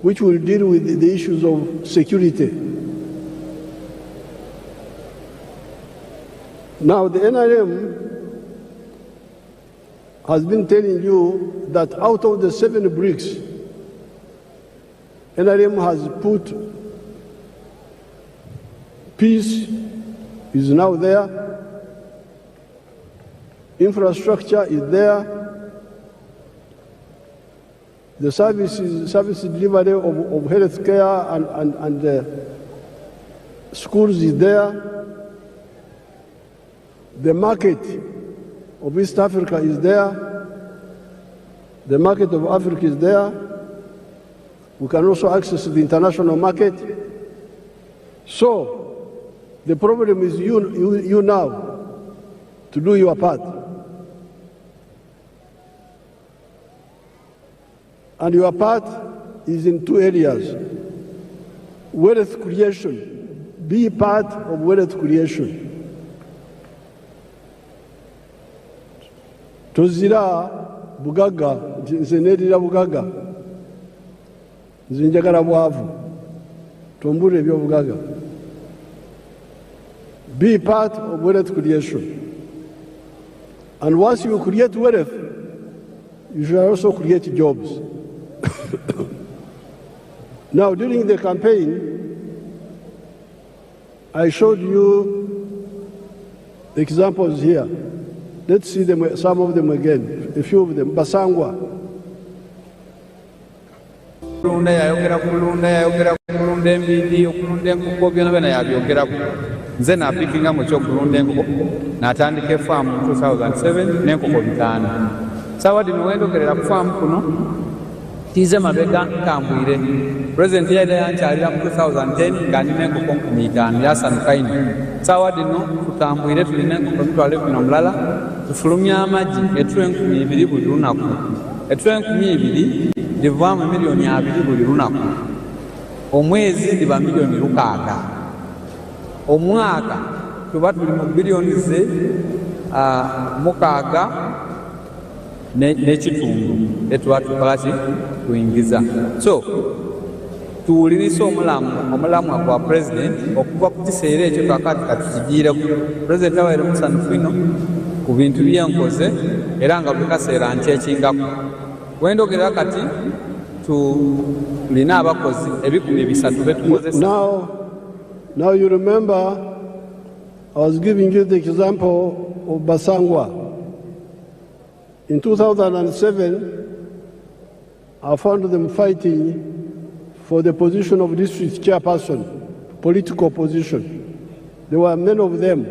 which will deal with the issues of security. Now, the NRM has been telling you that out of the 7 bricks, NRM has put peace is now there, infrastructure is there, the service delivery of health care and schools is there, the market of East Africa is there, the market of Africa is there, we can also access the international market. So the problem is you now to do your part. And your part is in 2 areas. Wealth creation. Be part of wealth creation. Tozira bugaga, nzenerira bugaga. Nzinjagala bwavu. Tombure ebyo bugaga. Be part of wealth creation. And once you create wealth, you should also create jobs. Now, during the campaign, I showed you examples here. Let's see them, some of them again, a few of them. Basangwa. Nze napikinga mu ky'okulunda enkoko n'atandika efaamu mu 2007 n'enkoko 5. Sawa dino wendogerera ku faamu kuno tiize mabega ntambwire. Pulezidenti yali yankyalira mu 2010 nga nina enkoko 5,000 yasanuka ino. Sawa dino tutambwire tulina enkoko emitwalo 20 tufulumya amagi ettulo 2,000 buli lunaku. Ettulo 2,000 livaamu miliyoni 2 buli lunaku. Omwezi liba miliyoni 6. Omwaka tuba tuli mu biliyoni ze 6 n'ekitundu etuba tukolaki tuyingiza. So tuwulirisa omulamwa gwa pulezidenti okuva ku kiseera ekyo kakati katukigiireko. Pulezidenti abaire musanyufu ino ku bintu byenkoze era nga buli kaseera nkyekingako. Wendogera kati tulina abakozi 300 betukozesa. Now you remember I was giving you the example of Basangwa. In 2007, I found them fighting for the position of district chairperson, political position. There were many of them.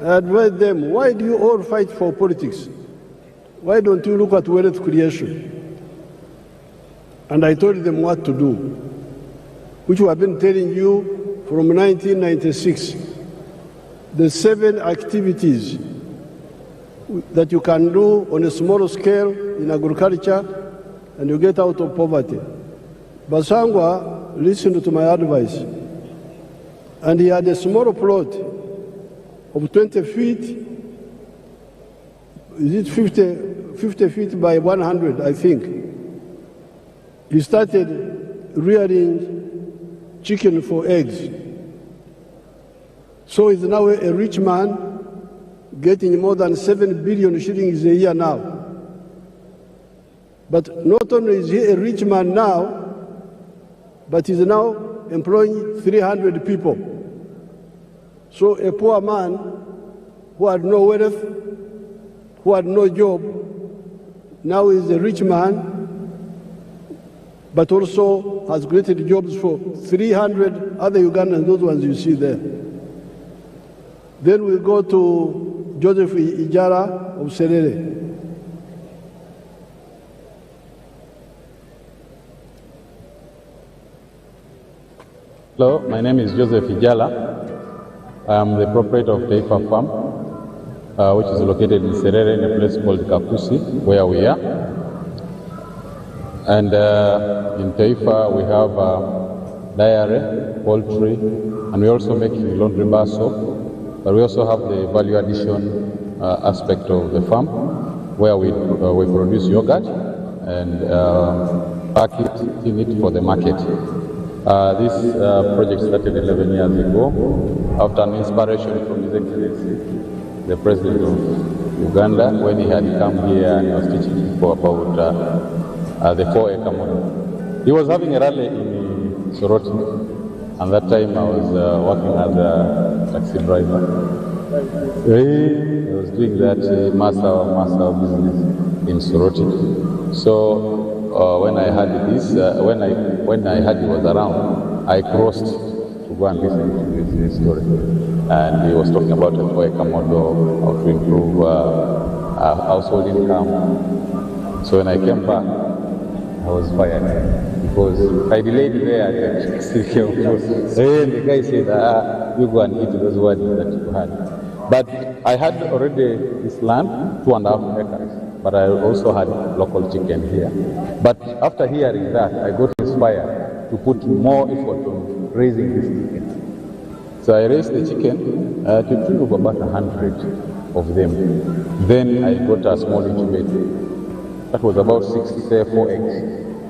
I advised them, why do you all fight for politics? Why don't you look at wealth creation? And I told them what to do, which we have been telling you from 1996. The 7 activities that you can do on a small scale in agriculture and you get out of poverty. Basangwa listened to my advice, and he had a small plot of 20 feet, is it 50 feet by 100, I think. He started rearing chicken for eggs. So he's now a rich man, getting more than 7 billion shillings a year now. But not only is he a rich man now, but he's now employing 300 people. So a poor man who had no wealth, who had no job, now is a rich man, but also has created jobs for 300 other Ugandans, those ones you see there. Then we go to Joseph Ijara of Serere. Hello, my name is Joseph Ijala. I am the proprietor of Taifa Farm, which is located in Serere in a place called Kakusi, where we are. And in Taifa we have dairy, poultry, and we also make laundry bar soap. But we also have the value addition aspect of the farm, where we produce yogurt and pack it in it for the market. This project started 11 years ago after an inspiration from His Excellency, the President of Uganda, when he had come here and he was teaching people about the 4-acre model. He was having a rally in Soroti, and that time I was working as a taxi driver. He was doing that master business in Soroti. So when I heard this, when I heard he was around, I crossed to go and listen to his story. And he was talking about a 4-acre model, how to improve household income. So when I came back, I was fired because I delayed there. And the guy said, you go and eat those words that you had. But I had already this land, 2.5 acres. But I also had local chicken here. But after hearing that, I got inspired to put more effort on raising this chicken. So I raised the chicken to the tune of about 100 of them. Then I got a small incubator. That was about 4 eggs.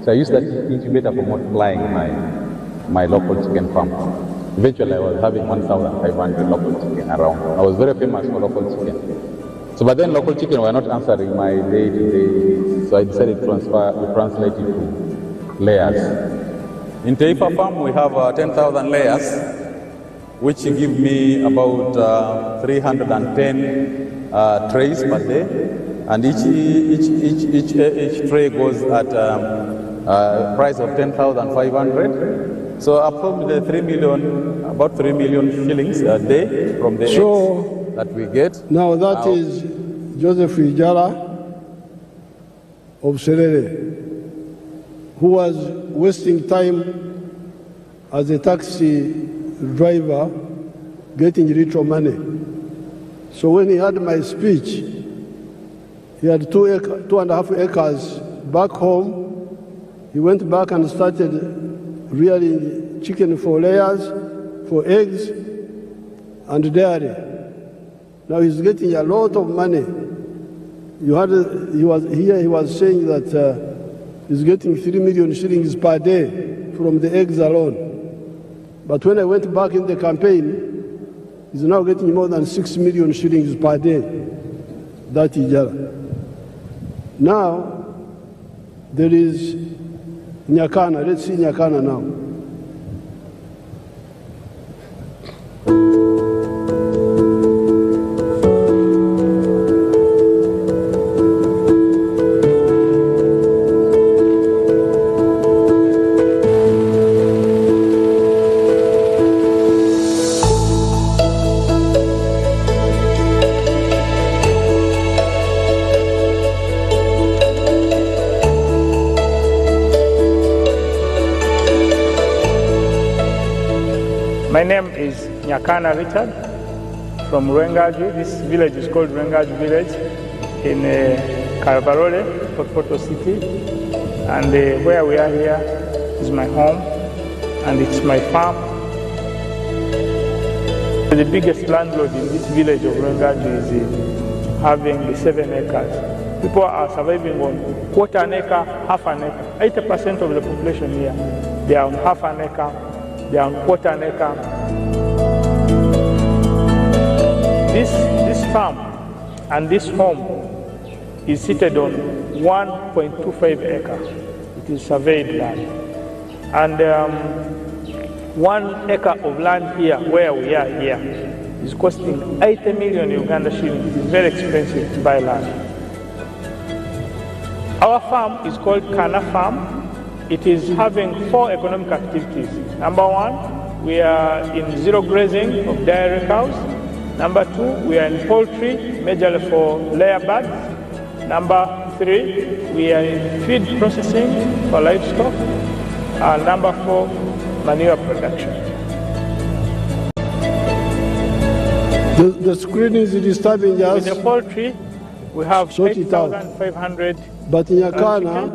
So I used that incubator for multiplying my local chicken farm. Eventually I was having 1,500 local chicken around. I was very famous for local chicken. So but then local chicken were not answering my day-to-day needs. So I decided to translate it to layers. In Taifa Farm we have 10,000 layers. which give me about 310 trays per day, and each tray goes at a price of 10,500. So approximately about 3 million shillings a day from the eggs that we get. Now that is Joseph Ijala of Serere, who was wasting time as a taxi driver getting little money. So when he heard my speech, he had 2.5 acres back home. He went back and started rearing chicken for layers, for eggs, and dairy. Now he's getting a lot of money. He was saying that he's getting 3 million shillings per day from the eggs alone. But when I went back in the campaign, he's now getting more than 6 million shillings per day. That Ijala. Now, there is Nyakana. Let's see Nyakana now. My name is Nyakana Richard from Rwengaji. This village is called Rwengaji village in Karabarole, Poto City. And where we are here is my home and it's my farm. The biggest landlord in this village of Rwengaji is having 7 acres. People are surviving on 1/4 acre, 1/2 acre. 80% of the population here, they are on 1/2 acre. They are on 1/4 acre. This farm and this home is seated on 1.25 acres. It is surveyed land. And 1 acre of land here, where we are here, is costing 80 million Uganda shillings. It is very expensive to buy land. Our farm is called Kana Farm. It is having 4 economic activities. Number 1, we are in zero grazing of dairy cows. Number 2, we are in poultry, majorly for layer birds. Number 3, we are in feed processing for livestock. And number 4, manure production. The screen is disturbing us. With the poultry, we have 8,500. But Nyakana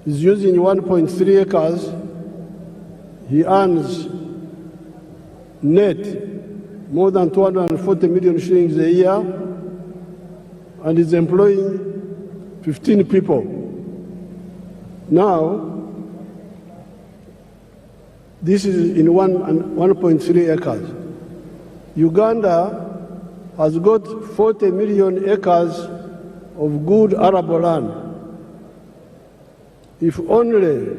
is using 1.3 acres. He earns net more than 240 million shillings a year and is employing 15 people. Now, this is in 1.3 acres. Uganda has got 40 million acres of good arable land. If only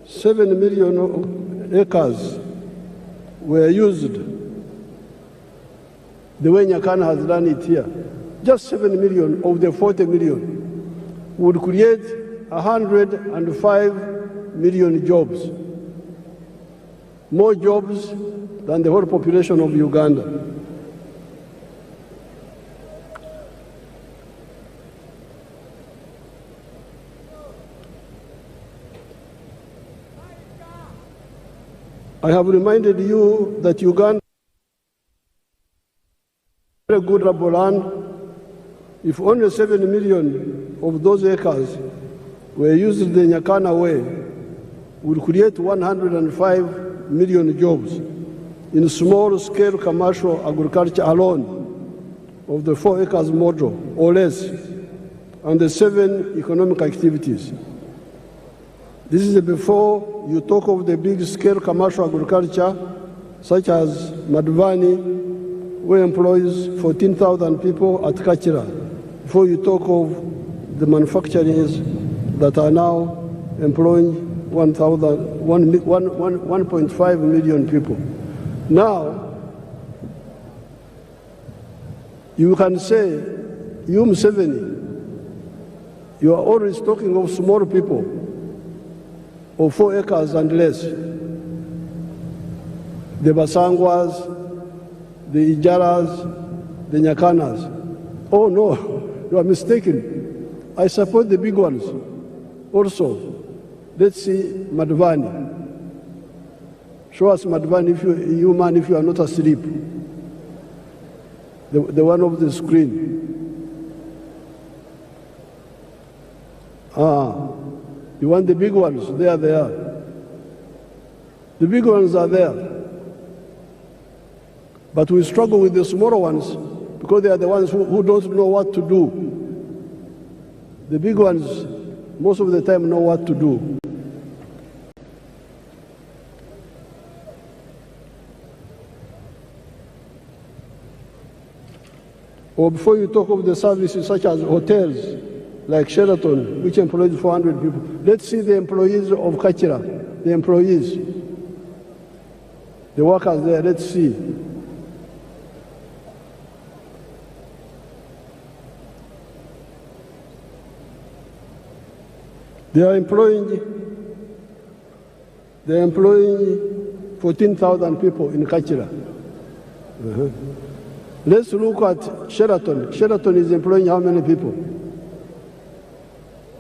7 million acres were used the way Nyakana has done it here, just 7 million of the 40 million would create 105 million jobs, more jobs than the whole population of Uganda. I have reminded you that Uganda has very good arable land. If only 7 million of those acres were used the Nyakana way, would create 105 million jobs in small-scale commercial agriculture alone of the 4 acres model or less, and the 7 economic activities. This is before you talk of the big-scale commercial agriculture, such as Madvani, where employs 14,000 people at Kachira, before you talk of the manufacturers that are now employing 1.5 million people. Now, you can say, you Museveni, you are always talking of small people, of 4 acres and less. The Basangwas, the Ijaras, the Nyakanas. Oh no, you are mistaken. I support the big ones also. Let's see Madhvani. Show us Madhvani, if you man, if you are not asleep. The one of the screen. You want the big ones? They are there. The big ones are there. But we struggle with the smaller ones because they are the ones who don't know what to do. The big ones, most of the time, know what to do. Or before you talk of the services such as hotels, like Sheraton, which employs 400 people, let's see the employees of Kachira, the employees, the workers there, let's see. They are employing 14,000 people in Kachira. Let's look at Sheraton. Sheraton is employing how many people?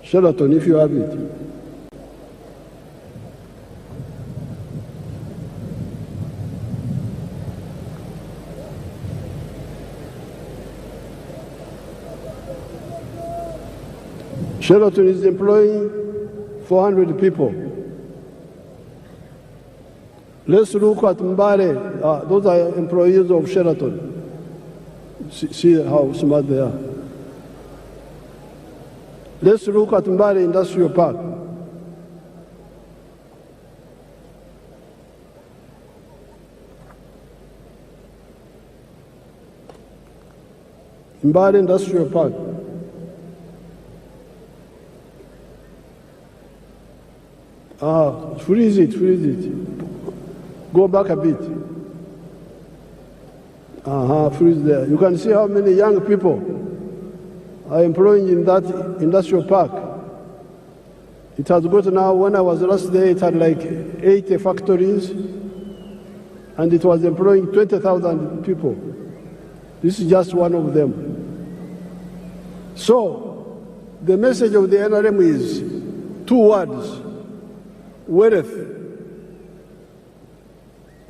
Sheraton, if you have it. Sheraton is employing 400 people. Let's look at Mbare. Those are employees of Sheraton. See how smart they are. Let's look at Mbare Industrial Park. Mbare Industrial Park. Freeze it. Go back a bit. Freeze there. You can see how many young people are employing in that industrial park. It has got now, when I was last there, it had like 80 factories, and it was employing 20,000 people. This is just one of them. So, the message of the NRM is 2 words: wealth,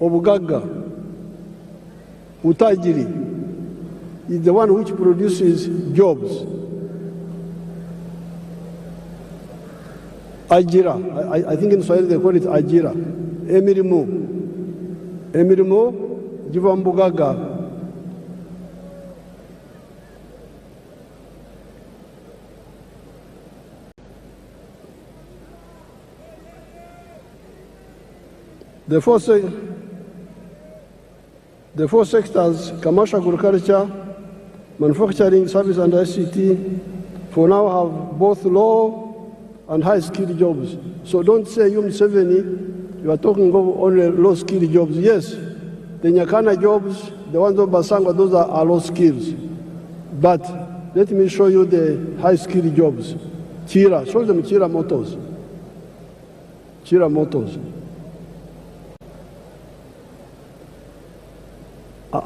obugagga, utajiri is the one which produces jobs. Ajira, I think in Swahili they call it ajira. Emirimo, jiva mbugaga. The four sectors, commercial agriculture, manufacturing, service and ICT, for now have both low and high-skilled jobs. So don't say you Museveni, you are talking of only low-skilled jobs. Yes, the Nyakana jobs, the ones of Basangwa, those are low skills. But let me show you the high-skilled jobs. Chira, show them Chira Motors. Chira Motors.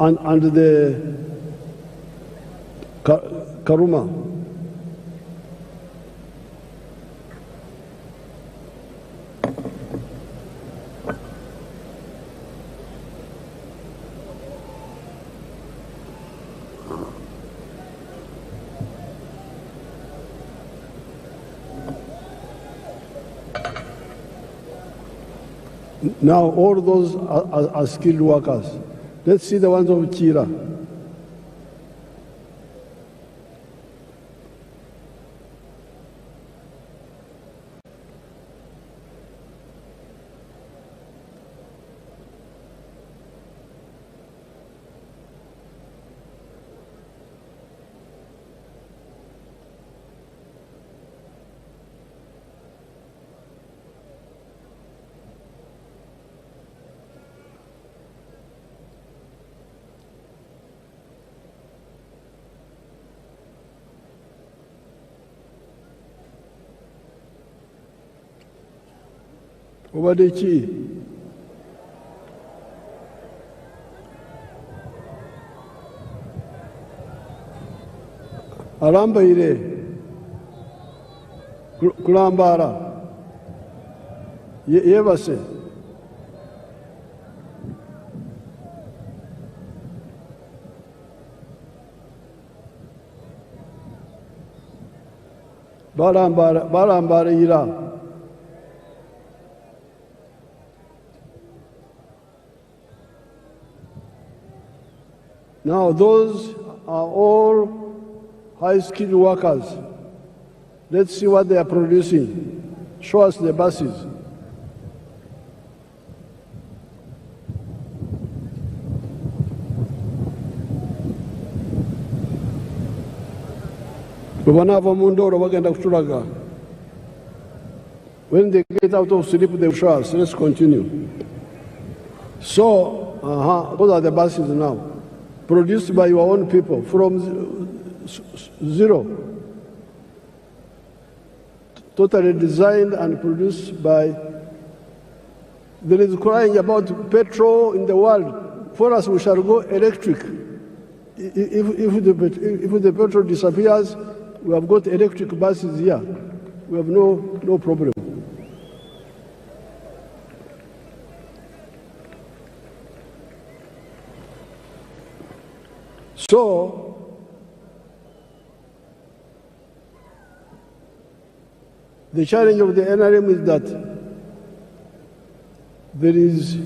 And the Karuma. Now all those are skilled workers. Let's see the ones of Chira. Obadde ki? Alambaire kulambala yebase. Balambalira. Now those are all high-skilled workers. Let's see what they are producing. Show us the buses. When they get out of sleep, they will show us. Let's continue. So, those are the buses now, produced by your own people from zero, totally designed and produced by. There is crying about petrol in the world. For us, we shall go electric. If the petrol disappears, we have got electric buses here. We have no problem. So, the challenge of the NRM is that there is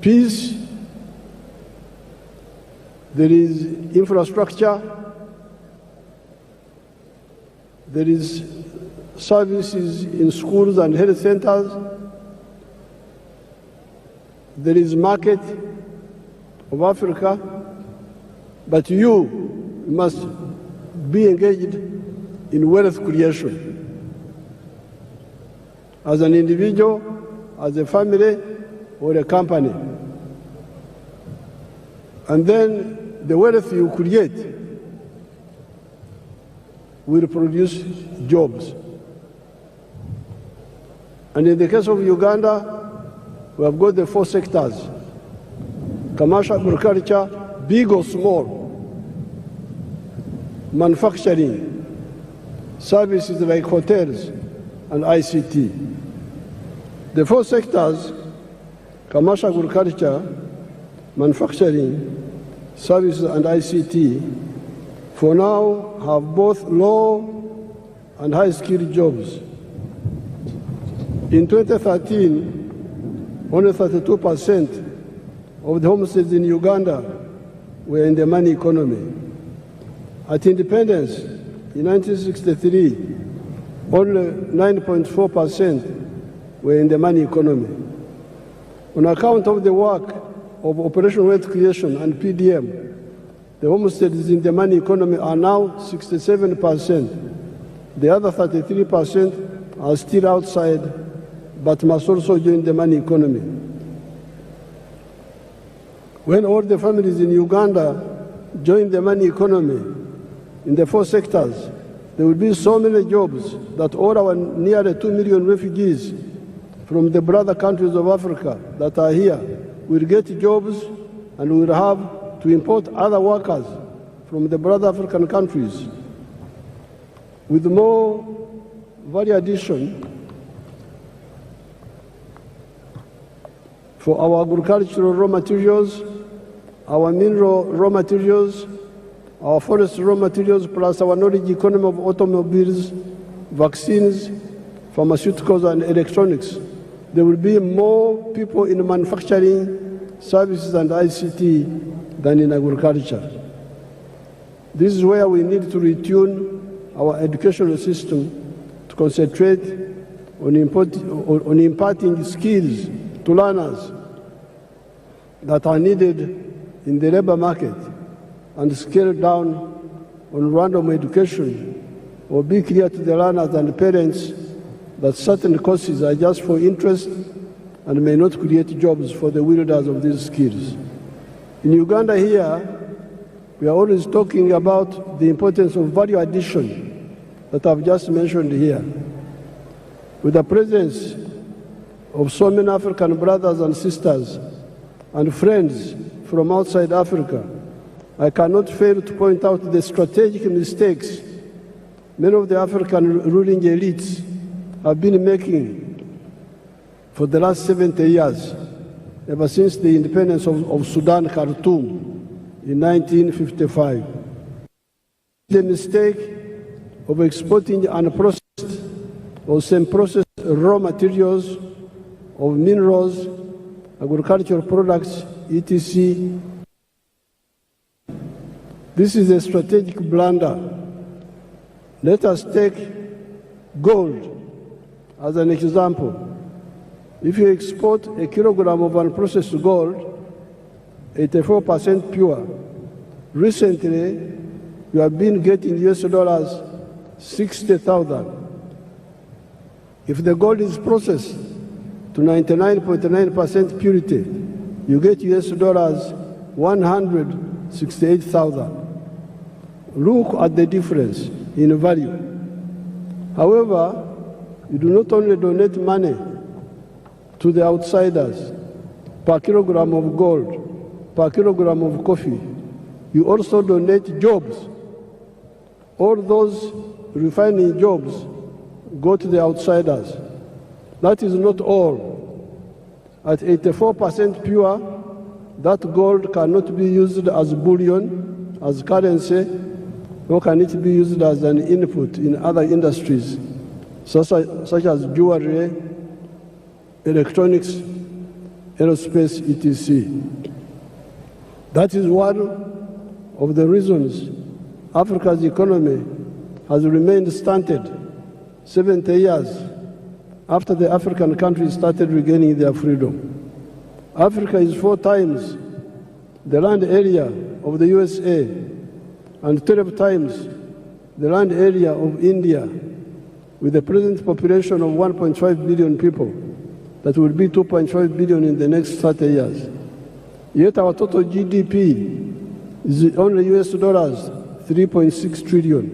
peace, there is infrastructure, there is services in schools and health centers, there is market of Africa, but you must be engaged in wealth creation. As an individual, as a family, or a company. And then the wealth you create will produce jobs. And in the case of Uganda, we have got the 4 sectors: commercial, agriculture, big or small, manufacturing, services like hotels, and ICT. The 4 sectors, commercial, agriculture, manufacturing, services, and ICT, for now have both low and high-skilled jobs. In 2013, only 32% of the homesteads in Uganda were in the money economy. At independence in 1963, only 9.4% were in the money economy. On account of the work of Operation Wealth Creation and PDM, the homesteads in the money economy are now 67%. The other 33% are still outside, but must also join the money economy. When all the families in Uganda join the money economy in the 4 sectors, there will be so many jobs that all our nearly 2 million refugees from the brother countries of Africa that are here will get jobs, and will have to import other workers from the brother African countries. With more value addition for our agricultural raw materials, our mineral raw materials, our forest raw materials, plus our knowledge economy of automobiles, vaccines, pharmaceuticals, and electronics, there will be more people in manufacturing, services, and ICT than in agriculture. This is where we need to retune our educational system to concentrate on imparting skills to learners that are needed in the labor market, and scale down on random education, or be clear to the learners and parents that certain courses are just for interest and may not create jobs for the wielders of these skills. In Uganda here, we are always talking about the importance of value addition that I've just mentioned here. With the presence of so many African brothers and sisters and friends from outside Africa, I cannot fail to point out the strategic mistakes many of the African ruling elites have been making for the last 70 years, ever since the independence of Sudan, Khartoum, in 1955. The mistake of exporting unprocessed or semi-processed raw materials of minerals, agricultural products, etc. This is a strategic blunder. Let us take gold as an example. If you export a kilogram of unprocessed gold, 84% pure, recently you have been getting US dollars 60,000. If the gold is processed to 99.9% purity, you get US dollars 168,000. Look at the difference in value. However, you do not only donate money to the outsiders per kilogram of gold, per kilogram of coffee, you also donate jobs. All those refining jobs go to the outsiders. That is not all. At 84% pure, that gold cannot be used as bullion, as currency, nor can it be used as an input in other industries, such as jewelry, electronics, aerospace, etc. That is one of the reasons Africa's economy has remained stunted 70 years after the African countries started regaining their freedom. Africa is 4 times the land area of the USA and 12 times the land area of India, with a present population of 1.5 billion people that will be 2.5 billion in the next 30 years. Yet our total GDP is only US dollars 3.6 trillion,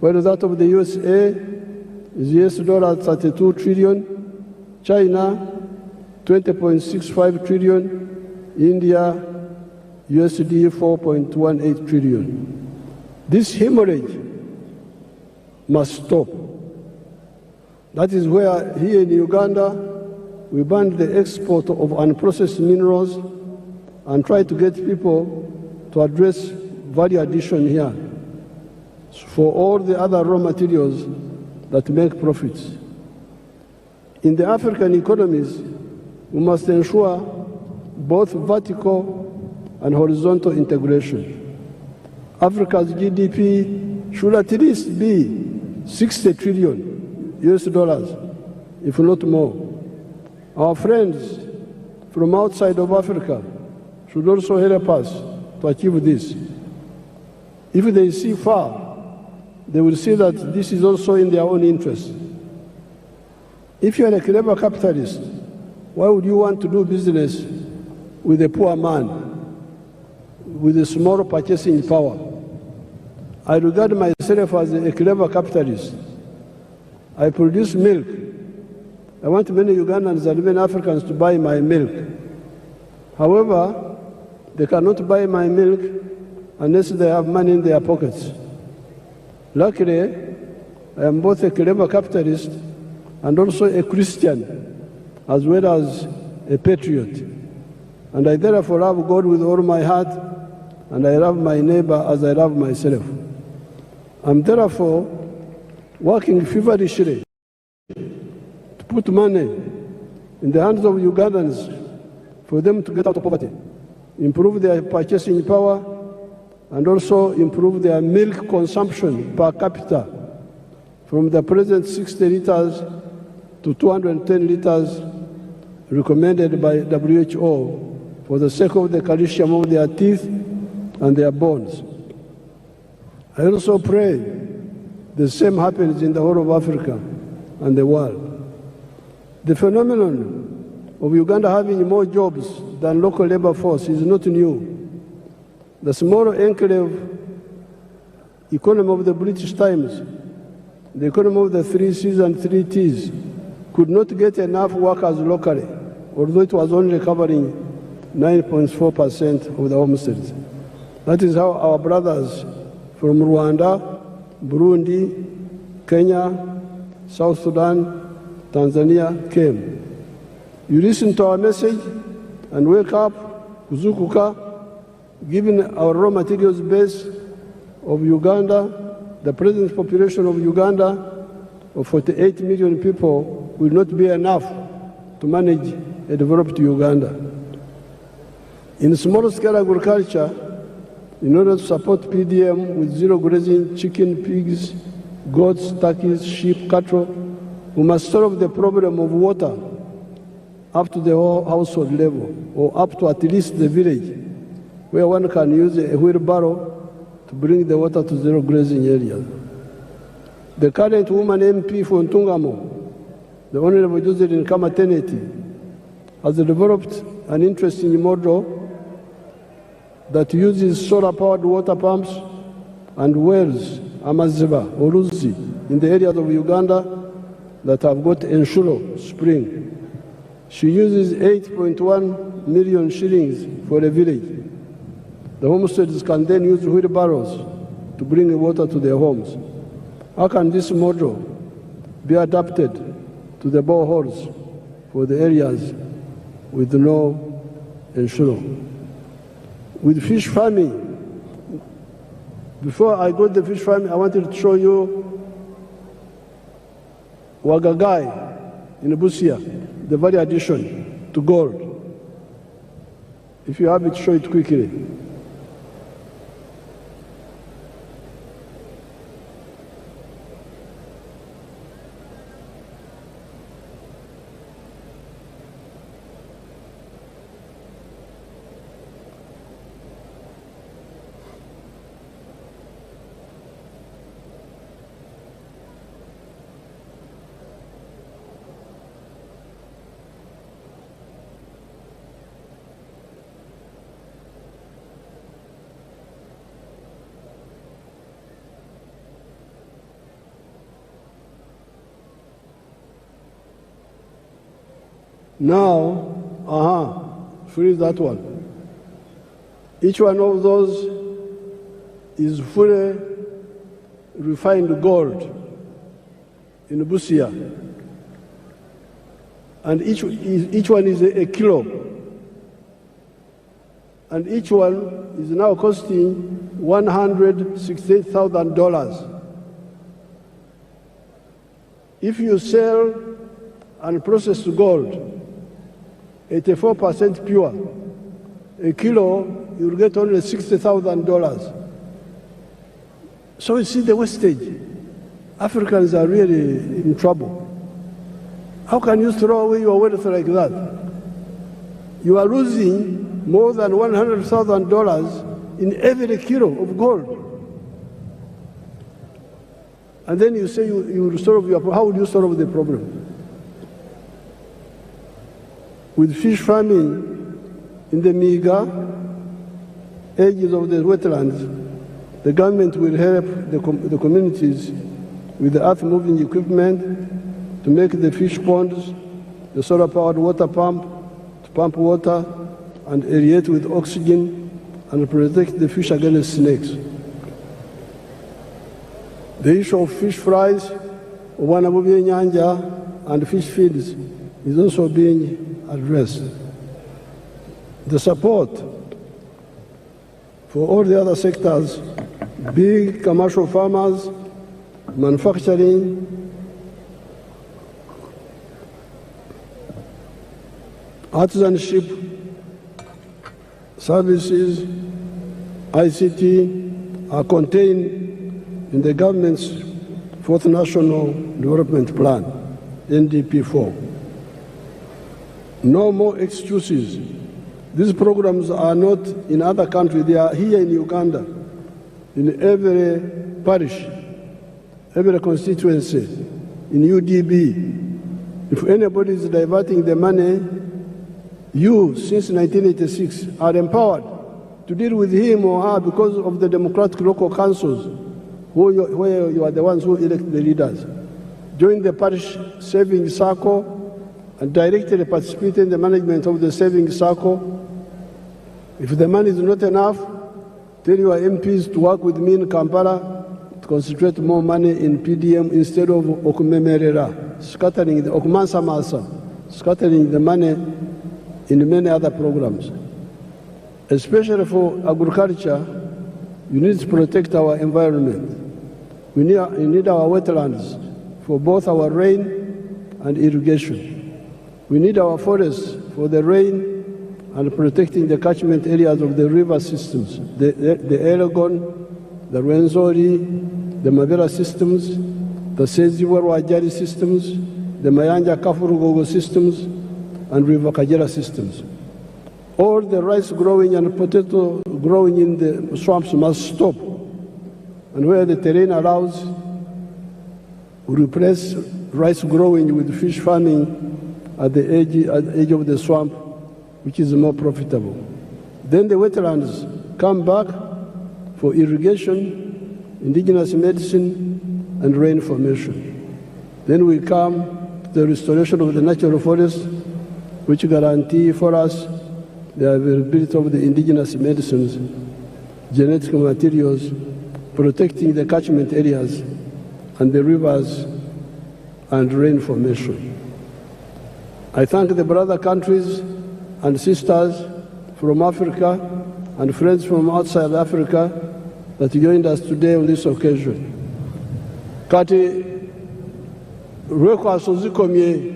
while that of the USA is US dollars 32 trillion, China 20.65 trillion, India USD 4.18 trillion. This hemorrhage must stop. That is where here in Uganda we banned the export of unprocessed minerals and try to get people to address value addition here for all the other raw materials that make profits. In the African economies, we must ensure both vertical and horizontal integration. Africa's GDP should at least be 60 trillion US dollars, if not more. Our friends from outside of Africa should also help us to achieve this. If they see far, they will see that this is also in their own interest. If you are a clever capitalist, why would you want to do business with a poor man with a small purchasing power? I regard myself as a clever capitalist. I produce milk. I want many Ugandans and many Africans to buy my milk. However, they cannot buy my milk unless they have money in their pockets. Luckily, I am both a clever capitalist and also a Christian, as well as a patriot. And I therefore love God with all my heart, and I love my neighbor as I love myself. I'm therefore working feverishly to put money in the hands of Ugandans for them to get out of poverty, improve their purchasing power, and also improve their milk consumption per capita from the present 60 liters to 210 liters recommended by WHO for the sake of the calcium of their teeth and their bones. I also pray the same happens in the whole of Africa and the world. The phenomenon of Uganda having more jobs than local labor force is not new. The small enclave economy of the British Times, the economy of the 3 C's and 3 T's, could not get enough workers locally, although it was only covering 9.4% of the homesteads. That is how our brothers from Rwanda, Burundi, Kenya, South Sudan, Tanzania came. You listen to our message and wake up, kuzukuka. Given our raw materials base of Uganda, the present population of Uganda of 48 million people will not be enough to manage a developed Uganda. In small-scale agriculture, in order to support PDM with zero grazing chicken, pigs, goats, turkeys, sheep, cattle, we must solve the problem of water up to the whole household level, or up to at least the village, where one can use a wheelbarrow to bring the water to zero grazing areas. The current woman MP for Ntungamo, the Honorable Josephine Kamateneti, has developed an interesting model that uses solar-powered water pumps and wells, Amaziba or Ruzi, in the areas of Uganda that have got Enshuro spring. She uses 8.1 million shillings for a village. The homesteads can then use wheelbarrows to bring water to their homes. How can this model be adapted to the boreholes for the areas with no Enshuro? With fish farming, before I go to the fish farming, I wanted to show you Wagagai in Busia, the very addition to gold. If you have it, show it quickly. Now, freeze that one. Each one of those is fully refined gold in Busia. And each one is a kilo. And each one is now costing $168,000. If you sell and process gold, 84% pure, a kilo, you'll get only $60,000. So you see the wastage. Africans are really in trouble. How can you throw away your wealth like that? You are losing more than $100,000 in every kilo of gold. And then you say you will solve your problem. How will you solve the problem? With fish farming in the Miga edges of the wetlands, the government will help the communities with the earth-moving equipment to make the fish ponds, the solar-powered water pump, to pump water and aerate with oxygen and protect the fish against snakes. The issue of fish fries, wanabubi nyanja, and fish feeds is also being addressed. The support for all the other sectors, big commercial farmers, manufacturing, artisanship, services, ICT are contained in the government's Fourth National Development Plan, NDP4. No more excuses. These programs are not in other countries. They are here in Uganda, in every parish, every constituency, in UDB. If anybody is diverting the money, you, since 1986, are empowered to deal with him or her because of the democratic local councils, where you are the ones who elect the leaders. join the parish savings circle, and directly participate in the management of the savings circle. If the money is not enough, tell your MPs to work with me in Kampala to concentrate more money in PDM instead of okumemerera, scattering the scattering the money in many other programs. Especially for agriculture, you need to protect our environment. We need our wetlands for both our rain and irrigation. We need our forests for the rain and protecting the catchment areas of the river systems, the Elgon, the Rwenzori, the Mabera systems, the Seziwa-Wajari systems, the Mayanja Kafurugogo systems, and River Kajera systems. All the rice growing and potato growing in the swamps must stop. And where the terrain allows, we replace rice growing with fish farming at the edge of the swamp, which is more profitable. Then the wetlands come back for irrigation, indigenous medicine, and rain formation. Then we come to the restoration of the natural forests, which guarantee for us the availability of the indigenous medicines, genetic materials, protecting the catchment areas and the rivers and rain formation. I thank the brother countries and sisters from Africa and friends from outside Africa that joined us today on this occasion. Kati lwekwaso zikomye,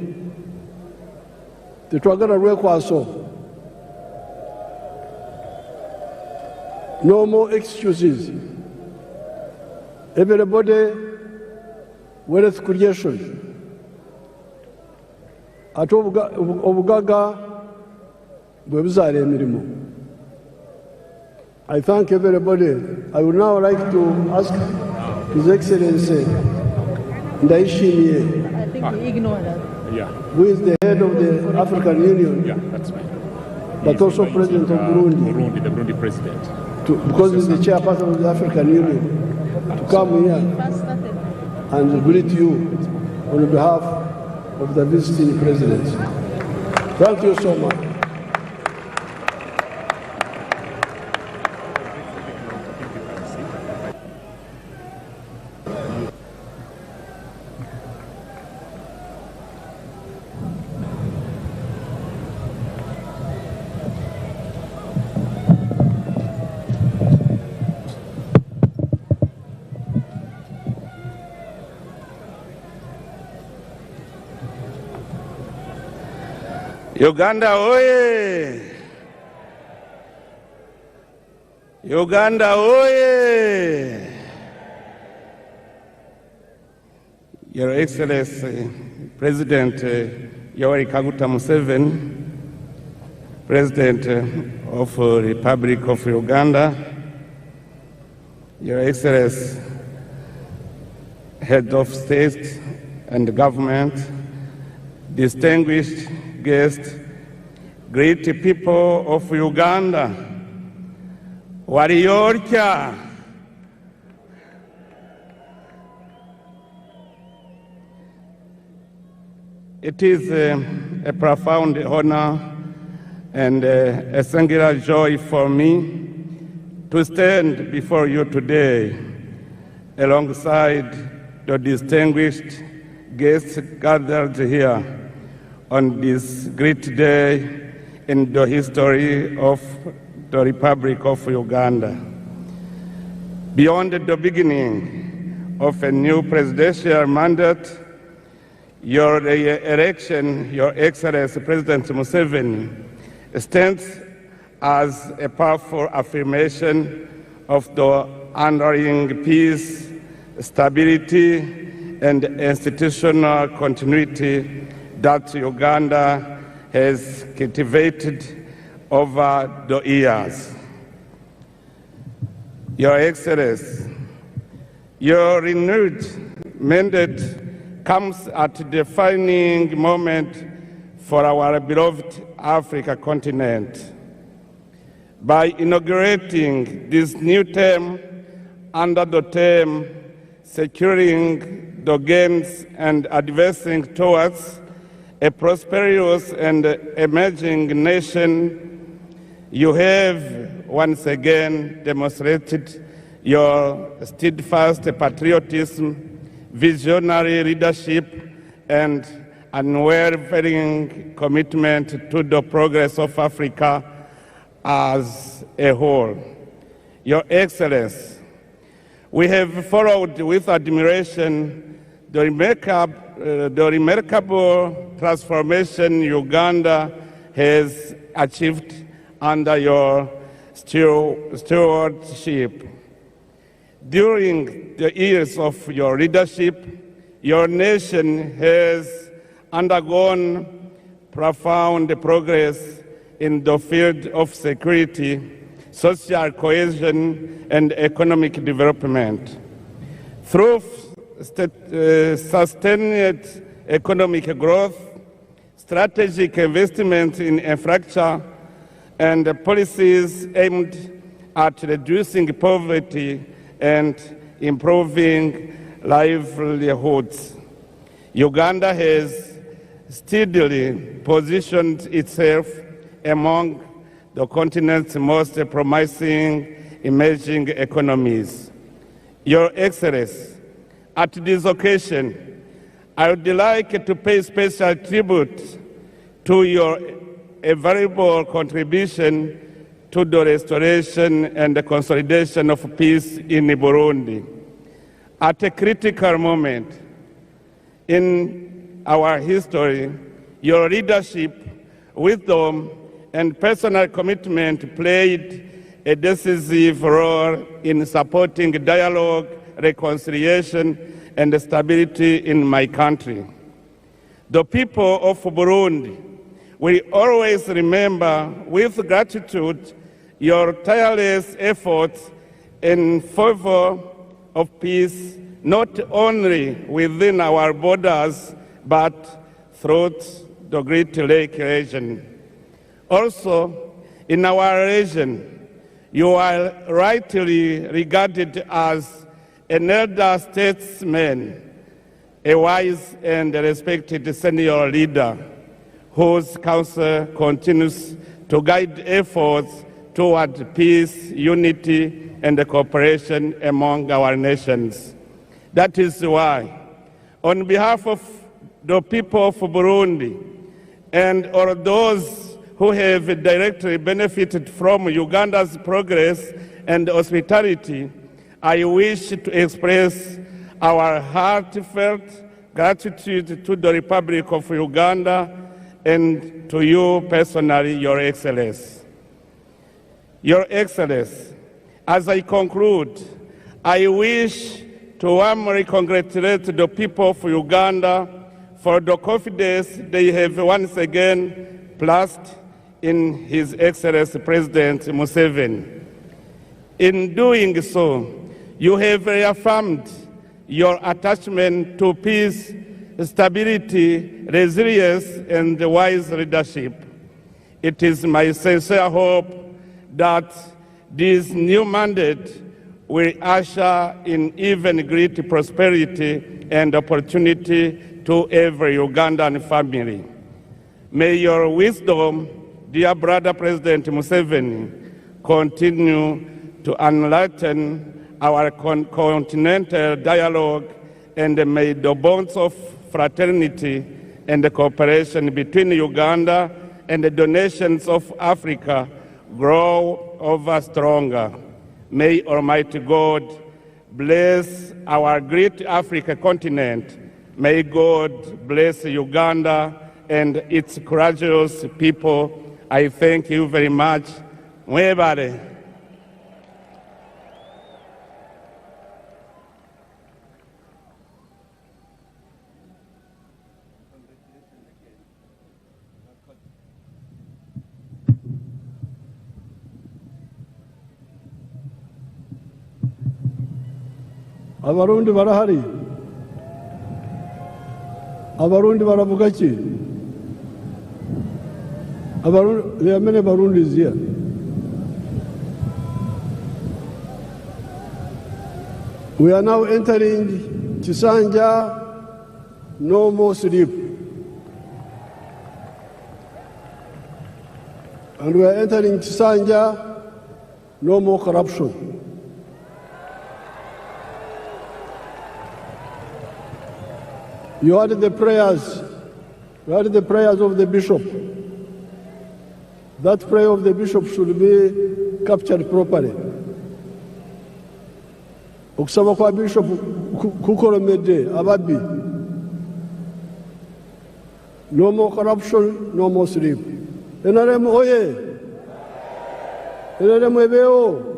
tetwagala lwekwaso. No more excuses. Everybody wealth creation. Ate obugaga bwe buzaala emirimu. I thank everybody. I would now like to ask His Excellency Ndayishimiye, I think we ignore that. Yeah. who is the head of the African Union, Yeah, that's right. but also President of Burundi, The Burundi president. because he's the chairperson of the African Union, to come here and greet you on behalf of the visiting presidents. Thank you so much. Uganda oye! Uganda oye! Your Excellency, President Yoweri Kaguta Museveni, President of the Republic of Uganda, Your Excellency, Head of State and Government, distinguished guests, great people of Uganda, Wariyorcha. It is a profound honor and a singular joy for me to stand before you today alongside the distinguished guests gathered here on this great day in the history of the Republic of Uganda. Beyond the beginning of a new presidential mandate, your election, Your Excellency President Museveni, stands as a powerful affirmation of the underlying peace, stability, and institutional continuity that Uganda has cultivated over the years. Your Excellency, your renewed mandate comes at a defining moment for our beloved Africa continent. By inaugurating this new term under the term Securing the gains and advancing towards a prosperous and emerging nation, you have once again demonstrated your steadfast patriotism, visionary leadership, and unwavering commitment to the progress of Africa as a whole. Your Excellency, we have followed with admiration the remarkable transformation Uganda has achieved under your stewardship. During the years of your leadership, your nation has undergone profound progress in the field of security, social cohesion, and economic development. Through sustained economic growth, strategic investment in infrastructure, and policies aimed at reducing poverty and improving livelihoods, Uganda has steadily positioned itself among the continent's most promising emerging economies. Your Excellency, at this occasion, I would like to pay special tribute to your invaluable contribution to the restoration and the consolidation of peace in Burundi. At a critical moment in our history, your leadership, wisdom, and personal commitment played a decisive role in supporting dialogue, reconciliation, and stability in my country. The people of Burundi will always remember with gratitude your tireless efforts in favor of peace, not only within our borders, but throughout the Great Lake region. Also, in our region, you are rightly regarded as an elder statesman, a wise and respected senior leader whose counsel continues to guide efforts toward peace, unity, and cooperation among our nations. That is why, on behalf of the people of Burundi and all those who have directly benefited from Uganda's progress and hospitality, I wish to express our heartfelt gratitude to the Republic of Uganda and to you personally, Your Excellency. Your Excellency, as I conclude, I wish to warmly congratulate the people of Uganda for the confidence they have once again placed in His Excellency President Museveni. In doing so, you have reaffirmed your attachment to peace, stability, resilience, and wise leadership. It is my sincere hope that this new mandate will usher in even greater prosperity and opportunity to every Ugandan family. May your wisdom, dear brother President Museveni, continue to enlighten our continental dialogue, and may the bonds of fraternity and cooperation between Uganda and the nations of Africa grow ever stronger. May Almighty God bless our great African continent. May God bless Uganda and its courageous people. I thank you very much. Mwebale. Abarundi barahari, abarundi baravuga ki? There are many Burundis here. We are now entering Chisanja, no more sleep. And we are entering Chisanja, no more corruption. You heard the prayers. You heard the prayers of the bishop. That prayer of the bishop should be captured properly. Okusaba kwa bishop kukolomedde ababbi. No more corruption, no more sleep. NRM oye. NRM ebeo.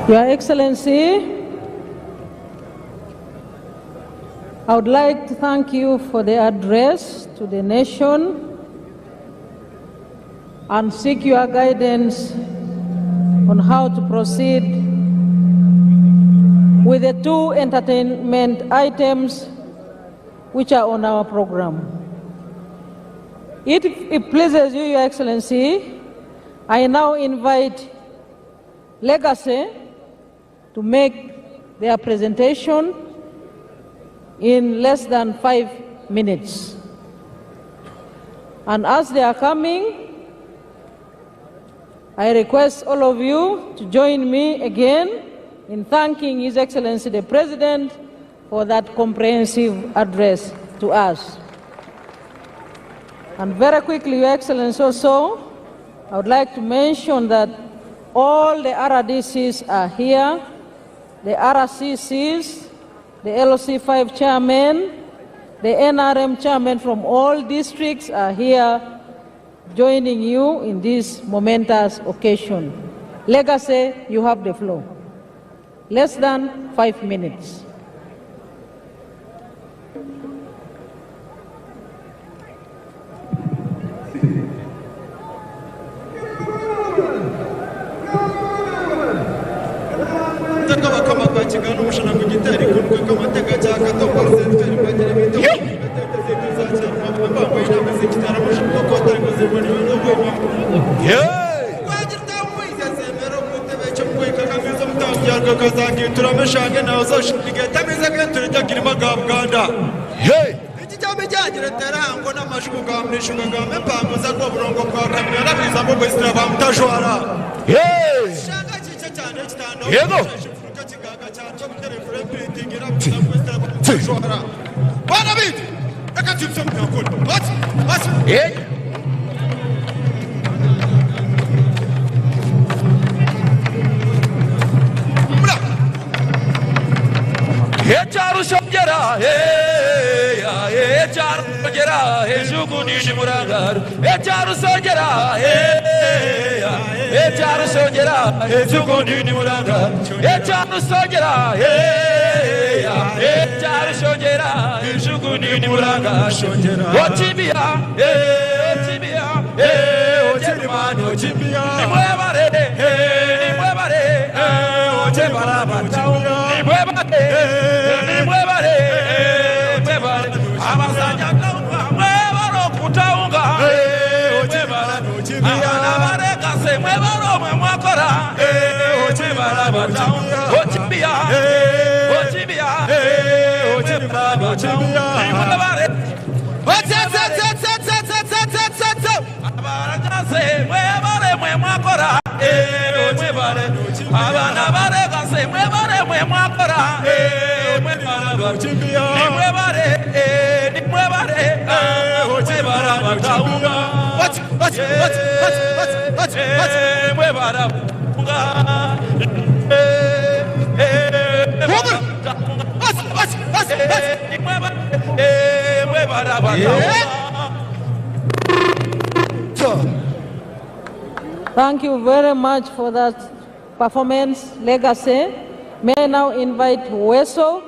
Your Excellency, I would like to thank you for the address to the nation and seek your guidance on how to proceed with the two entertainment items which are on our program. If it pleases you, Your Excellency, I now invite Legacy to make their presentation in less than 5 minutes. And as they are coming, I request all of you to join me again in thanking His Excellency the President for that comprehensive address to us. And very quickly, Your Excellency, also, I would like to mention that all the RDCs are here, the RCCs, the LOC5 chairmen, the NRM chairmen from all districts are here joining you in this momentous occasion. Legacy, you have the floor. Less than 5 minutes. Thank you very much for that performance, Legacy. May I now invite Weso,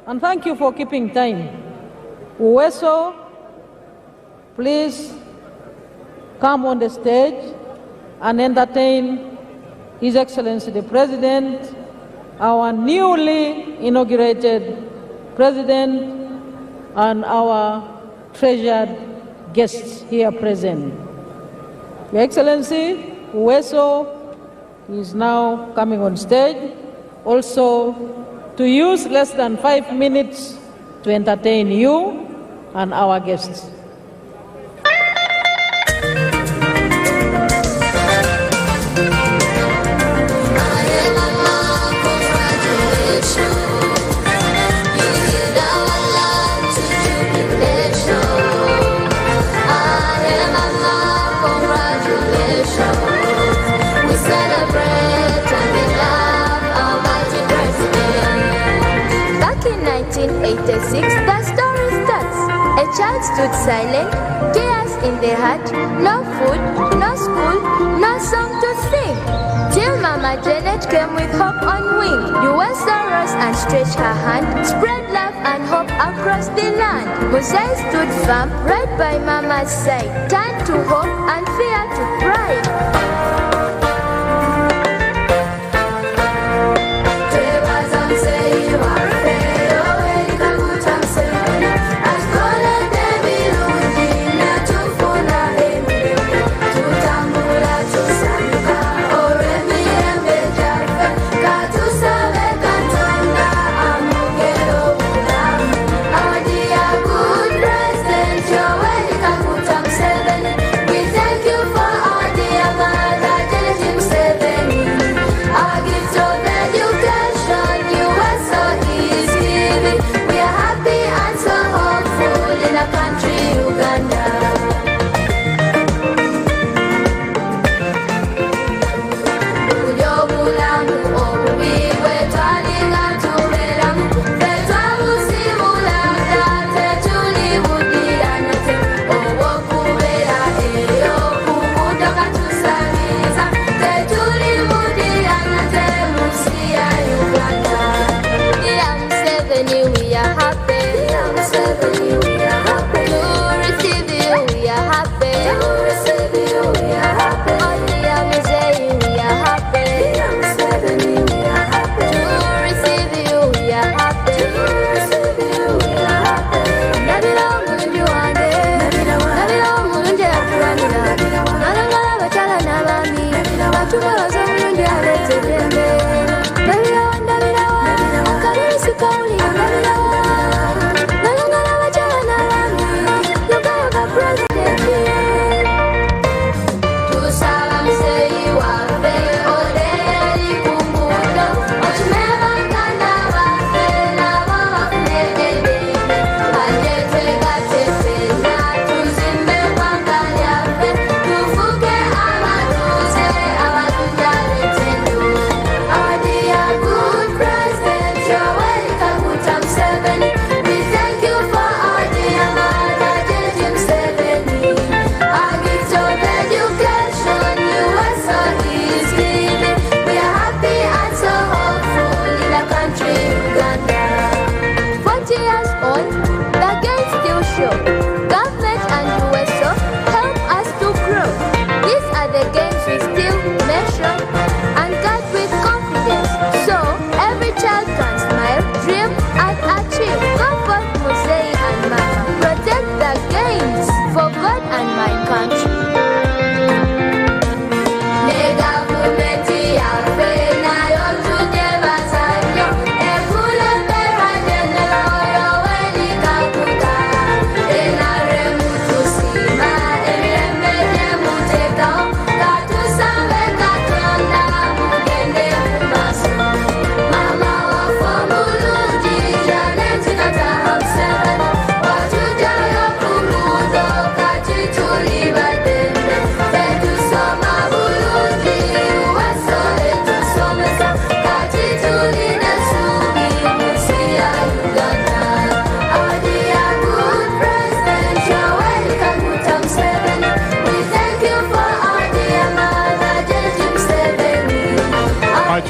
and thank you for keeping time. Weso, please come on the stage and entertain His Excellency the President, our newly inaugurated President, and our treasured guests here present. Your Excellency, Uweso is now coming on stage, also to use less than 5 minutes to entertain you and our guests. The story starts. A child stood silent, tears in the heart, no food, no school, no song to sing. Till Mama Janet came with hope on wing. Uweso rose and stretched her hand, spread love and hope across the land. Mosai stood firm right by Mama's side, turned to hope and fear to pride.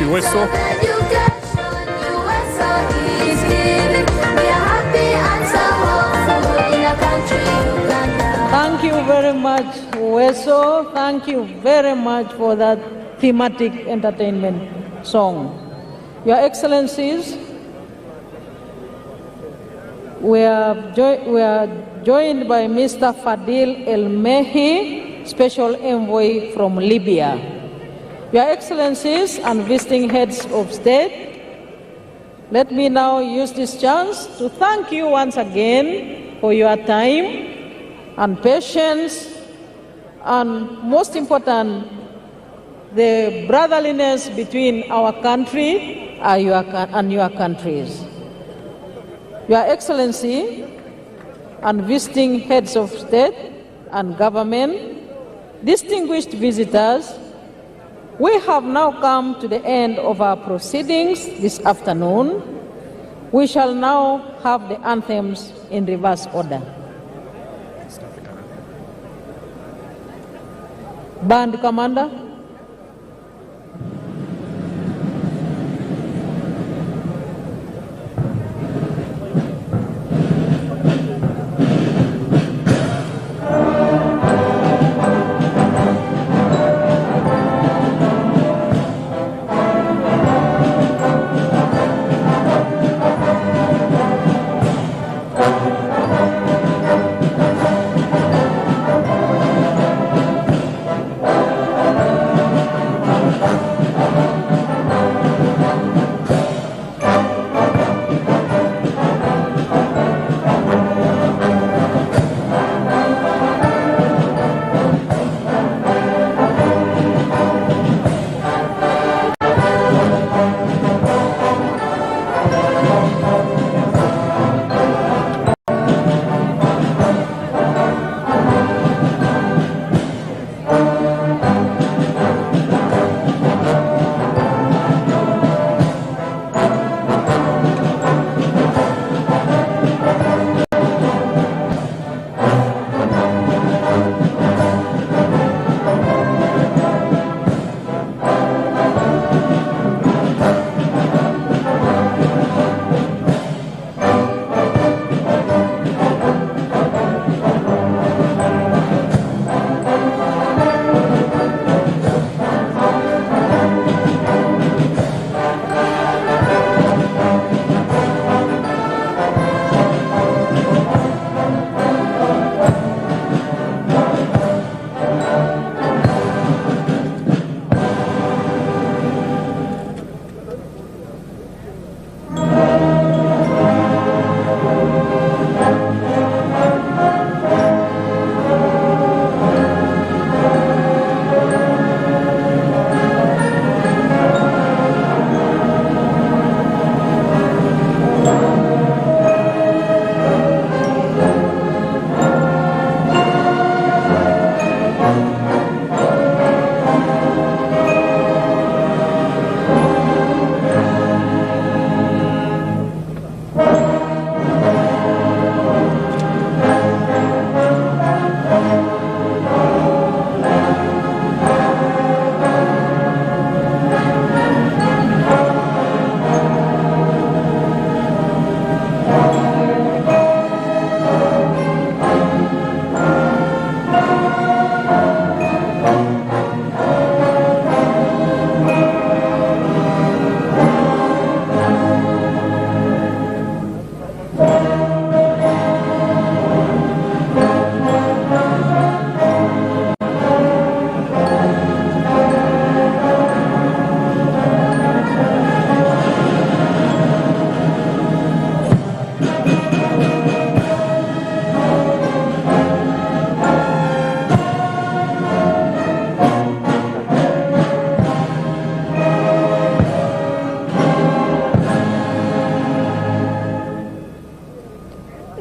Uweso. Thank you very much, Weso. Thank you very much for that thematic entertainment song. Your Excellencies, we are joined by Mr. Fadil El-Mehi, Special Envoy from Libya. Your Excellencies and visiting heads of state, let me now use this chance to thank you once again for your time and patience, and most important, the brotherliness between our country and your countries. Your Excellency and visiting heads of state and government, distinguished visitors, we have now come to the end of our proceedings this afternoon. We shall now have the anthems in reverse order. Band Commander.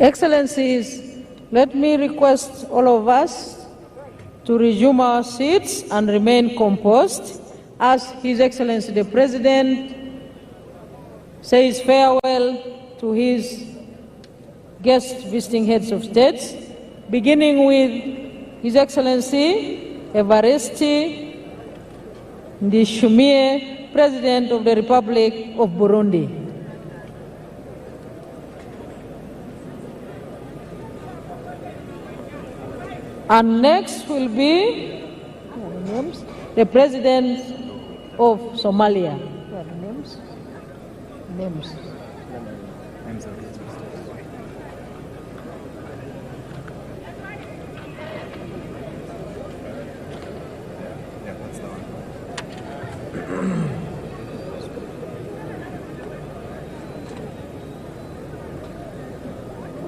Excellencies, let me request all of us to resume our seats and remain composed as His Excellency the President says farewell to his guest visiting heads of states, beginning with His Excellency Evariste Ndayishimiye, President of the Republic of Burundi. And next will be the President of Somalia. Names.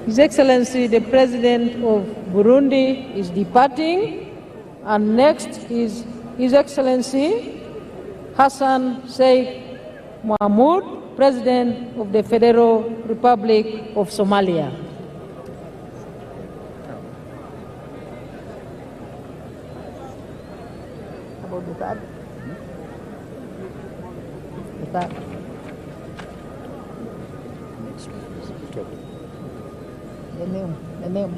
His Excellency, the President of Burundi is departing, and next is His Excellency Hassan Sheikh Mohamud, President of the Federal Republic of Somalia. About the third? The third. The name.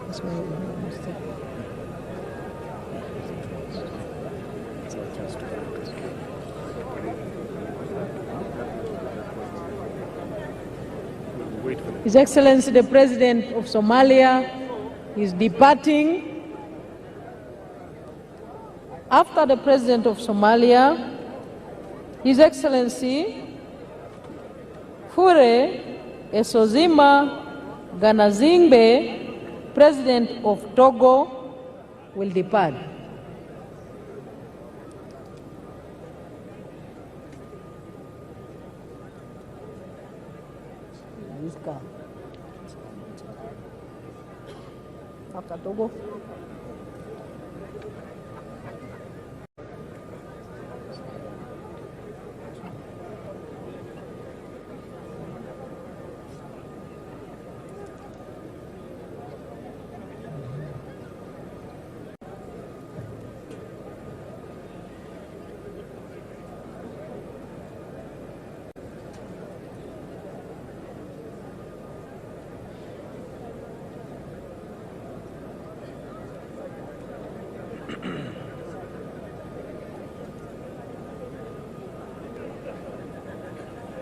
That's why His Excellency the President of Somalia is departing. After the President of Somalia, His Excellency Fure Esozima Ganazingbe, President of Togo, will depart. After Togo.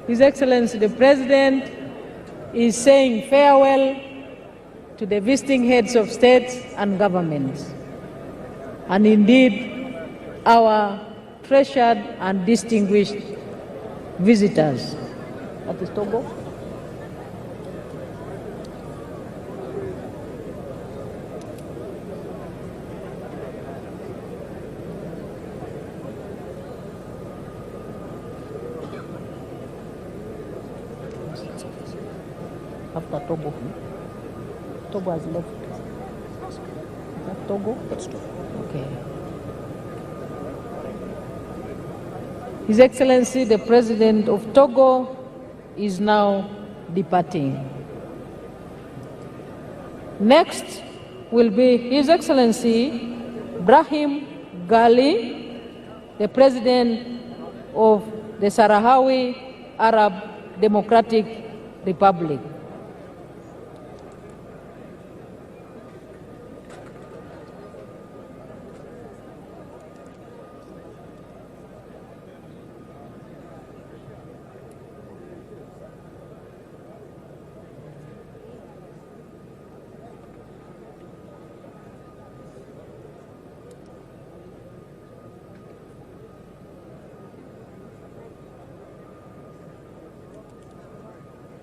His Excellency the President is saying farewell to the visiting heads of states and governments, and indeed our treasured and distinguished visitors. That is Togo. After Togo. Togo has left. Is that Togo? That's Togo. Okay. His Excellency, the President of Togo, is now departing. Next will be His Excellency Brahim Gali, the President of the Sahrawi Arab Democratic Republic.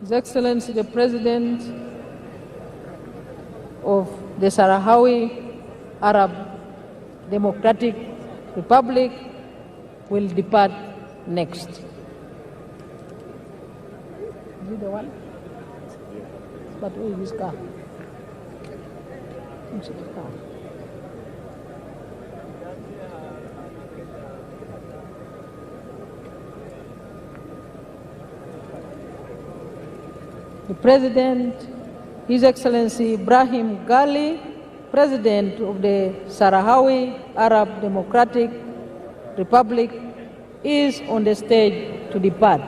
His Excellency the President of the Sahrawi Arab Democratic Republic will depart next. Is it the one? But where is this car? Where's the car? The President, His Excellency Ibrahim Gali, President of the Sahrawi Arab Democratic Republic, is on the stage to depart.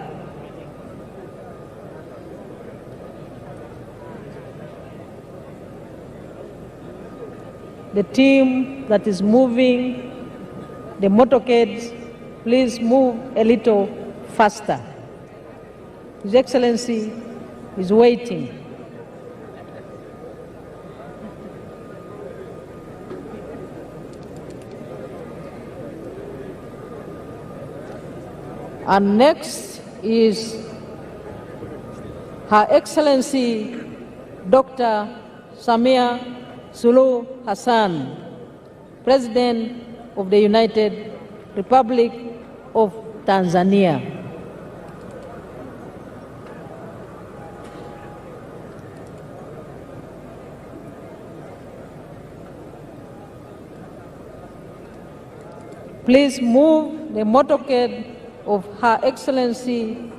The team that is moving the motorcades please move a little faster. His Excellency is waiting. And next is Her Excellency Dr. Samia Suluhu Hassan, President of the United Republic of Tanzania. Please move the motorcade of Her Excellency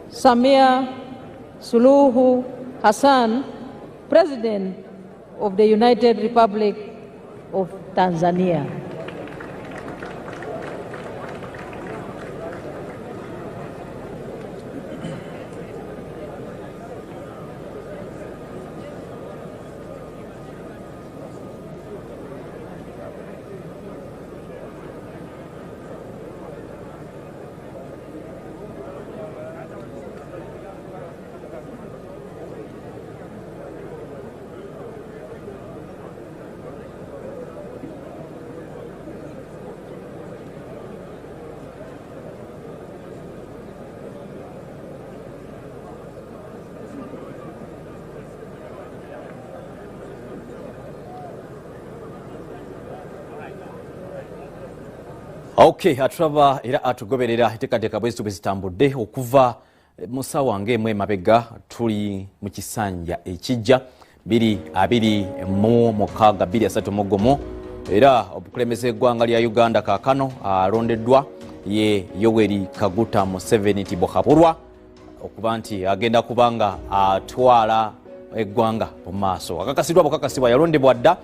Samia Suluhu Hassan, President of the United Republic of Tanzania. Okay, atrava era atugoberera itekateka bwezitu bezitambudde okuva musa wange mwe mabega tuli mu kisanja ekijja 2026 mugomo era obukulembeze gwanga lya Uganda kakano alondeddwa ye Yoweri Kaguta Museveni Tibohabulwa okuba nti agenda kubanga atwala eggwanga mu maaso. Akakasibwa yalondebwa dda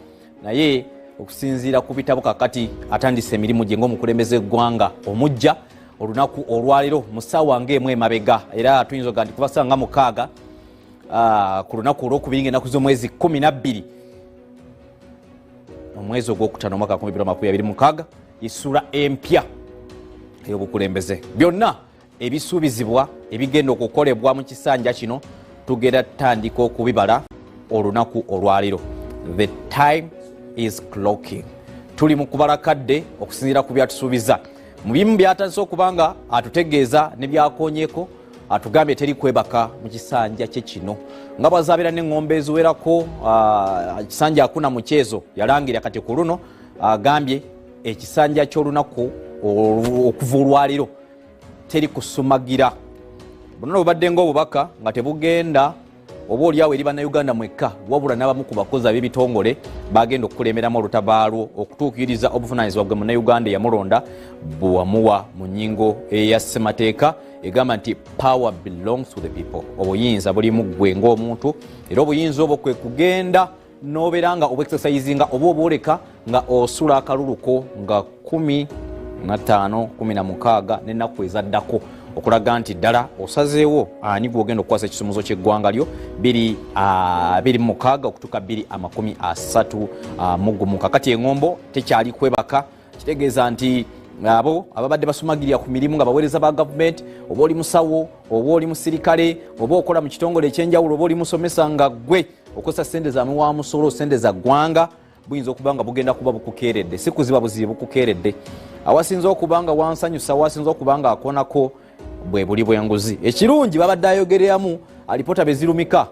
naye okusinziira ku bitabo kakati atandise emirimu gye ng'omukulembeze gwanga omujja olunaku olwaliro musawa ng'emwe mabega era tuyinza ogamba nti kubasanga mukaaga ku lunaku olwokubiri ng'ennaku z'omwezi 12 omwezi ogwokutaano omwaka 2026 isula empya ey'obukulembeze. Byonna ebisuubizibwa ebigenda okukolebwa mu kisanja kino tugenda tutandika okubibala olunaku olwaliro. The time is clocking. Tuli mu kubala kadde okusinziira ku byatusuubiza. Mu bimu byatandise okubanga atutegeeza ne byakoonyeko atugambye teri kwebaka mu kisanja kye kino. Nga bwazaabira n'eŋŋombe eziwerako kisanja akuna muchezo yalangira kati ku luno agambye ekisanja ky'olunaku okuva olwaliro teri kusumagira. Buno obadde ng'obubaka nga tebugenda oba oliawo eri bannayuganda mwekka wabula n'abamu ku bakozi ab'ebitongole bagenda okulemeramu olutabaalo okutuukiriza obuvunaanyizibwa bwe munnayuganda yamulonda bwewamuwa mu nnyingo eya ssemateeka egamba nti power belongs to the people. Obuyinza bulimu ggwe ng'omuntu era obuyinza obwo kwe kugenda n'obeera nga obwexercisinga oba obwoleka nga osula akaluluko nga 15 16 n'ennaku ezaddako okulaga nti ddala osazeewo ani gw'ogenda okukwasa ekisumuzo ky'eggwanga lyo 26 okutuuka 2031. Kakati eŋŋombo tekyali kwebaka kitegeeza nti abo ababadde basumagirira ku mirimu nga baweereza ba gavumenti oba oli musawo oba oli musirikale oba okola mu kitongole ekyenjawulo oba oli musomesa nga gwe okozesa ssente zamu wa musolo ssente za ggwanga buyinza okuba nga bugenda kuba bukukeeredde. Si kuziba buzibu bukukeeredde. Awasinza okuba nga wansanyusa awasinza okuba nga akonako bwe buli bwenguzi. Ekirungi babadde ayogereramu alipota bezirumika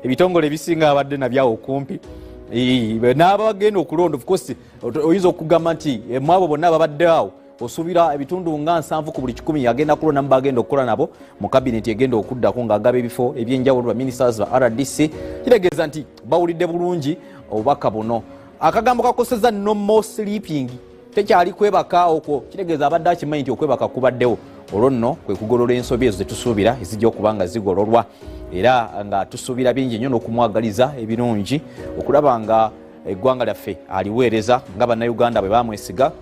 ebitongole ebisinga abadde nabyawo okumpi n'abagenda okulonda. Of course oyinza okugamba nti mwabo bonna babadde awo osuubira ebitundu nga 7 ku buli 10 yagenda kulonda mu bagenda okukola nabo mu kabineti egenda okuddako ng'agaba ebifo ebyenjawulo ba ministers ba RDC. Kitegeeza nti bawulidde bulungi obubaka buno. Akagambo kakoseza no more sleeping tekyali kwebaka okwo kitegeeza abadde akimanyi nti okwebaka kubaddewo. Olwo nno kwe kugolola ensobi ezo zetusuubira ezijja okuba nga zigololwa era nga tusuubira bingi nnyo n'okumwagaliza ebirungi okulaba nga eggwanga lyaffe aliweereza nga bannayuganda bwe bamwesiga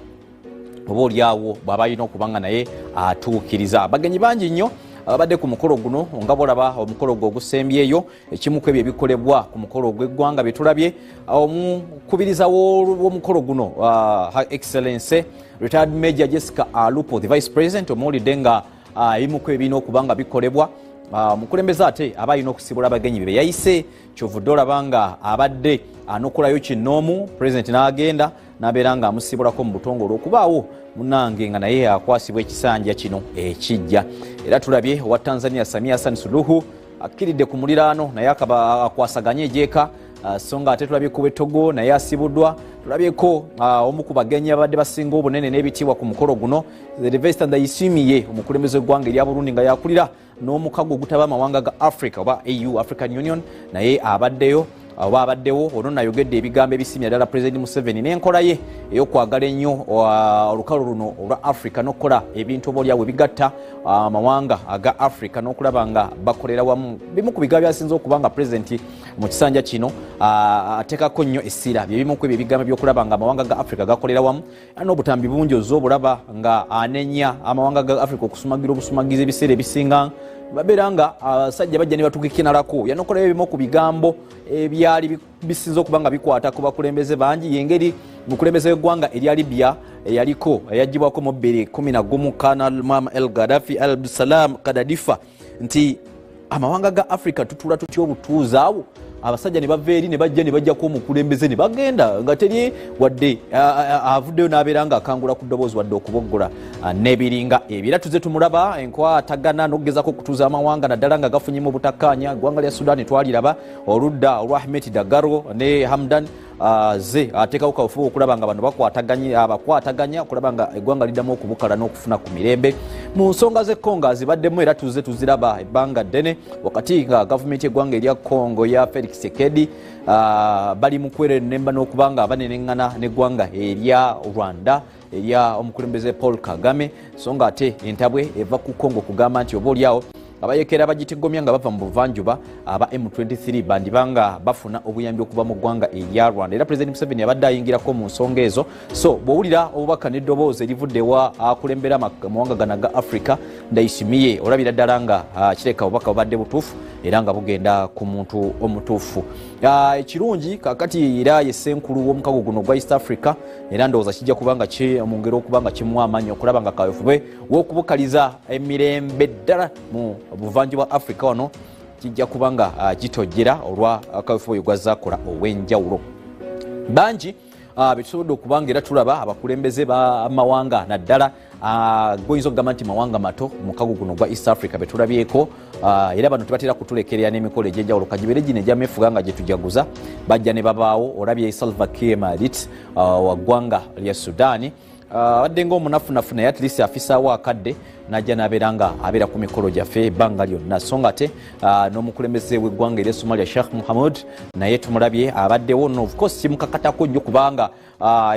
oba oliawo bw'aba alina okuba nga naye atuukiriza. Abagenyi bangi nnyo abadde ku mukolo guno nga bolaba omukolo gwo ogusembyeyo ekimu ku ebyo ebikolebwa ku mukolo gw'eggwanga betulabye omukubiriza w'omukolo guno Her Excellency Retired Major Jessica Alupo the Vice President omuwulidde nga ebimu ku ebirina okuba nga bikolebwa Omukulembeze ate aba alina okusibula abagenyi be yayise kyovudde olaba nga abadde anokolayo kinnoomu President n'agenda n'abeera nga amusibulako mu butongole okubaawo munange nga naye akwasibwa ekisanja kino ekijja era tulabye owa Tanzania Samia Hassan Suluhu akkiridde ku muliraano naye akwasaganye ejeeka so nga ate tulabye ku Togo naye asibuddwa tulabyeko omu ku bagenyi abadde basinga obunene n'ebitiibwa ku mukolo guno Sylvester Ndayishimiye omukulembeze gw'eggwanga erya Burundi nga yakulira n'omukago ogutaba amawanga ga Africa oba AU African Union naye abaddeyo oba abaddewo ono nayogedde ebigambo ebisimya ddala President Museveni n'enkola ye ey'okwagala ennyo olukalo luno olwa Africa n'okukola ebintu oboolyawo bigatta amawanga aga Africa n'okulaba nga bakolera wamu bimu ku bigambo byasinze okuba nga President mu kisanja kino ateekako nnyo essira byebimu ku ebyo ebigambo by'okulaba nga amawanga ga Africa gakolera wamu n'obutambi bungi oz'obulaba nga anenya amawanga ga Africa okusumagira obusumagizi ebiseera ebisinga babeera nga abasajja bajja ne batukikinalako yanokolayo ebimu ku bigambo ebyali bisinza okuba nga bikwata ku bakulembeze bangi yengeri mukulembeze w'eggwanga erya Libya eyaliko eyagibwako mu 2011 Colonel Muammar El Gaddafi Al Abdulsalam Kadadifa nti amawanga ga Africa tutula tutya obutuuzi awo abasajja ne bava eri ne bajja ne bajjako omukulembeze ne bagenda nga teri wadde avuddeyo n'abeera nga akangula ku ddoboozi wadde okuboggola n'ebiringa ebyo tuze tumulaba enkwatagana n'okugezako okutuuza amawanga naddala nga gafunyemu obutakkaanya eggwanga lya Sudan twaliraba oludda olwa Ahmed Dagalo ne Hamdan ze ateekawo kafuba okulaba nga bano bakwataganya okulaba nga eggwanga liddamu okubukala n'okufuna ku mirembe mu nsonga z'ekkonga zibaddemu era tuze tuziraba ebbanga ddene wakati nga gavumenti y'eggwanga erya Congo ya Felix Tshisekedi bali mu kwerennemba n'okuba nga banenengana n'eggwanga erya Rwanda erya omukulembeze Paul Kagame so nga ate entabwe eva ku Congo kugamba nti oboolyawo abayekera abagitigomya nga bava mu buvanjuba aba M23 bandibanga bafuna obuyambi okuva mu ggwanga erya Rwanda era President Museveni abadde ayingirako mu nsonga ezo so bw'owulira obubaka n'eddoboozi erivuddewa akulembera amawanga gana ga Africa Ndayishimiye olabira ddala nga kireka obubaka bubadde butuufu era nga bugenda ku muntu omutuufu ekirungi kakati era yesenkulu w'omukago guno gwa East Africa era ndowooza kijja kubanga mu ngero okuba nga kimuwa amaanyi okulaba nga kawefube w'okubukaliza emirembe ddala mu obuvanjuba Africa wano kijja kubanga gitojjera olwa kawefube gwazakola ow'enjawulo bangi betusobodde okubanga era tulaba abakulembeze b'amawanga naddala goyinza okugamba nti mawanga mato mukago guno gwa East Africa betulabyeko era bano tebatera kutulekerera n'emikolo egy'enjawulo kagibere gino egyamefuga nga gyetujaguza bajja ne babaawo olabye Salva Kiir Mayardit wa ggwanga lya Sudan abadde ng'omunafunafu naye at least afisaawo akadde najja n'abeera nga abeera ku mikolo gyaffe ebbanga lyonna so nga ate n'omukulembeze w'eggwanga erya Somalia Sheikh Mohamud naye tumulabye abaddewo no of course kimukakatako nnyo kubanga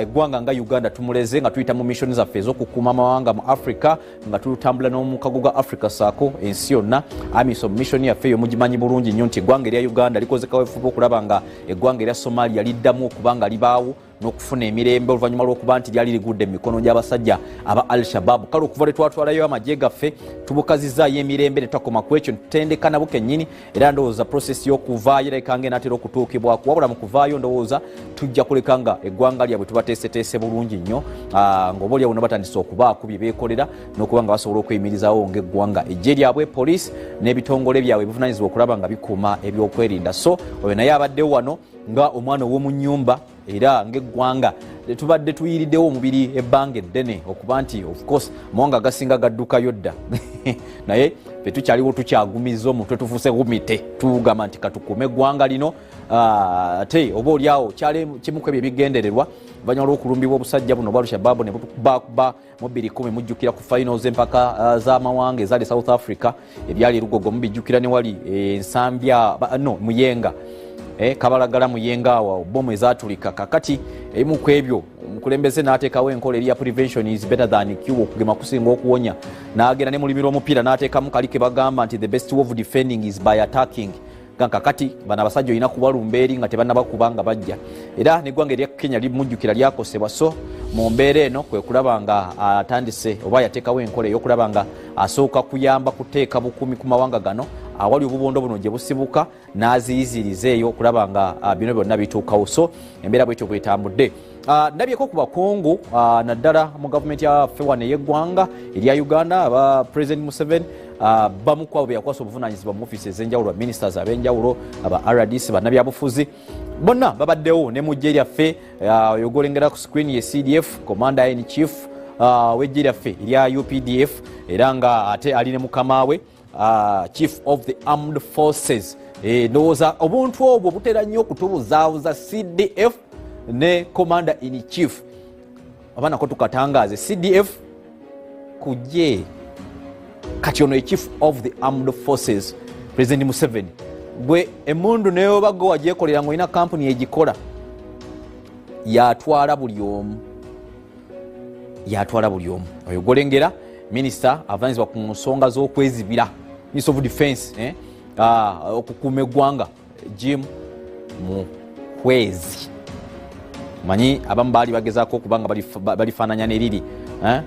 eggwanga nga Uganda tumuleze nga tuyita mu mission zaffe ez'okukuuma amawanga mu Africa nga tutambula n'omukago gwa Africa saako ensi yonna AMISOM mission yaffe eyo mugimanyi bulungi nnyo nti eggwanga erya Uganda likoze kaweefube okulaba nga eggwanga erya Somalia liddamu okuba nga libaawo n'okufuna emirembe oluvannyuma lw'okuba nti lyali ligudde mu mikono gy'abasajja aba Al-Shabaab kale okuva lwe twatwalayo amagye gaffe tubukazizaayo emirembe ne twakoma ku ekyo ntutendeka nabo kennyini era ndowooza process y'okuvaayo erabika ng'enaatera okutuukibwako wabula mu kuvaayo ndowooza tujja kuleka nga eggwanga lyabwe tubateeseteese bulungi nnyo ng'oboolyawo ne batandise okubaako bye beekolera n'okuba nga basobola okweyimirizaawo ng'eggwanga ejje lyabwe poliisi n'ebitongole byabwe bivunaanyizibwa okulaba nga bikuuma ebyokwerinda so oyo naye abaddewo wano nga omwana ow'omu nnyumba era ng'eggwanga tubadde tuyiriddewo omubiri ebbanga eddene okuba nti of course amawanga agasinga gaddukayo dda naye fe tukyaliwo tukyagumiza omutwe tufuuse gumite tugamba nti katukume eggwanga lino ate oba oliawo kyali kimu ku ebyo ebigendererwa oluvannyuma lw'okulumbibwa obusajja buno bwa Al-Shabaab ne bukubakuba mu 2010 mujjukira ku finals empaka z'amawanga ezaali South Africa ebyali erugogo mubijjukira ne wali ensambya muyenga kabalagala muyenga awo bomu ezatulika kakati ebimu ku ebyo omukulembeze n'ateekawo enkola eri ya prevention is better than cure okugema kusinga okuwonya n'agenda ne mulimira omupiira n'ateekamu kali ke bagamba nti the best way of defending is by attacking kakati bana abasajja olina kubalumba eri nga tebannabakubanga bajja era neggwanga erya Kenya limujjukira lyakosebwa so mu mbeera eno kwe kulaba nga atandise oba yateekawo enkola ey'okulaba nga asooka kuyamba kuteeka bukumi ku mawanga gano awali obubondo buno gye busibuka n'aziyiziriza eyo okulaba nga bino byonna bituukawo so embeera bwetyo bwetambudde. Ndabyeko ku bakungu naddala mu gavumenti yaffe wano ey'eggwanga erya Uganda aba President Museveni bamu kwabo beyakwasa obuvunaanyizibwa mu ofiisi ez'enjawulo ministers ab'enjawulo aba RDC bannabyabufuzi bonna babaddewo ne mu ggye lyaffe oyogolengera ku screen ye CDF commander in chief w'eggye lyaffe erya UPDF era nga ate ali ne mukama we chief of the armed forces ndowooza obuntu obwo butera nnyo okutubuzaabuza CDF ne commander in chief abanako tukatangaaze CDF kujje kati ono chief of the armed forces President Museveni gwe emundu neyo bago wagyekolera ng'olina kampuni egikola yatwala buli omu oyogolengera minister avunaanyizibwa ku nsonga z'okwezibira minister of defense okukuuma eggwanga Jim Muhwezi manyi abamu baali bagezaako okubanga balifaananya neriri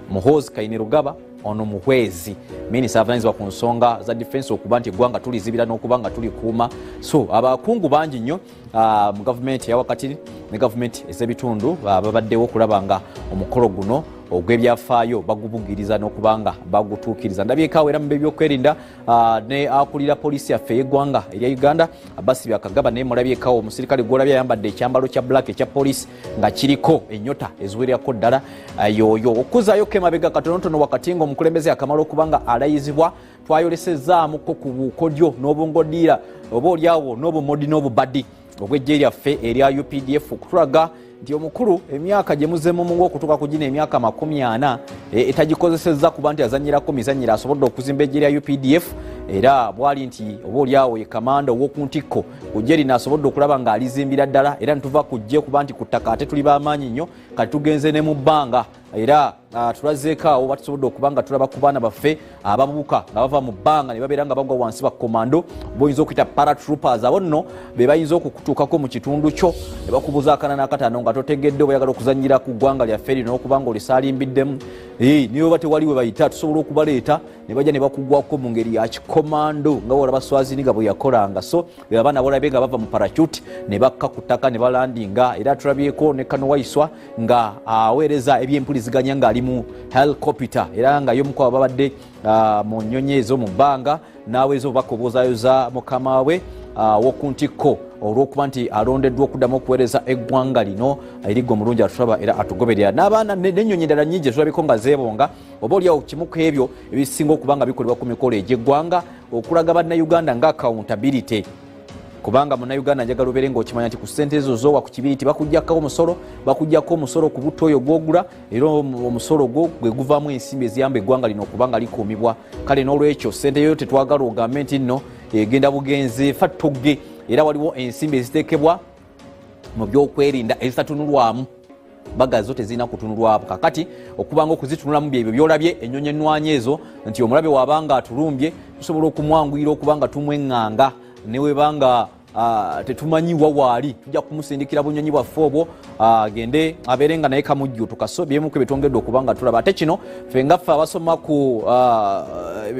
Muhoozi Kainerugaba ono Muhwezi minister avunaanyizibwa ku nsonga za defense okuba nti eggwanga tulizibira n'okuba nga tulikuuma so abakungu bangi nnyo mu gavumenti eyawakati ne gavumenti ez'ebitundu babaddewo okulaba nga omukolo guno ogw'ebyafaayo bagubugiriza n'okubanga bagutuukiriza. Ndabyekaawo era mu byokwerinda ne akulira poliisi yaffe ey'eggwanga erya Uganda Abbas Byakagaba naye mulabyekaawo omusirikale gw'olabye ayambadde ekyambalo kya black ekya poliisi nga kiriko ennyota eziwererako ddala yooyo okuzaayo kemabega katonotono wakati nga omukulembeze akamala okubanga alayizibwa twayolesezaamuko ku bukodyo n'obungodiira oba olyawo n'obumodi n'obubadi obw'eggye lyaffe erya UPDF okutulaga nti omukulu emyaka gye muzeemu mungu okutuuka ku gino emyaka 40 etagikozesezza kuba nti azannyirako mizannyiro asobodde okuzimba eggye lya UPDF era bwali nti oba olyawo ye kamanda ow'oku ntikko ku ggye lino asobodde okulaba ng'alizimbira ddala era nituva ku ggye kuba nti ku ttaka ate tuli b'amaanyi nnyo kati tugenze ne mu bbanga era tulazeeko awo batusobodde okuba nga tulaba ku baana baffe ababuuka nga bava mu bbanga ne babeera nga bagwa wansi bakomando boyinza okuyita paratroopers abo nno be bayinza okukutuukako mu kitundu kyo ne bakubuza akana n'akataano nga totegedde oyagala okuzannyira ku ggwanga lyaffe lino n'okuba nga olisaalimbiddemu niyo ba tewali we bayita tusobola okubaleeta ne bajja ne bakugwako mu ngeri ya kikomando nga olaba Swaziniga bwe yakolanga so abaana bolabe nga bava mu parachute ne bakka ku ttaka ne balandinga era tulabyeko ne Kano Waiswa nga aweereza ebyempuliziganya ng'ali mu helicopter era nga y'omukwabo babadde mu nnyonyi ezo mu bbanga n'aweeza obubaka obwozaayoza mukama we w'oku ntikko olw'okuba nti alondeddwa okuddamu okuweereza eggwanga lino eriggo omulungi atulaba era atugoberera n'abaana n'ennyonyi endala nnyingi tulabiko nga zeebonga oba oliawo kimu ku ebyo ebisinga okuba nga bikolebwa ku mikolo egy'eggwanga okulaga bannayuganda nga accountability kubanga munnayuganda njagala obeere ng'okimanya nti ku ssente ezo zoowa ku kibiriti bakugyako omusolo ku butto oyo gw'ogula era omusolo gwo gwe guvaamu ensimbi eziyamba eggwanga lino okuba nga likuumibwa kale n'olwekyo ssente yo tetwagala ogambe nti nno egenda bugenzi fa togge era waliwo ensimbi eziteekebwa mu byokwerinda ezitatunulwamu baga zo tezirina kutunulwamu kakati okubanga okuzitunulamu byebyo byolabye ennyonyi ennwanyi ezo nti omulabe wabanga atulumbye tusobola okumwanguyira okubanga tumweŋŋanga newebanga tetumanyiwa waali tujja kumusindikira bunyonyi bwaffe obwo agende abeere nga naye kamujjuutuka so byemu ku betwongedde okubanga tulaba ate kino ffe ngaffe abasoma ku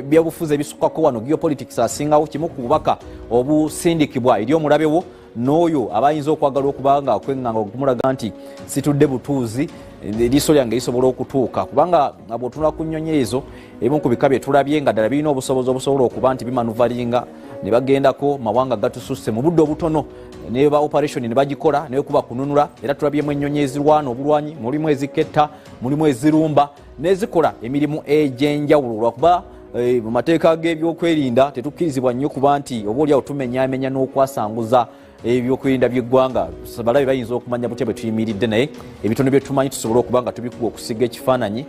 byabufuzi ebisukkako wano geopolitics asingawo kimu ku bubaka obusindikibwa eri omulabe wo n'oyo abayinza okwagala okuba nga akweŋŋanga okumulaga nti situdde butuuzi eriiso lyange lisobola okutuuka kubanga bw'otunula ku nnyonyi ezo ebimu ku bika bye tulabye nga ddala birina obusobozi obusobola okuba nti bimanuvalinga ne bagendako mawanga gatususse mu budde obutono ne ba operation ne bagikola ne kuba kununula era tulabyemu ennyonyi ezirwana obulwanyi mulimu eziketta mulimu ezirumba nezikola emirimu egy'enjawulo lwakuba mu mateeka g'ebyokwerinda tetukkirizibwa nnyo kuba nti oba oliawo tumenyaamenya n'okwasanguza ebyokwerinda by'eggwanga balabe bayinza okumanya butya bwe tuyimiridde naye ebitono bye tumanyi tusobola okuba nga tubikuwa okusiga ekifaananyi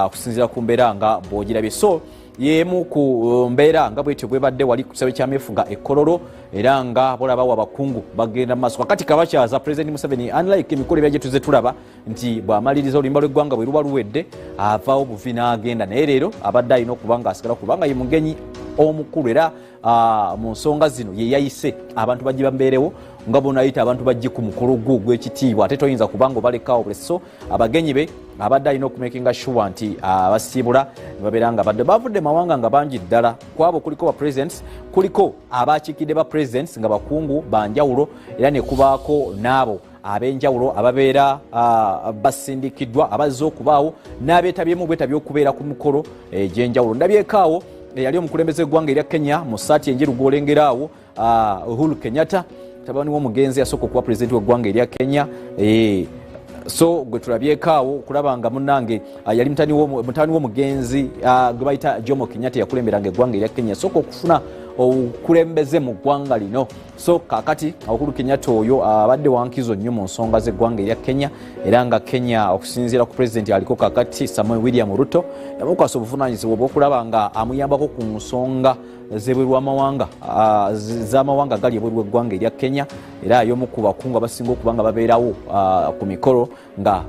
okusinziira ku mbeera nga bw'ogirabye so yemu ku mbeera nga bwetyo bwebadde wali ku kisaawe ky'ameefu nga ekkololo era nga bolabawo abakungu bagenda mu maaso kakati kabakyaza President Museveni unlike emikolo ebya gye tuze tulaba nti bw'amaliriza oluyimba lw'eggwanga bwe luba luwedde avaawo buvi n'agenda naye leero abadde alina okuba nga asigala kubanga ye mugenyi omukulu era mu nsonga zino ye yayise abantu bajje bambeerewo nga bonayita abantu bajje ku mukolo gw'ekitiibwa ate toyinza kubanga obalekawo bule so abagenyi be abadde alina okumakinga sure nti abasiibula babeera nga bavudde mawanga nga bangi ddala kwabo kuliko ba presidents kuliko abakiikidde ba presidents nga bakungu banjawulo era ne kubaako n'abo ab'enjawulo ababeera basindikiddwa abazze okubaawo n'abeetabyemu bwetabye okubeera ku mukolo egy'enjawulo ndabyekaawo yali omukulembeze gw'eggwanga erya Kenya mu ssaati enjeru gw'olengeraawo Uhuru Kenyatta tabani w'omugenzi yasooka okuba pulezidenti w'eggwanga erya Kenya so gwe tulabyekaawo okulaba nga munnange yali mutani w'omugenzi gwe bayita Jomo Kenyatta yakulemberanga eggwanga erya Kenya yasooka okufuna obukulembeze mu ggwanga lino so kakati Uhuru Kenyatta oyo abadde wankizo nnyo mu nsonga z'eggwanga erya Kenya era nga Kenya okusinziira ku pulezidenti aliko kakati Samuel William Ruto yamukwasa obuvunaanyizibwa obw'okulaba nga amuyambako ku nsonga z'ebwerwamawanga z'amawanga gali ebweru w'eggwanga erya Kenya era y'omu ku bakungu abasinga okuba nga babeerawo ku mikolo nga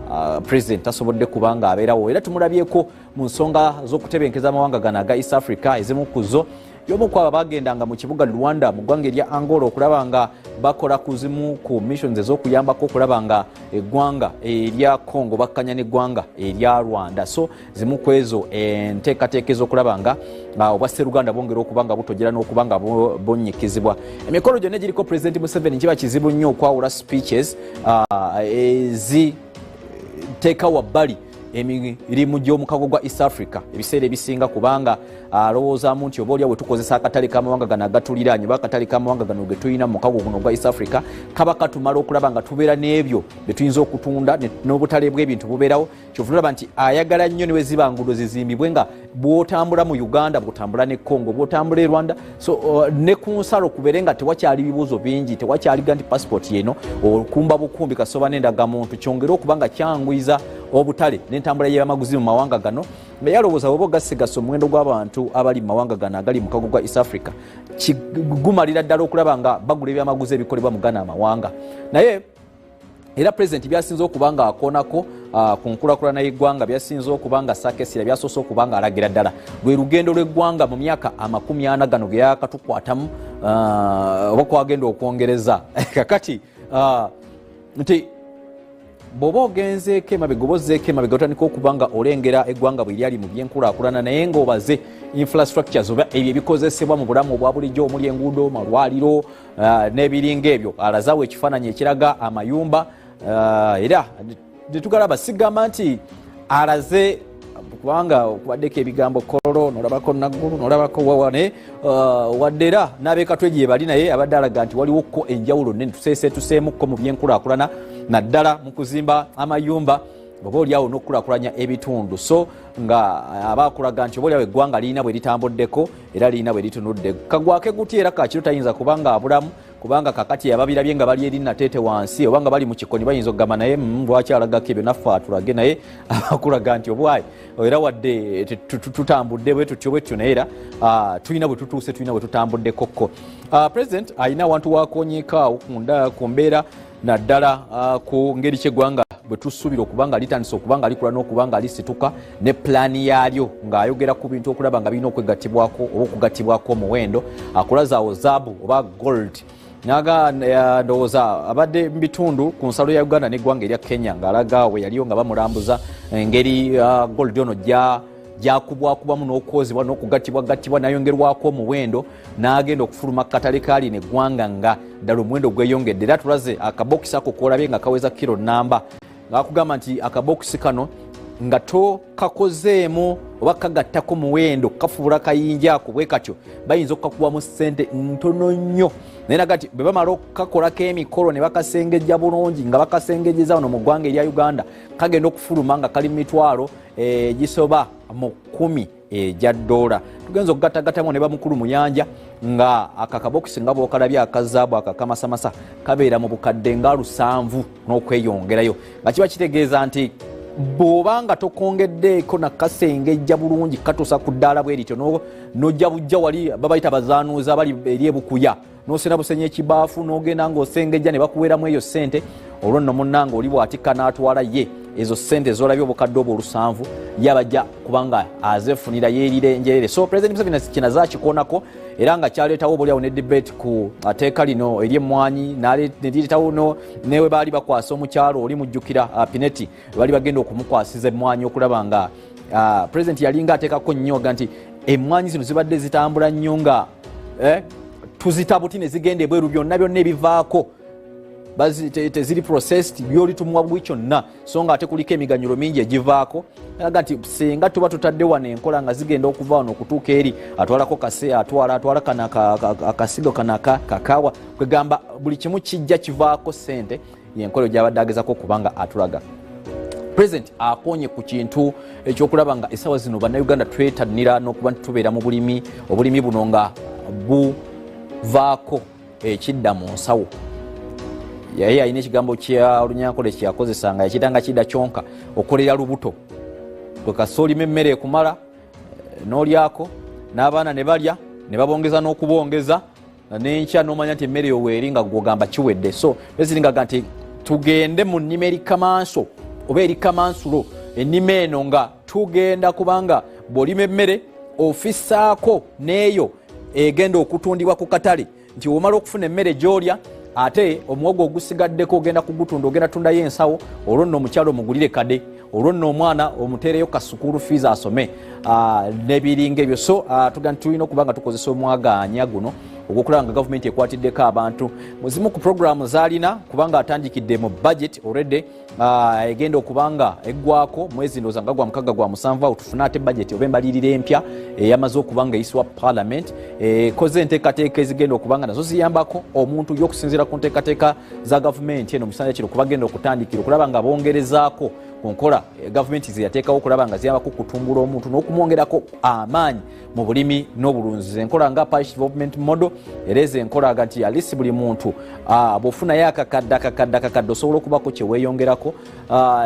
pulezidenti tasobodde kuba nga abeerawo era tumulabyeko mu nsonga z'okutebenkeza amawanga gano aga East Africa ezimu ku zo y'omu ku abo bagendanga mu kibuga Rwanda mu ggwanga erya Angola okulaba nga bakola ku zimu ku missions ez'okuyambako okulaba nga eggwanga erya Congo bakkanya n'eggwanga erya Rwanda so zimu ku ezo enteekateeka ez'okulaba nga obwasseruganda bwongera okuba nga butojera n'okuba nga bonnyikizibwa emikolo gyonna egiriko pulezidenti Museveni kiba kizibu nnyo okwawula speeches eziteeka wabbali emirimu gy'omukago gwa East Africa ebiseera ebisinga kubanga alowoozaamu nti oba oliawo tukozesa akatale k'amawanga gano agatuliraanye oba akatale k'amawanga gano ge tulina mu mukago guno gwa East Africa kaba katumala okulaba nga tubeera n'ebyo bye tuyinza okutunda n'obutale bw'ebintu bubeerawo kyovunulaba nti ayagala nnyo ne we ziba nguudo zizimbibwe nga bw'otambula mu Uganda bw'otambula ne Congo bw'otambula e Rwanda so ne ku nsalo kubeere nga tewakyali bibuuzo bingi tewakyaliga nti passport yeno okumba bukumbi kasoba n'endagamuntu kyongere okuba nga kyangwiza obutale n'entambula y'amaguzi mu mawanga gano nga yalowooza oba ogasigasa omuwendo gw'abantu abali mu mawanga gano agali mu kago gwa East Africa kigumalira ddala okulaba nga bagula ebyamaguzi ebikolebwa mu gano amawanga naye era pulezidenti byasinze okuba nga akoonako ku nkulakulana y'eggwanga byasinze okuba nga sakesira byasoose okuba nga alagira ddala lwe lugendo lw'eggwanga mu myaka 40 gano ge yakatukwatamu oba kwagenda okwongereza kakati nti bw'oba ogenzeeko emabega oba ozzeeko emabega otandika okuba nga olengera eggwanga bwe lyali mu byenkulaakulana naye ng'obaze infrastructures oba ebyo ebikozesebwa mu bulamu obwa bulijjo omuli enguudo malwaliro n'ebiringa ebyo alazaawo ekifaananyi ekiraga amayumba era tetugalaba sigamba nti alaze kubanga okubaddeko ebigambo kololo nolabako naggulu nolabako wawane wadde era n'abeekatwe gye bali naye abadde alaga nti waliwoko enjawulo nene tuseemukko mu byenkulaakulana naddala mu kuzimba amayumba oba oliawo n'okukulaakulanya ebitundu so nga abakulaga nti oba oliawo eggwanga lirina bwe litambuddeko era lirina bwe litunudde kagwake guti era kakiro tayinza kubanga abulamu kubanga kakati ababirabye nga bali eri nateete wansi obanga bali mu kikoni bayinza okugamba naye lwaki alagako ebyo naffe atulage naye abakulaga nti obwayi era wadde tutambudde bwe tutyo naye era tulina bwe tutuuse tulina bwe tutambuddekokko president alina awantu wakonyeekaawo ku mbeera naddala ku ngeri kyeggwanga bwe tusuubira okuba nga litandisa okuba nga likula n'okuba nga lisituka ne pulaani yaalyo ng'ayogera ku bintu okulaba nga birina okwegattibwako oba okugattibwako omuwendo akulazaawo zaabu oba gold naga ndowooza abadde mu bitundu ku nsalo ya Uganda n'eggwanga erya Kenya ng'alaga we yaliyo nga bamulambuza engeri gold ono gyakubwakubamu n'okwozibwa n'okugattibwagattibwa nayongerwako omuwendo n'agenda okufuluma katale kaali n'eggwanga nga ddala omuwendo gweyongedde era tulaze akabokisi ako koolabye nga kaweza kiro namba ng'akugamba nti akabokisi kano nga tokakozeemu oba kagattako muwendo kafuula kayinja ako bwe katyo bayinza okukakubamu ssente ntono nnyo naye nagati bwe bamala okakolako emikolo ne bakasengejja bulungi nga bakasengejeza wano mu ggwanga erya Uganda kagenda okufuluma nga kali mu mitwalo gisoba mu 10 egya dola tugenza okugattagattamu ne bamukulu muyanja nga akakabokisi nga bwokalabye akazaabu akakamasamasa kabeera mu bukadde nga 7 n'okweyongerayo nga kiba kitegeeza nti bw'oba nga tokongeddeeko nakasengejja bulungi katuusa ku ddaala bwe lityo n'ojja bujja wali babayita bazaanuuza bali eri ebukuya n'osena busenya ekibaafu n'ogenda ng'osengejja ne bakuweeramu eyo ssente olwo nno munnange oli bw'atikka n'atwala ye ezo ssente z'olabye obukadde obwo 7 yabajja kubanga azeefunira yeerire njerere. So President Museveni kinaze akikoonako era nga kyaleetawo obuliawo ne debate ku ateeka lino ery'emmwanyi nelireetawo newe baali bakwasa omukyalo oli mujjukira Pineti baali bagenda okumukwasiza emmwanyi okulaba nga President yalinga ateekako nnyo nti emmwanyi zino zibadde zitambula nnyo nga tuzitabuti ne zigenda ebweru byonna ebivaako teziri processed byoli tumuwa buli kyonna so nga ate kuliko emiganyulo mingi egivaako aga nti singa tuba tutadde wano enkola nga zigenda okuva wano okutuuka eri atwalako kase atwala kana akasigo kana kakaawa kwegamba buli kimu kijja kivaako ssente yenkola gyabadde agezako kubanga atulaga. President akonye ku kintu ekyokulaba nga essaawa zino bannayuganda twettanira n'okuba tubeera mu obulimi buno nga buvaako ekidda mu nsawo. Yeye ayina ekigambo kya Olunyankole kyakozesanga yakitanga kidda kyonka okolera lubuto kwekasoolima emmere ekumala n'olyako n'abaana ne balya ne babongeza n'okubongeza n'enkya n'omanya nti emmere yoweeri nga gwogamba kiwedde. So eziringaga nti tugende mu nnima erikamanso oba erikamansulo ennima eno nga tugenda kubanga bw'olima emmere ofissaako n'eyo egenda okutundibwa ku katale nti omala okufuna emmere gy'olya ate omuwogo ogusigaddeko ogenda kugutunda ogenda tundayo ensawo olwo nno omukyalo omugulire kade olwo nno omwana omuteereyo ka sukulu fees asome n'ebiringa ebyo. So tulina okuba nga tukozesa omwagaanya guno ogwokulaba nga gavumenti ekwatiddeko abantu muzimu ku programu zaalina kubanga atandikidde mu budget already egenda okubanga eggwako mwezi ndowooza nga gwa 6 gwa 7 tufune ate budget oba embalirira empya eyamaze okubanga eyisibwa parliament ekoze enteekateeka ezigenda okubanga nazo ziyambako omuntu y'okusinziira ku nteekateeka za gavumenti eno mu kisanja kino kuba genda okutandikira okulaba nga bongerezaako ku nkola gavumenti ze yateekawo okulaba nga ziyambako okutumbula omuntu n'okumwongerako amaanyi mu bulimi n'obulunzi. Enkola nga parish development model ereze enkola nti alisi buli muntu bw'ofunayo akakadde osobola okubako kye weeyongerako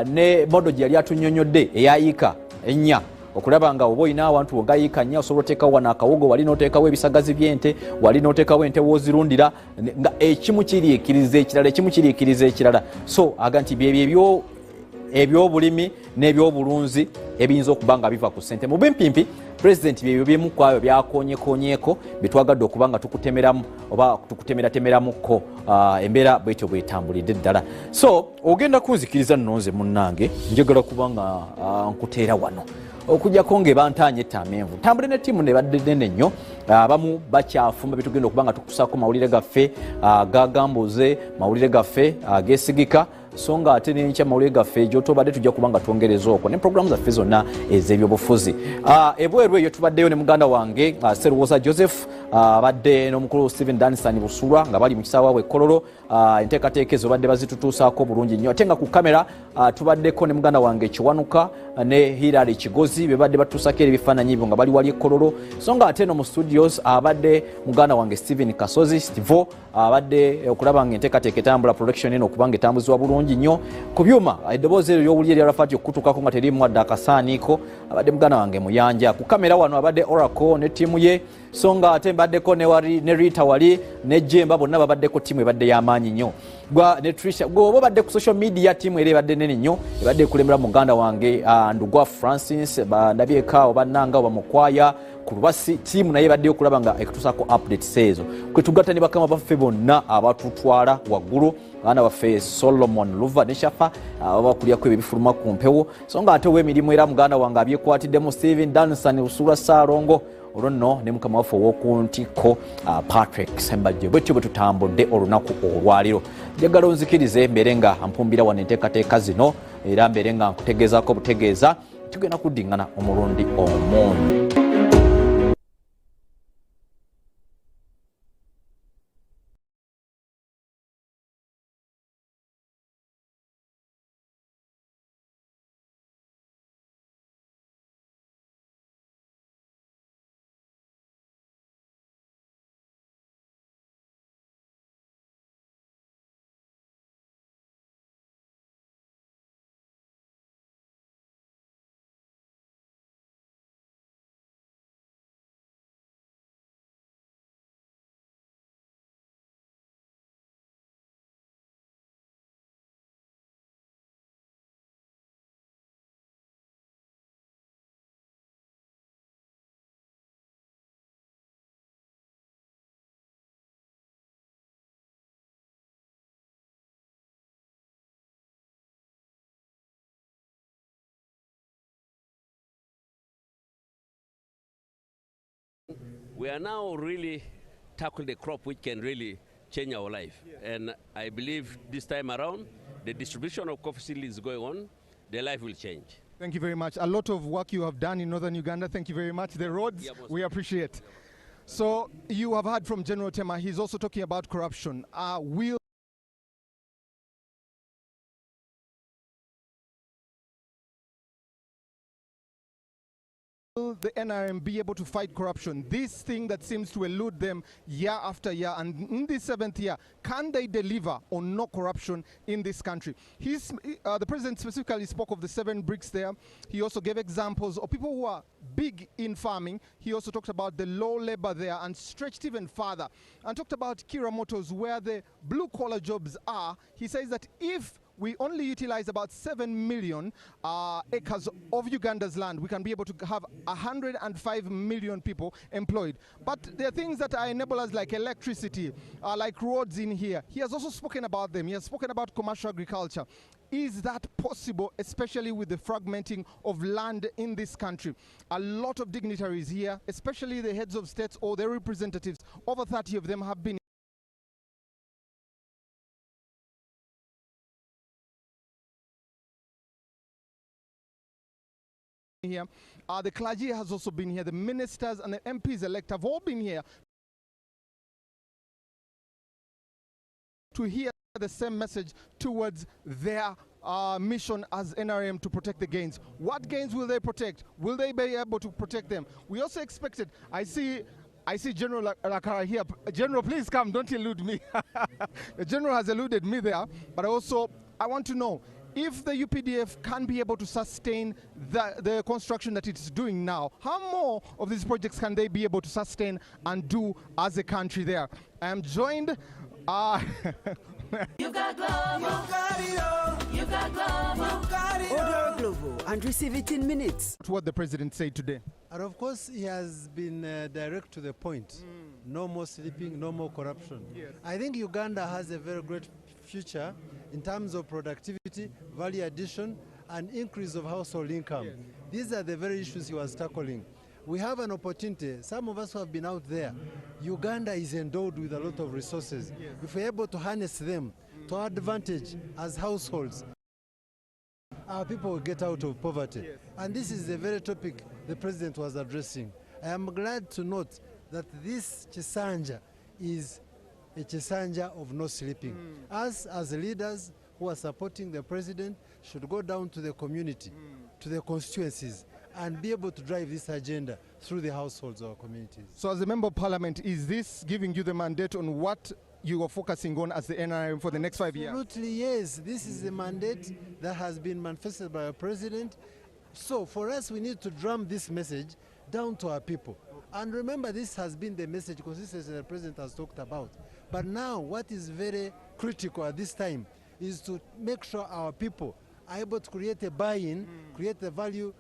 ne model gye yali atunnyonnyodde eyayiika ennya okulaba nga oba olina awantu ogayiika nnya osobola oteekawo wano akawogo wali n'oteekawo ebisagazi by'ente wali n'oteekawo ente woozirundira nga ekimu kiriikiriza ekirala ekimu kiriikiriza ekirala. So aga nti byebyo ebyobulimi n'ebyobulunzi ebiyinza okuba nga biva ku ssente mu bempimpi. President byebyo bimu kwayo byakonyekonyeeko bitwagadde okuba nga tukutemeramu oba tukutemeratemeramukko embeera bwetyo bwetambulidde ddala. So ogenda kunzikiriza nnonze munnange njagala kuba nga nkuteera wano okujjako ng'ebantanye ettamenvu tambule ne ttiimu ne badde nnene nnyo abamu bakyafumba bitugenda okuba nga tukusaako mawulire gaffe gagambuze mawulire gaffe geesigika so nga ate n'enkya mawulire gaffe gy'otobadde tujja kuba nga twongereza okwo ne programu zaffe zonna ez'ebyobufuzi. Ebweru eyo tubaddeyo ne muganda wange Seruwoza Joseph abadde n'omukulu Stephen Dansani Busulwa nga bali mu kisaawa we Kololo enteekateeka ezo badde bazitutuusaako bulungi nnyo ate nga ku kamera tubaddeko ne muganda wange Kiwanuka ne Hilary Kigozi be badde batuusako ebifaananyi ebyo nga bali wali Kololo so nga ate no mu studios abadde muganda wange Stephen Kasozi Stivo abadde okulaba nga enteekateeka etambula production eno okubanga etambuzibwa bulungi nnyo ku byuma eddoboozi eryo ly'owulira erya Rafati okukutukako nga terimu wadde akasaaniiko abadde muganda wange Muyanja ku kamera wano abadde Oracle ne ttiimu ye so nga ate mbaddeko ne Rita wali ne Jemba bonna babaddeko ttiimu ebadde y'amaanyi nnyo ne Trisha gwoba badde ku social media ttiimu era ebadde nene nnyo ebadde ekulembera muganda wange Ndugwa Francis bandabyekaawo bannanga bamukwaya ku lubasi ttiimu naye baddeyo okulaba nga ekutuusaako updates ezo kwe tugatta ne bakama baffe bonna abatutwala waggulu baana baffe Solomon Luva ne Shafa abakulyako ebyo bifuluma ku mpewo so nga ate ow'emirimu era muganda wange abyekwatiddemu Stephen Dansani Busula Saarongo olwo nno ne mukama waffe ow'okuntiko Patrick Sembajje bwetyo bwe tutambudde olunaku olwaliro. Njagala onzikirize mbeere nga mpumbira wano enteekateeka zino era mbeere nga nkutegeezaako butegeeza tugenda kuddingana omulundi omundu. We are now really tackling the crop which can really change our life. And I believe this time around, the distribution of coffee seed is going on, the life will change. Thank you very much. A lot of work you have done in northern Uganda. Thank you very much. The roads, we appreciate. So you have heard from General Tema. He's also talking about corruption. Will the NRM be able to fight corruption? This thing that seems to elude them year after year, and in this 7th year, can they deliver on no corruption in this country? The president specifically spoke of the 7 bricks there. He also gave examples of people who are big in farming. He also talked about the low labor there and stretched even further and talked about Kira Motors, where the blue-collar jobs are. He says that if we only utilize about 7 million acres of Uganda's land, we can be able to have 105 million people employed. But there are things that are enablers like electricity, like roads in here. He has also spoken about them. He has spoken about commercial agriculture. Is that possible, especially with the fragmenting of land in this country? A lot of dignitaries here, especially the heads of states or their representatives, over 30 of them have been here. The clergy has also been here. The ministers and the MPs elect have all been here to hear the same message towards their mission as NRM to protect the gains. What gains will they protect? Will they be able to protect them? We also expected, I see General Lakara here. General, please come, don't elude me. The General has eluded me there, but I want to know if the UPDF can be able to sustain the construction that it's doing now. How more of these projects can they be able to sustain and do as a country there? I am joined You got Glovo. You got it all. You got Glovo. You got it all. Order Glovo and receive it in minutes. What the president said today. And of course, he has been direct to the point. No more sleeping, no more corruption. Yes. I think Uganda has a very great future in terms of productivity, value addition, and increase of household income. Yes. These are the very issues he was tackling. We have an opportunity. Some of us who have been out there, Uganda is endowed with a lot of resources. Yes. If we're able to harness them to our advantage as households, our people will get out of poverty. Yes. And this is the very topic the president was addressing. I am glad to note that this Chisanja is a Chisanja of no sleeping. Us as leaders who are supporting the president should go down to the community, to the constituencies, and be able to drive this agenda through the households of our communities. So as a member of parliament, is this giving you the mandate on what you are focusing on as the NRM for the next 5 years? Absolutely, yes. This is a mandate that has been manifested by our president. So for us, we need to drum this message down to our people. And remember, this has been the message consistency the president has talked about. But now, what is very critical at this time is to make sure our people are able to create a buy-in, create a value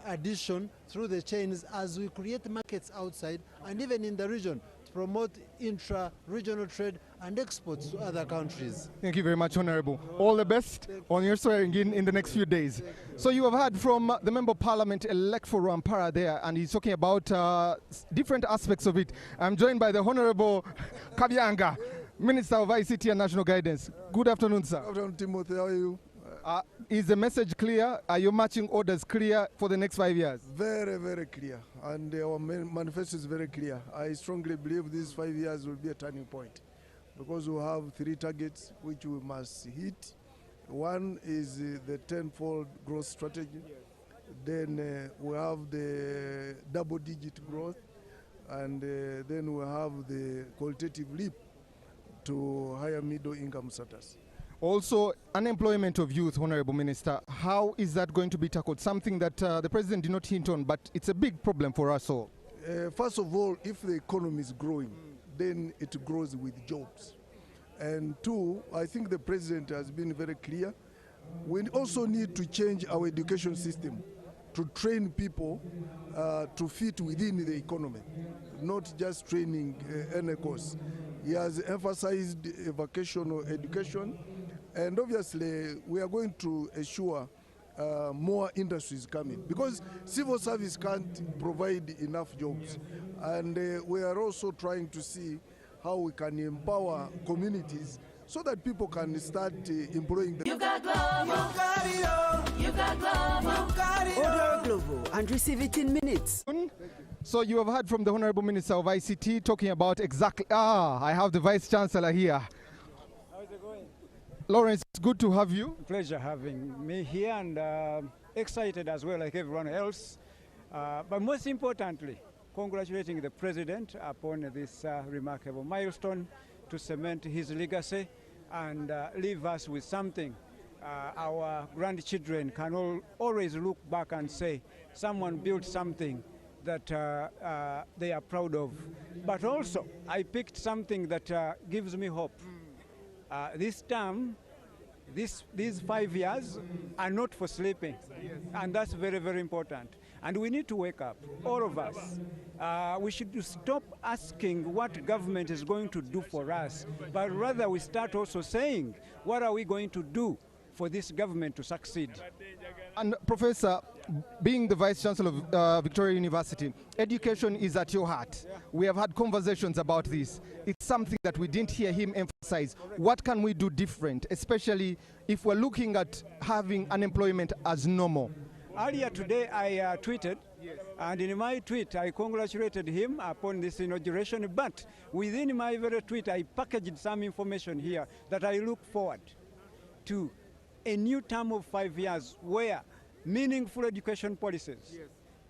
addition through the chains as we create markets outside and even in the region to promote intra-regional trade and exports to other countries. Thank you very much, Honorable. All the best on your swearing in the next few days. So you have heard from the Member of Parliament elect for Rwampara there, and he's talking about different aspects of it. I'm joined by the Honorable Kabyanga, Minister of ICT and National Guidance. Good afternoon, sir. Good afternoon, Timothy. How are you? Is the message clear? Are your marching orders clear for the next 5 years? Very, very clear. And our manifesto is very clear. I strongly believe these 5 years will be a turning point because we have 3 targets which we must hit. One is the 10-fold growth strategy. Then we have the double-digit growth. And then we have the qualitative leap to higher middle-income status. Also, unemployment of youth, Honorable Minister, how is that going to be tackled? Something that the President did not hint on, but it's a big problem for us all. First of all, if the economy is growing, then it grows with jobs. And 2, I think the President has been very clear. We also need to change our education system to train people to fit within the economy, not just training any course. He has emphasized vocational education. And obviously, we are going to assure more industries coming, because civil service can't provide enough jobs. And we are also trying to see how we can empower communities so that people can start employing them. You got Glovo. You got Glovo. Order Glovo and receive it in minutes. So you have heard from the Honorable Minister of ICT talking about exactly, I have the Vice Chancellor here. How's it going? Lawrence, it's good to have you. Pleasure having me here, and excited as well like everyone else. But most importantly, congratulating the President upon this remarkable milestone to cement his legacy and leave us with something our grandchildren can always look back and say, someone built something that they are proud of. But also, I picked something that gives me hope. This term, these 5 years are not for sleeping, and that's very, very important. And we need to wake up, all of us. We should stop asking what government is going to do for us, but rather we start also saying, what are we going to do for this government to succeed? And Professor, being the Vice Chancellor of Victoria University, education is at your heart. We have had conversations about this. It's something that we didn't hear him emphasize. What can we do different, especially if we're looking at having unemployment as normal? Earlier today, I tweeted, and in my tweet, I congratulated him upon this inauguration, but within my very tweet, I packaged some information here that I look forward to a new term of 5 years where meaningful education policies,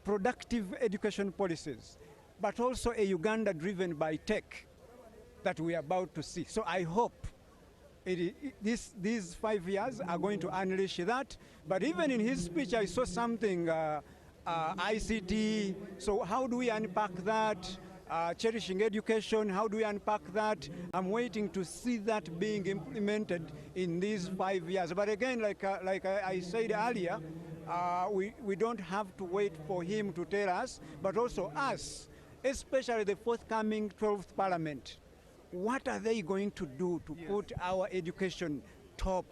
productive education policies, but also a Uganda driven by tech that we are about to see. So I hope these 5 years are going to unleash that. But even in his speech, I saw something, ICT. So how do we unpack that? Cherishing education, how do we unpack that? I'm waiting to see that being implemented in these 5 years. But again, like I said earlier, we don't have to wait for him to tell us, but also us, especially the forthcoming 12th Parliament. What are they going to do to put our education top,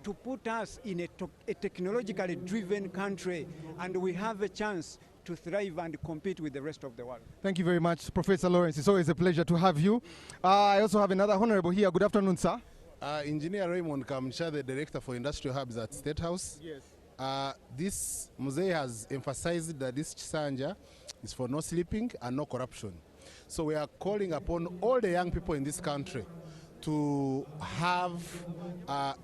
to put us in a technologically driven country, and we have a chance to thrive and compete with the rest of the world? Thank you very much, Professor Lawrence. It's always a pleasure to have you. I also have another honorable here. Good afternoon, sir. Engineer Raymond Kamcha, the Director for Industrial Hubs at State House. Yes. This Muzee has emphasized that this Chisanja is for no sleeping and no corruption. So we are calling upon all the young people in this country to have,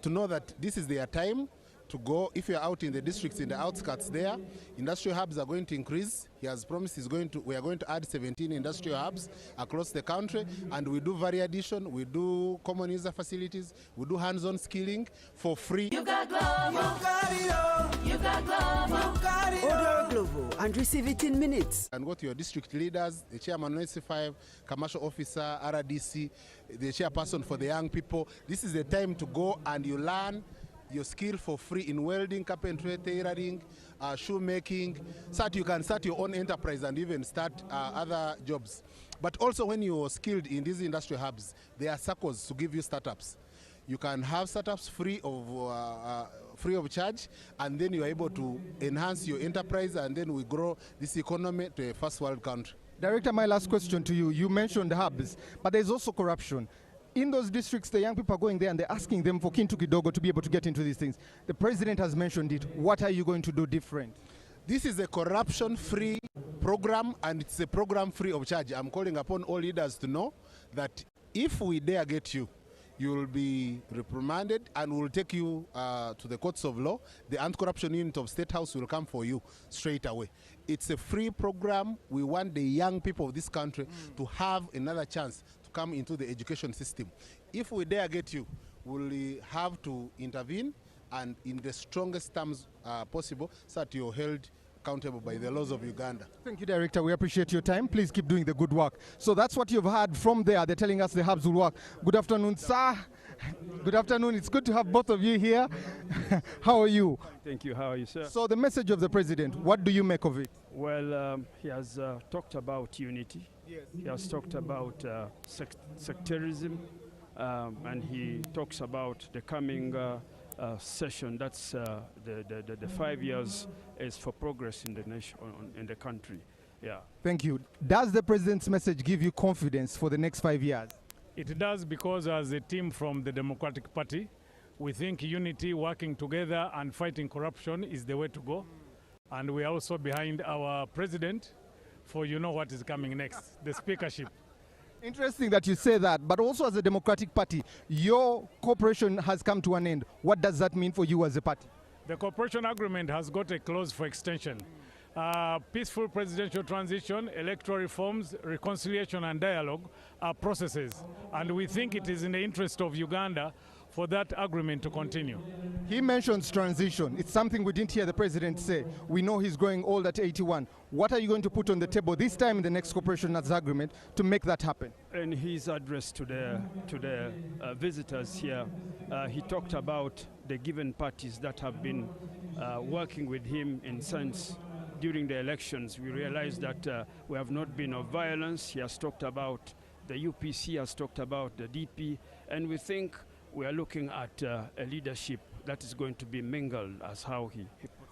to know that this is their time to go. If you're out in the districts, in the outskirts there, industrial hubs are going to increase. He has promised we are going to add 17 industrial hubs across the country, and we do value addition, we do common user facilities, we do hands-on skilling for free. You got Glovo. You got it. You got Glovo. You got it. Order Glovo and receive it in minutes. And go to your district leaders, the chairman of NC5, commercial officer, RDC, the chairperson for the young people. This is the time to go and you learn your skill for free in welding, carpentry, tailoring, shoemaking, so that you can start your own enterprise and even start other jobs. But also when you're skilled in these industrial hubs, there are circles to give you startups. You can have startups free of charge, and then you are able to enhance your enterprise, and then we grow this economy to a first world country. Director, my last question to you. You mentioned hubs, but there's also corruption. In those districts, the young people are going there and they're asking them for Kintu Kidogo to be able to get into these things. The president has mentioned it. What are you going to do different? This is a corruption-free program, and it's a program free of charge. I'm calling upon all leaders to know that if we dare get you, you will be reprimanded and we'll take you to the courts of law. The anti-corruption unit of State House will come for you straight away. It's a free program. We want the young people of this country to have another chance to come into the education system. If we dare get you, we'll have to intervene, and in the strongest terms possible, so that you're held accountable by the laws of Uganda. Thank you, Director. We appreciate your time. Please keep doing the good work. So that's what you've heard from there. They're telling us the hubs will work. Good afternoon, sir. Good afternoon. It's good to have both of you here. How are you? Thank you. How are you, sir? So the message of the president, what do you make of it? Well, he has talked about unity. Yes. He has talked about sectarianism, and he talks about the coming session. That's the 5 years is for progress in the nation, in the country. Yeah. Thank you. Does the president's message give you confidence for the next 5 years? It does, because as a team from the Democratic Party, we think unity, working together and fighting corruption is the way to go. And we are also behind our president for what is coming next, the speakership. Interesting that you say that, but also as a Democratic Party, your cooperation has come to an end. What does that mean for you as a party? The cooperation agreement has got a clause for extension. Peaceful presidential transition, electoral reforms, reconciliation and dialogue are processes. And we think it is in the interest of Uganda for that agreement to continue. He mentions transition. It's something we didn't hear the president say. We know he's growing old at 81. What are you going to put on the table this time in the next cooperation agreement to make that happen? In his address to the visitors here, he talked about the given parties that have been working with him in sense during the elections. We realized that we have not been of violence. He has talked about the UPC, has talked about the DP, and we think we are looking at a leadership that is going to be mingled, as how he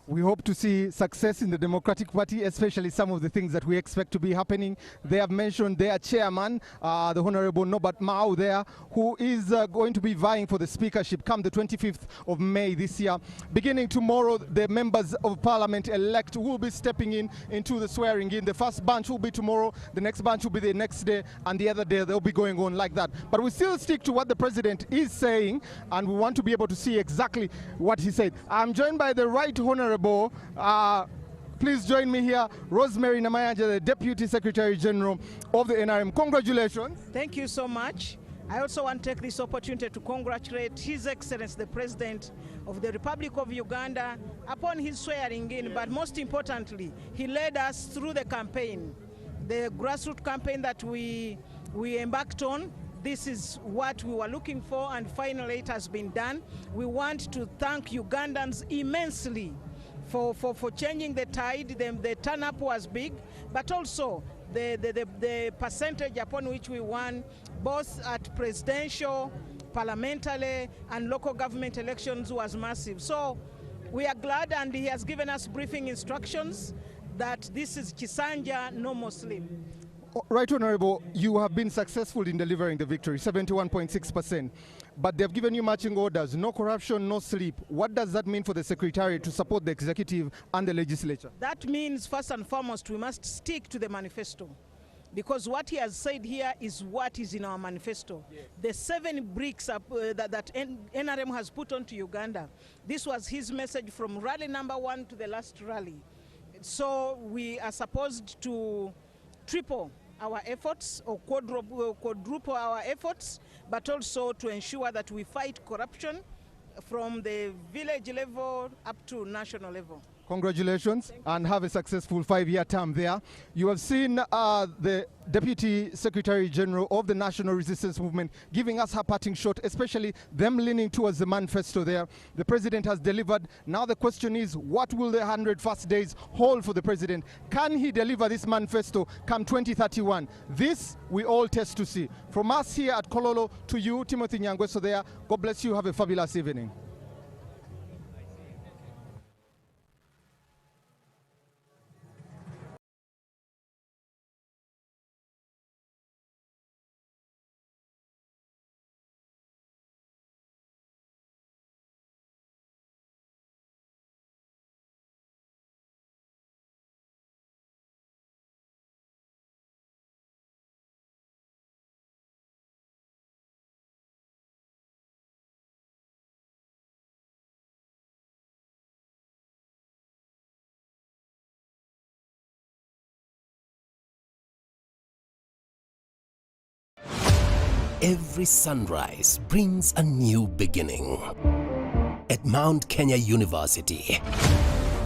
We hope to see success in the Democratic Party, especially some of the things that we expect to be happening. They have mentioned their chairman, the Honorable Norbert Mao there, who is going to be vying for the speakership come the 25th of May this year. Beginning tomorrow, the members of parliament elect will be stepping into the swearing in. The first bunch will be tomorrow, the next bunch will be the next day, and the other day they'll be going on like that. But we still stick to what the president is saying, and we want to be able to see exactly what he said. I'm joined by the Right Honorable please join me here, Rosemary Namayanja, the Deputy Secretary General of the NRM. Congratulations. Thank you so much. I also want to take this opportunity to congratulate His Excellency the President of the Republic of Uganda upon his swearing in, but most importantly, he led us through the campaign, the grassroots campaign that we embarked on. This is what we were looking for, and finally it has been done. We want to thank Ugandans immensely for changing the tide. The turn-up was big, but also the percentage upon which we won, both at presidential, parliamentary, and local government elections was massive. So we are glad, and he has given us briefing instructions that this is Chisanja, no more sleep. Right Honorable, you have been successful in delivering the victory, 71.6%, but they've given you marching orders, no corruption, no sleep. What does that mean for the Secretariat to support the executive and the legislature? That means, first and foremost, we must stick to the manifesto, because what he has said here is what is in our manifesto. Yes. The 7 bricks that NRM has put onto Uganda, this was his message from rally number 1 to the last rally. So we are supposed to triple our efforts or quadruple our efforts, but also to ensure that we fight corruption from the village level up to national level. Congratulations and have a successful 5-year term there. You have seen the Deputy Secretary General of the National Resistance Movement giving us her parting shot, especially them leaning towards the manifesto there. The President has delivered. Now the question is, what will the 100 first days hold for the President? Can he deliver this manifesto come 2031? This we all test to see. From us here at Kololo to you, Timothy Nyangweso there, God bless you, have a fabulous evening. Every sunrise brings a new beginning. At Mount Kenya University,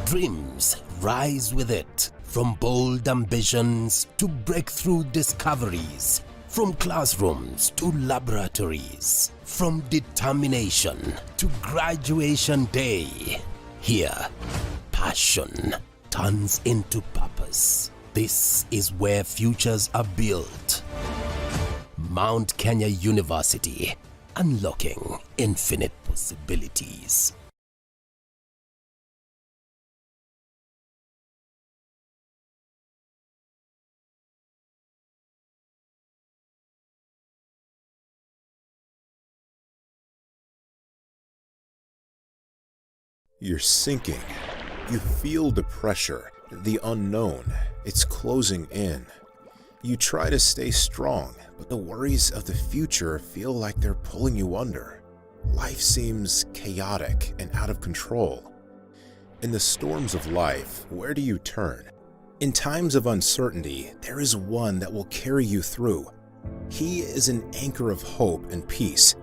dreams rise with it. From bold ambitions to breakthrough discoveries, from classrooms to laboratories, from determination to graduation day. Here, passion turns into purpose. This is where futures are built. Mount Kenya University, unlocking infinite possibilities. You're sinking. You feel the pressure, the unknown. It's closing in. You try to stay strong, but the worries of the future feel like they're pulling you under. Life seems chaotic and out of control. In the storms of life, where do you turn? In times of uncertainty, there is one that will carry you through. He is an anchor of hope and peace.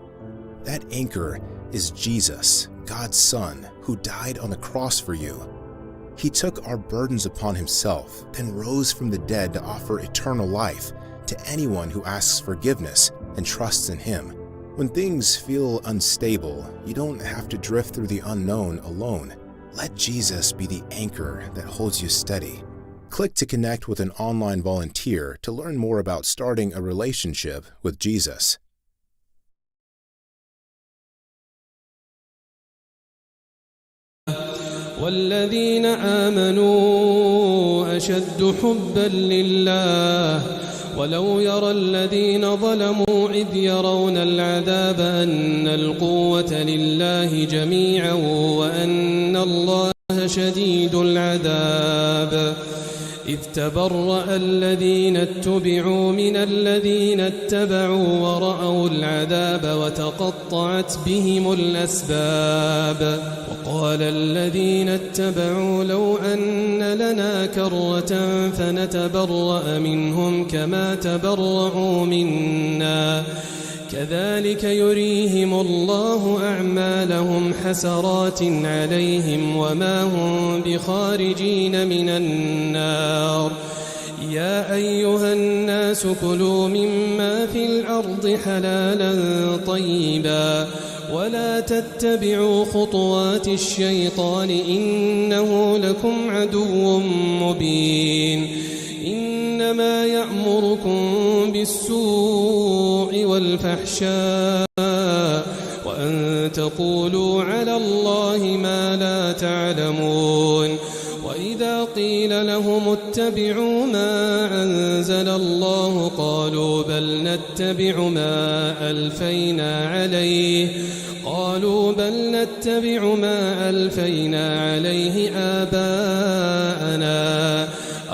That anchor is Jesus, God's Son, who died on the cross for you. He took our burdens upon himself, then rose from the dead to offer eternal life to anyone who asks forgiveness and trusts in him. When things feel unstable, you don't have to drift through the unknown alone. Let Jesus be the anchor that holds you steady. Click to connect with an online volunteer to learn more about starting a relationship with Jesus. والذين آمنوا أشد حبا لله ولو يرى الذين ظلموا إذ يرون العذاب أن القوة لله جميعا وأن الله شديد العذاب إذ تبرأ الذين اتبعوا من الذين اتبعوا ورأوا العذاب وتقطعت بهم الأسباب وقال الذين اتبعوا لو أن لنا كرة فنتبرأ منهم كما تبرأوا منا كذلك يريهم الله أعمالهم حسرات عليهم وما هم بخارجين من النار يا أيها الناس كلوا مما في الأرض حلالا طيبا ولا تتبعوا خطوات الشيطان إنه لكم عدو مبين إنما يأمركم بالسوء والفحشاء وأن تقولوا على الله ما لا تعلمون وإذا قيل لهم اتبعوا ما أنزل الله قالوا بل نتبع ما ألفينا عليه آباءنا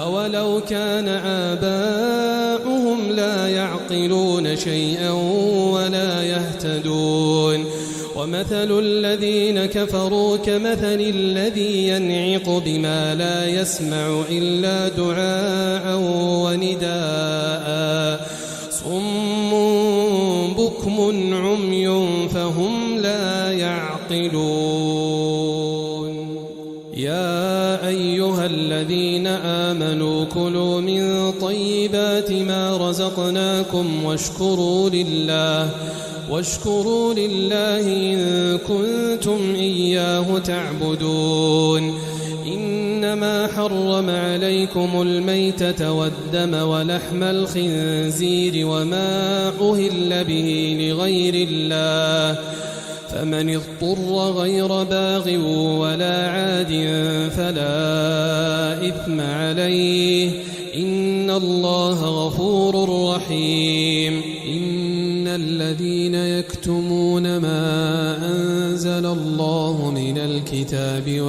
أولو كان آباؤهم لا يعقلون شيئا ولا يهتدون ومثل الذين كفروا كمثل الذي ينعق بما لا يسمع إلا دعاء ونداء صم بكم عمي فهم لا يعقلون يا أيها الذين آمنوا كلوا من طيبات ما رزقناكم واشكروا لله إن كنتم إياه تعبدون إنما حرم عليكم الميتة والدم ولحم الخنزير وما أهل به لغير الله فمن اضطر غير باغ ولا عاد فلا إثم عليه إن الله غفور رحيم إن الذين يكتمون ما أنزل الله من الكتاب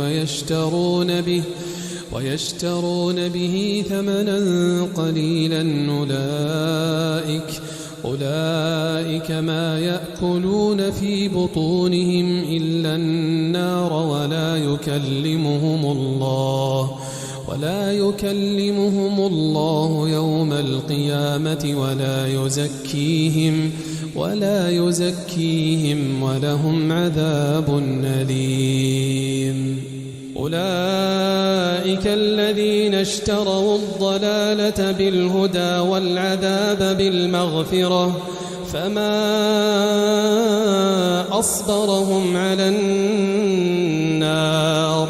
ويشترون به ثمنا قليلا أولئك ما يأكلون في بطونهم إلا النار ولا يكلمهم الله يوم القيامة ولا يزكيهم ولهم عذاب أليم أولئك الذين اشتروا الضلالة بالهدى والعذاب بالمغفرة فما أصبرهم على النار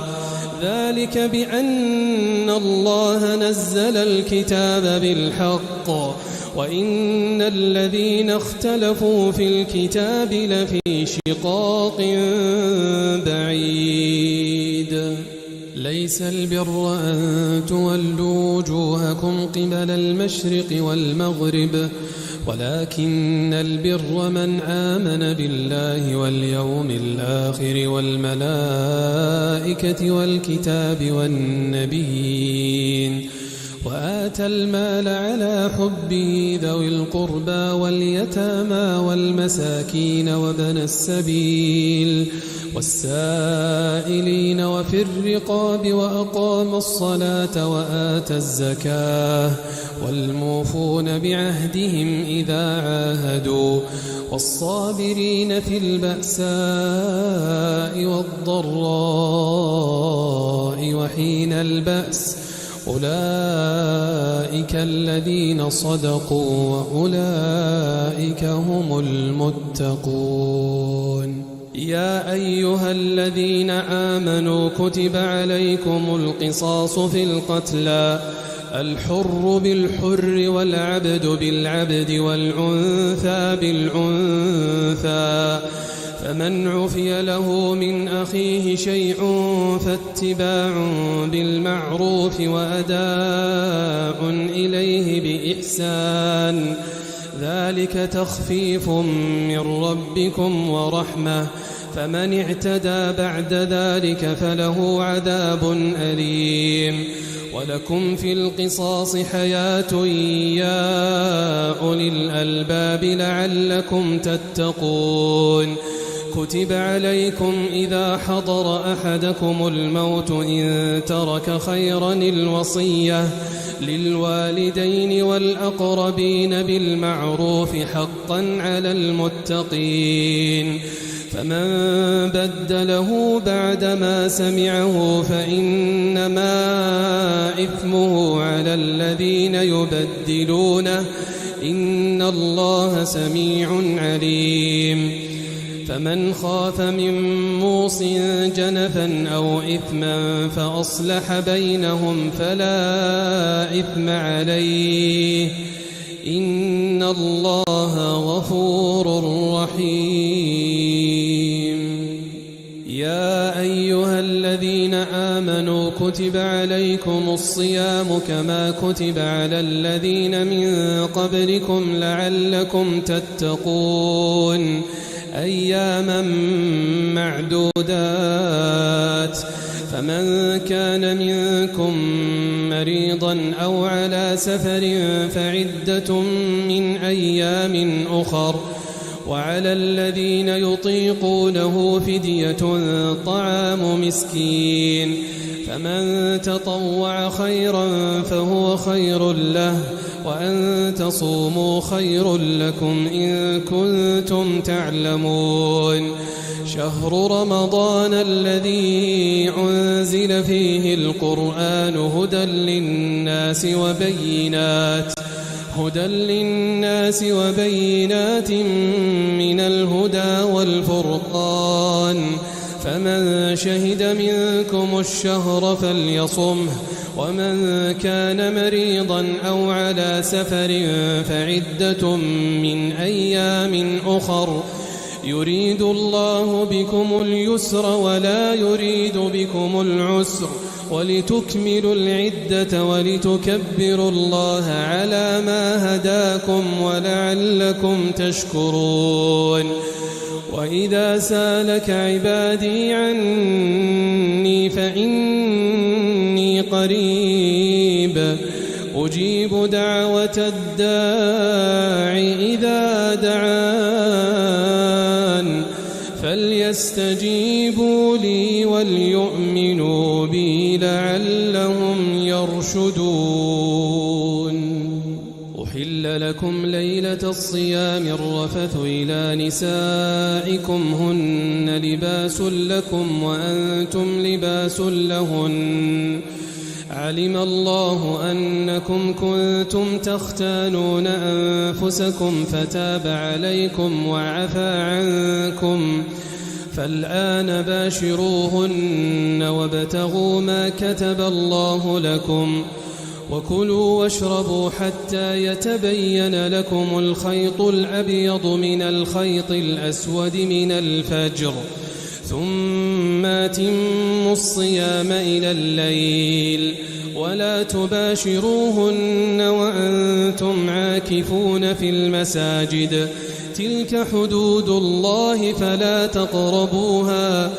ذلك بأن الله نزل الكتاب بالحق وإن الذين اختلفوا في الكتاب لفي شقاق بعيد ليس البر أن تولوا وجوهكم قبل المشرق والمغرب ولكن البر من آمن بالله واليوم الآخر والملائكة والكتاب والنبيين وآتى المال على حبه ذوي القربى واليتامى والمساكين وابن السبيل والسائلين وفي الرقاب وأقام الصلاة وآتى الزكاة والموفون بعهدهم إذا عاهدوا والصابرين في البأساء والضراء وحين البأس أولئك الذين صدقوا وأولئك هم المتقون يا أيها الذين آمنوا كتب عليكم القصاص في القتلى الحر بالحر والعبد بالعبد والأنثى بالأنثى فمن عفي له من أخيه شيء فاتباع بالمعروف وأداء إليه بإحسان ذلك تخفيف من ربكم ورحمة فمن اعتدى بعد ذلك فله عذاب أليم ولكم في القصاص حياة يا أولي الألباب لعلكم تتقون كتب عليكم إذا حضر أحدكم الموت إن ترك خيرا الوصية للوالدين والأقربين بالمعروف حقا على المتقين فمن بدله بعدما سمعه فإنما إثمه على الذين يبدلونه إن الله سميع عليم فمن خاف من موص جنفا أو إثما فأصلح بينهم فلا إثم عليه إن الله غفور رحيم يا أيها الذين آمنوا كتب عليكم الصيام كما كتب على الذين من قبلكم لعلكم تتقون أياما معدودات فمن كان منكم مريضا أو على سفر فعدة من أيام أخر وعلى الذين يطيقونه فدية طعام مسكين فمن تطوع خيرا فهو خير له وأن تصوموا خير لكم إن كنتم تعلمون شهر رمضان الذي أنزل فيه القرآن هدى للناس وبينات من الهدى والفرقان فمن شهد منكم الشهر فليصمه ومن كان مريضا أو على سفر فعدة من أيام أخر يريد الله بكم اليسر ولا يريد بكم العسر ولتكملوا العدة ولتكبروا الله على ما هداكم ولعلكم تشكرون وإذا سالك عبادي عني فإني قريب أجيب دعوة الداع إذا دعان فليستجيبوا لي وليؤمنوا بي لعلهم يرشدون أحل لكم ليلة الصيام الرفث إلى نسائكم هن لباس لكم وأنتم لباس لهن علم الله أنكم كنتم تختانون أنفسكم فتاب عليكم وعفى عنكم فالآن باشروهن وابتغوا ما كتب الله لكم وكلوا واشربوا حتى يتبين لكم الخيط الأبيض من الخيط الأسود من الفجر ثم أتموا الصيام إلى الليل ولا تباشروهن وأنتم عاكفون في المساجد تلك حدود الله فلا تقربوها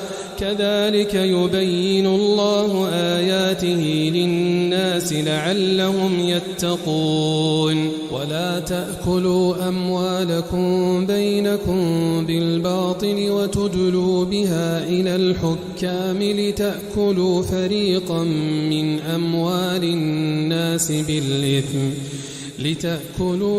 كذلك يبين الله آياته للناس لعلهم يتقون ولا تأكلوا أموالكم بينكم بالباطل وتدلوا بها إلى الحكام لتأكلوا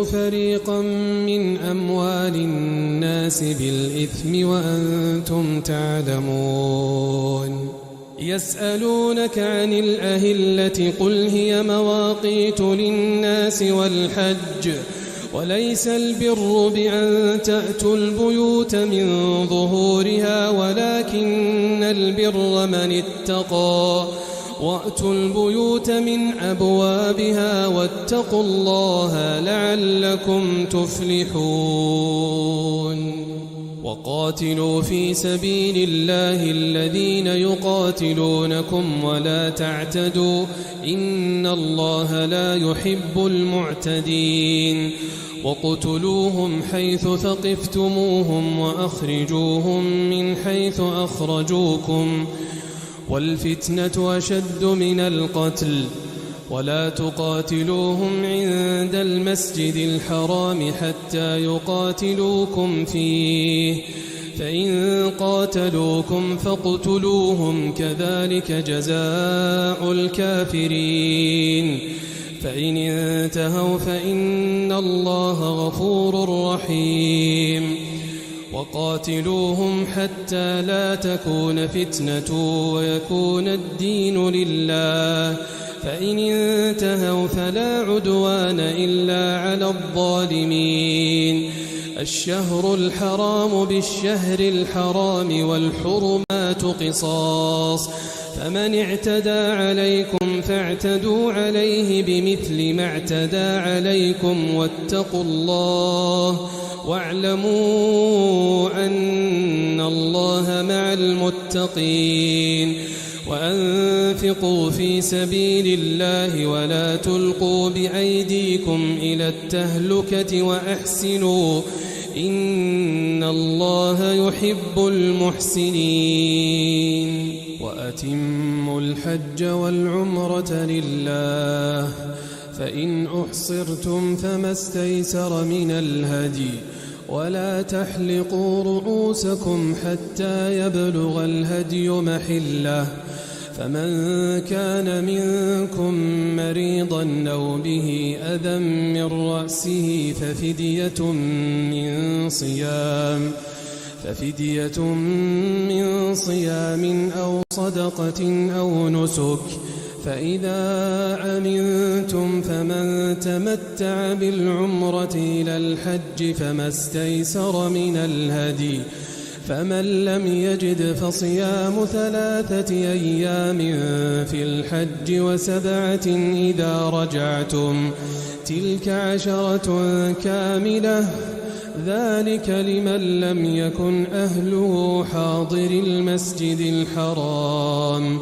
فريقا من أموال الناس بالإثم وأنتم تعلمون يسألونك عن الأهلة قل هي مواقيت للناس والحج وليس البر بأن تأتوا البيوت من ظهورها ولكن البر من اتقى وأتوا البيوت من أبوابها واتقوا الله لعلكم تفلحون وقاتلوا في سبيل الله الذين يقاتلونكم ولا تعتدوا إن الله لا يحب المعتدين وقتلوهم حيث ثقفتموهم وأخرجوهم من حيث أخرجوكم والفتنة أشد من القتل ولا تقاتلوهم عند المسجد الحرام حتى يقاتلوكم فيه فإن قاتلوكم فاقتلوهم كذلك جزاء الكافرين فإن انتهوا فإن الله غفور رحيم وقاتلوهم حتى لا تكون فتنة ويكون الدين لله فإن انتهوا فلا عدوان إلا على الظالمين الشهر الحرام بالشهر الحرام والحرمات قصاص فمن اعتدى عليكم فاعتدوا عليه بمثل ما اعتدى عليكم واتقوا الله واعلموا أن الله مع المتقين وأنفقوا في سبيل الله ولا تلقوا بأيديكم إلى التهلكة وأحسنوا إن الله يحب المحسنين وأتموا الحج والعمرة لله فإن أحصرتم فما استيسر من الهدي ولا تحلقوا رؤوسكم حتى يبلغ الهدي محله فمن كان منكم مريضا أو به أذى من رأسه ففدية من صيام أو صدقة أو نسك فإذا أمنتم فمن تمتع بالعمرة إلى الحج فما استيسر من الهدي فمن لم يجد فصيام 3 أيام في الحج و7 إذا رجعتم تلك 10 كاملة ذلك لمن لم يكن أهله حاضر المسجد الحرام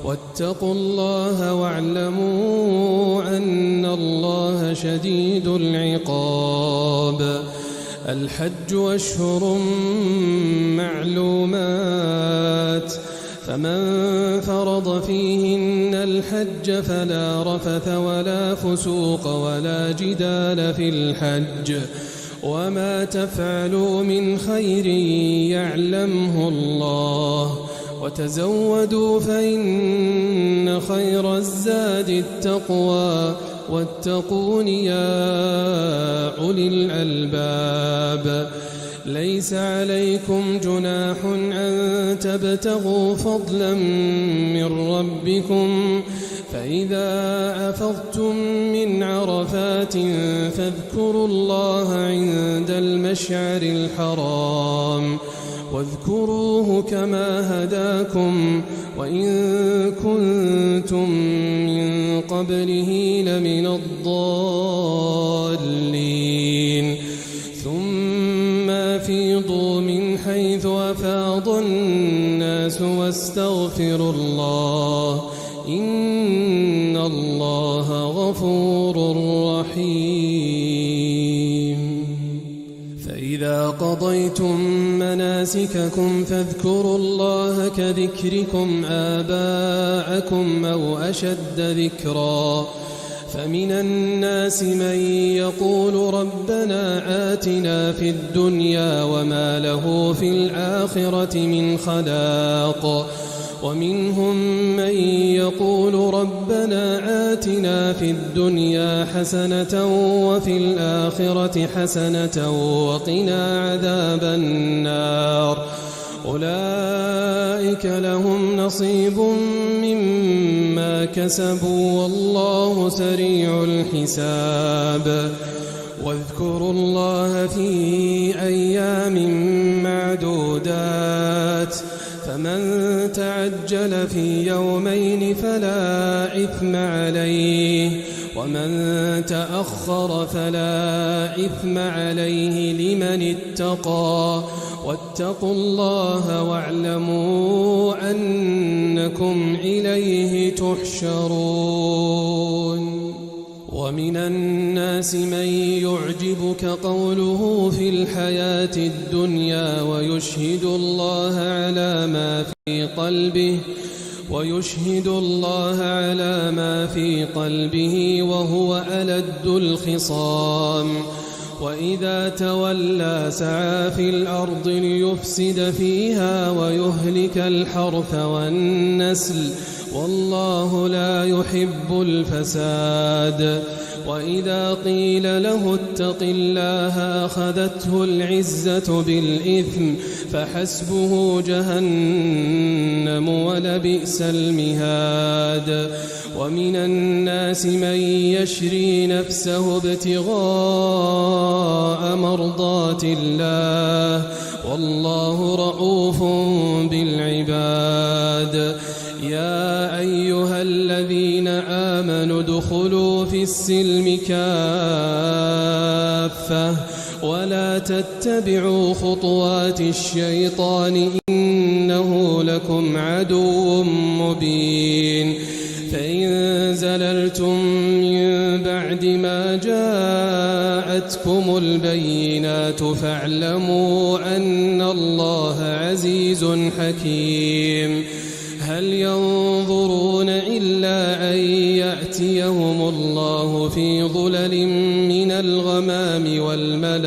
واتقوا الله واعلموا أن الله شديد العقاب الحج أشهر معلومات فمن فرض فيهن الحج فلا رفث ولا فسوق ولا جدال في الحج وما تفعلوا من خير يعلمه الله وتزودوا فإن خير الزاد التقوى واتقون يا أولي الألباب ليس عليكم جناح أن تبتغوا فضلا من ربكم فإذا أفضتم من عرفات فاذكروا الله عند المشعر الحرام واذكروه كما هداكم وإن كنتم من قبله لمن الضالين ثم أفيضوا من حيث أفاض الناس واستغفروا الله إن الله غفور رحيم فإذا قضيتم مناسككم فاذكروا الله كذكركم آباءكم أو أشد ذكرا فمن الناس من يقول ربنا آتنا في الدنيا وما له في الآخرة من خلاق ومنهم من يقول ربنا آتنا في الدنيا حسنة وفي الآخرة حسنة وقنا عذاب النار أولئك لهم نصيب مما كسبوا والله سريع الحساب واذكروا الله في أيام معدودات فمن تعجل في يومين فلا إثم عليه ومن تأخر فلا إثم عليه لمن اتقى واتقوا الله واعلموا أنكم إليه تحشرون ومن الناس من يعجبك قوله في الحياة الدنيا ويشهد الله على ما في قلبه وهو ألد الخصام وإذا تولى سعى في الأرض ليفسد فيها ويهلك الحرث والنسل والله لا يحب الفساد وإذا قيل له اتق الله أخذته العزة بالإثم فحسبه جهنم ولبئس المهاد ومن الناس من يشري نفسه ابتغاء مرضات الله والله رؤوف بالعباد يا أيها الذين آمنوا ادخلوا في السلم كافة ولا تتبعوا خطوات الشيطان إنه لكم عدو مبين فإن زللتم من بعد ما جاءتكم البينات فاعلموا أن الله عزيز حكيم هل ينظرون إلا أن يأتيهم الله في ظلل من الغمام والملائكة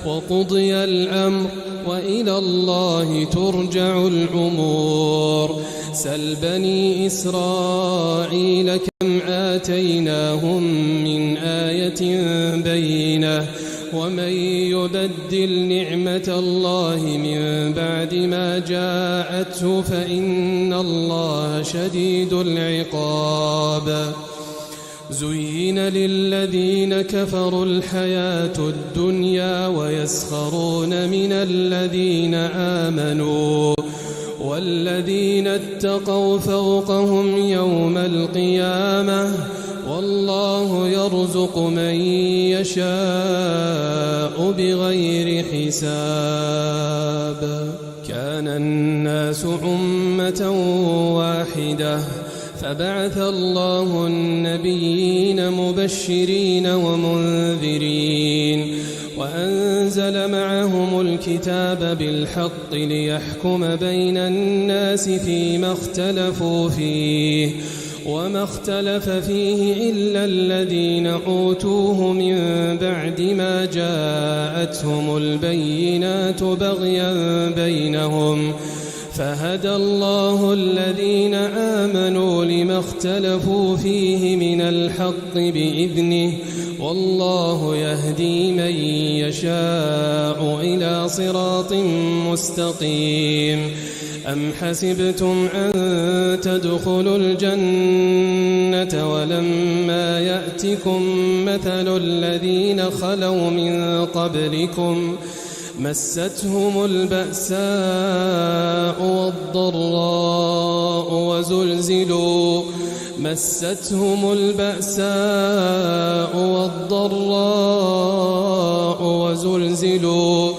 وقضي الأمر وإلى الله ترجع الأمور سل بني إسرائيل كم آتيناهم من آية بينة ومن يبدل نعمة الله من بعد ما جاءته فإن الله شديد العقاب زين للذين كفروا الحياة الدنيا ويسخرون من الذين آمنوا والذين اتقوا فوقهم يوم القيامة والله يرزق من يشاء بغير حساب كان الناس أمة واحدة فبعث الله النبيين مبشرين ومنذرين وأنزل معهم الكتاب بالحق ليحكم بين الناس فيما اختلفوا فيه وما اختلف فيه إلا الذين أوتوه من بعد ما جاءتهم البينات بغيا بينهم فهدى الله الذين آمنوا لما اختلفوا فيه من الحق بإذنه والله يهدي من يشاء إلى صراط مستقيم أم حسبتم أن تدخلوا الجنة ولما يأتكم مثل الذين خلوا مستهم البأساء والضراء وزلزلوا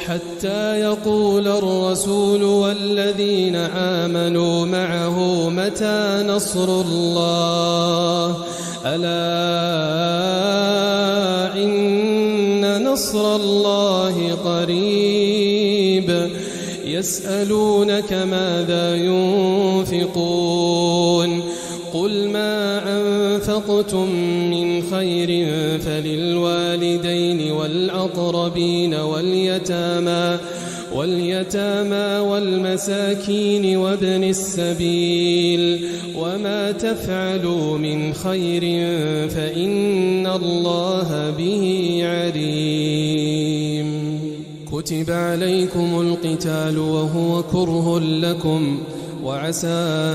حتى يقول الرسول والذين آمنوا معه متى نصر الله ألا إن نصر الله قريب يسألونك ماذا ينفقون قل ما أنفقتم من خير فللوالدين والأقربين واليتامى والمساكين وابن السبيل وما تفعلوا من خير فإن الله به عليم. كتب عليكم القتال وهو كره لكم وعسى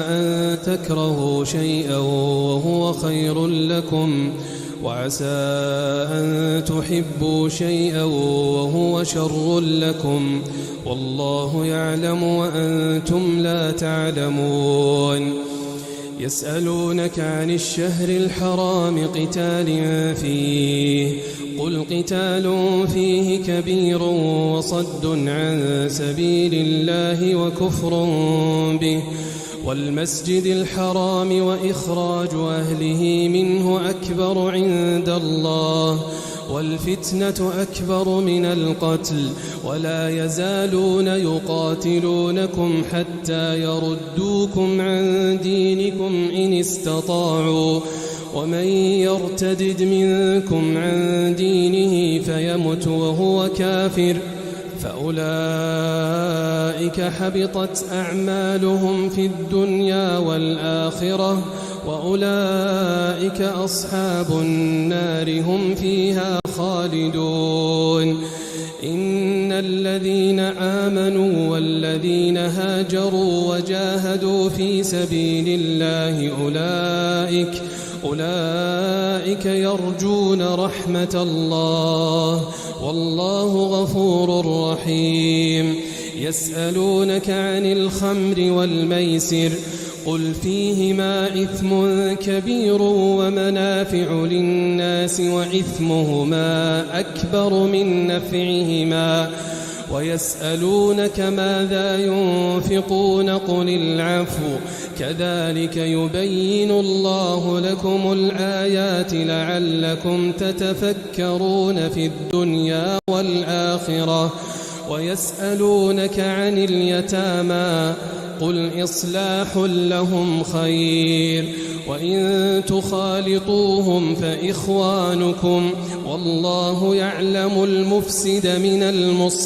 أن تكرهوا شيئا وهو خير لكم وعسى أن تحبوا شيئا وهو شر لكم والله يعلم وأنتم لا تعلمون. يسألونك عن الشهر الحرام قتال فيه قل قتال فيه كبير وصد عن سبيل الله وكفر به والمسجد الحرام وإخراج أهله منه أكبر عند الله والفتنة أكبر من القتل ولا يزالون يقاتلونكم حتى يردوكم عن دينكم إن استطاعوا ومن يرتدد منكم عن دينه فيمت وهو كافر فأولئك حبطت أعمالهم في الدنيا والآخرة وأولئك أصحاب النار هم فيها خالدون. إن الذين آمنوا والذين هاجروا وجاهدوا في سبيل الله أولئك يرجون رحمة الله والله غفور رحيم. يسألونك عن الخمر والميسر قل فيهما إثم كبير ومنافع للناس وإثمهما أكبر من نفعهما ويسألونك ماذا ينفقون قل العفو كذلك يبين الله لكم الآيات لعلكم تتفكرون في الدنيا والآخرة. ويسألونك عن اليتامى قل إصلاح لهم خير وإن تخالطوهم فإخوانكم والله يعلم المفسد من المصلح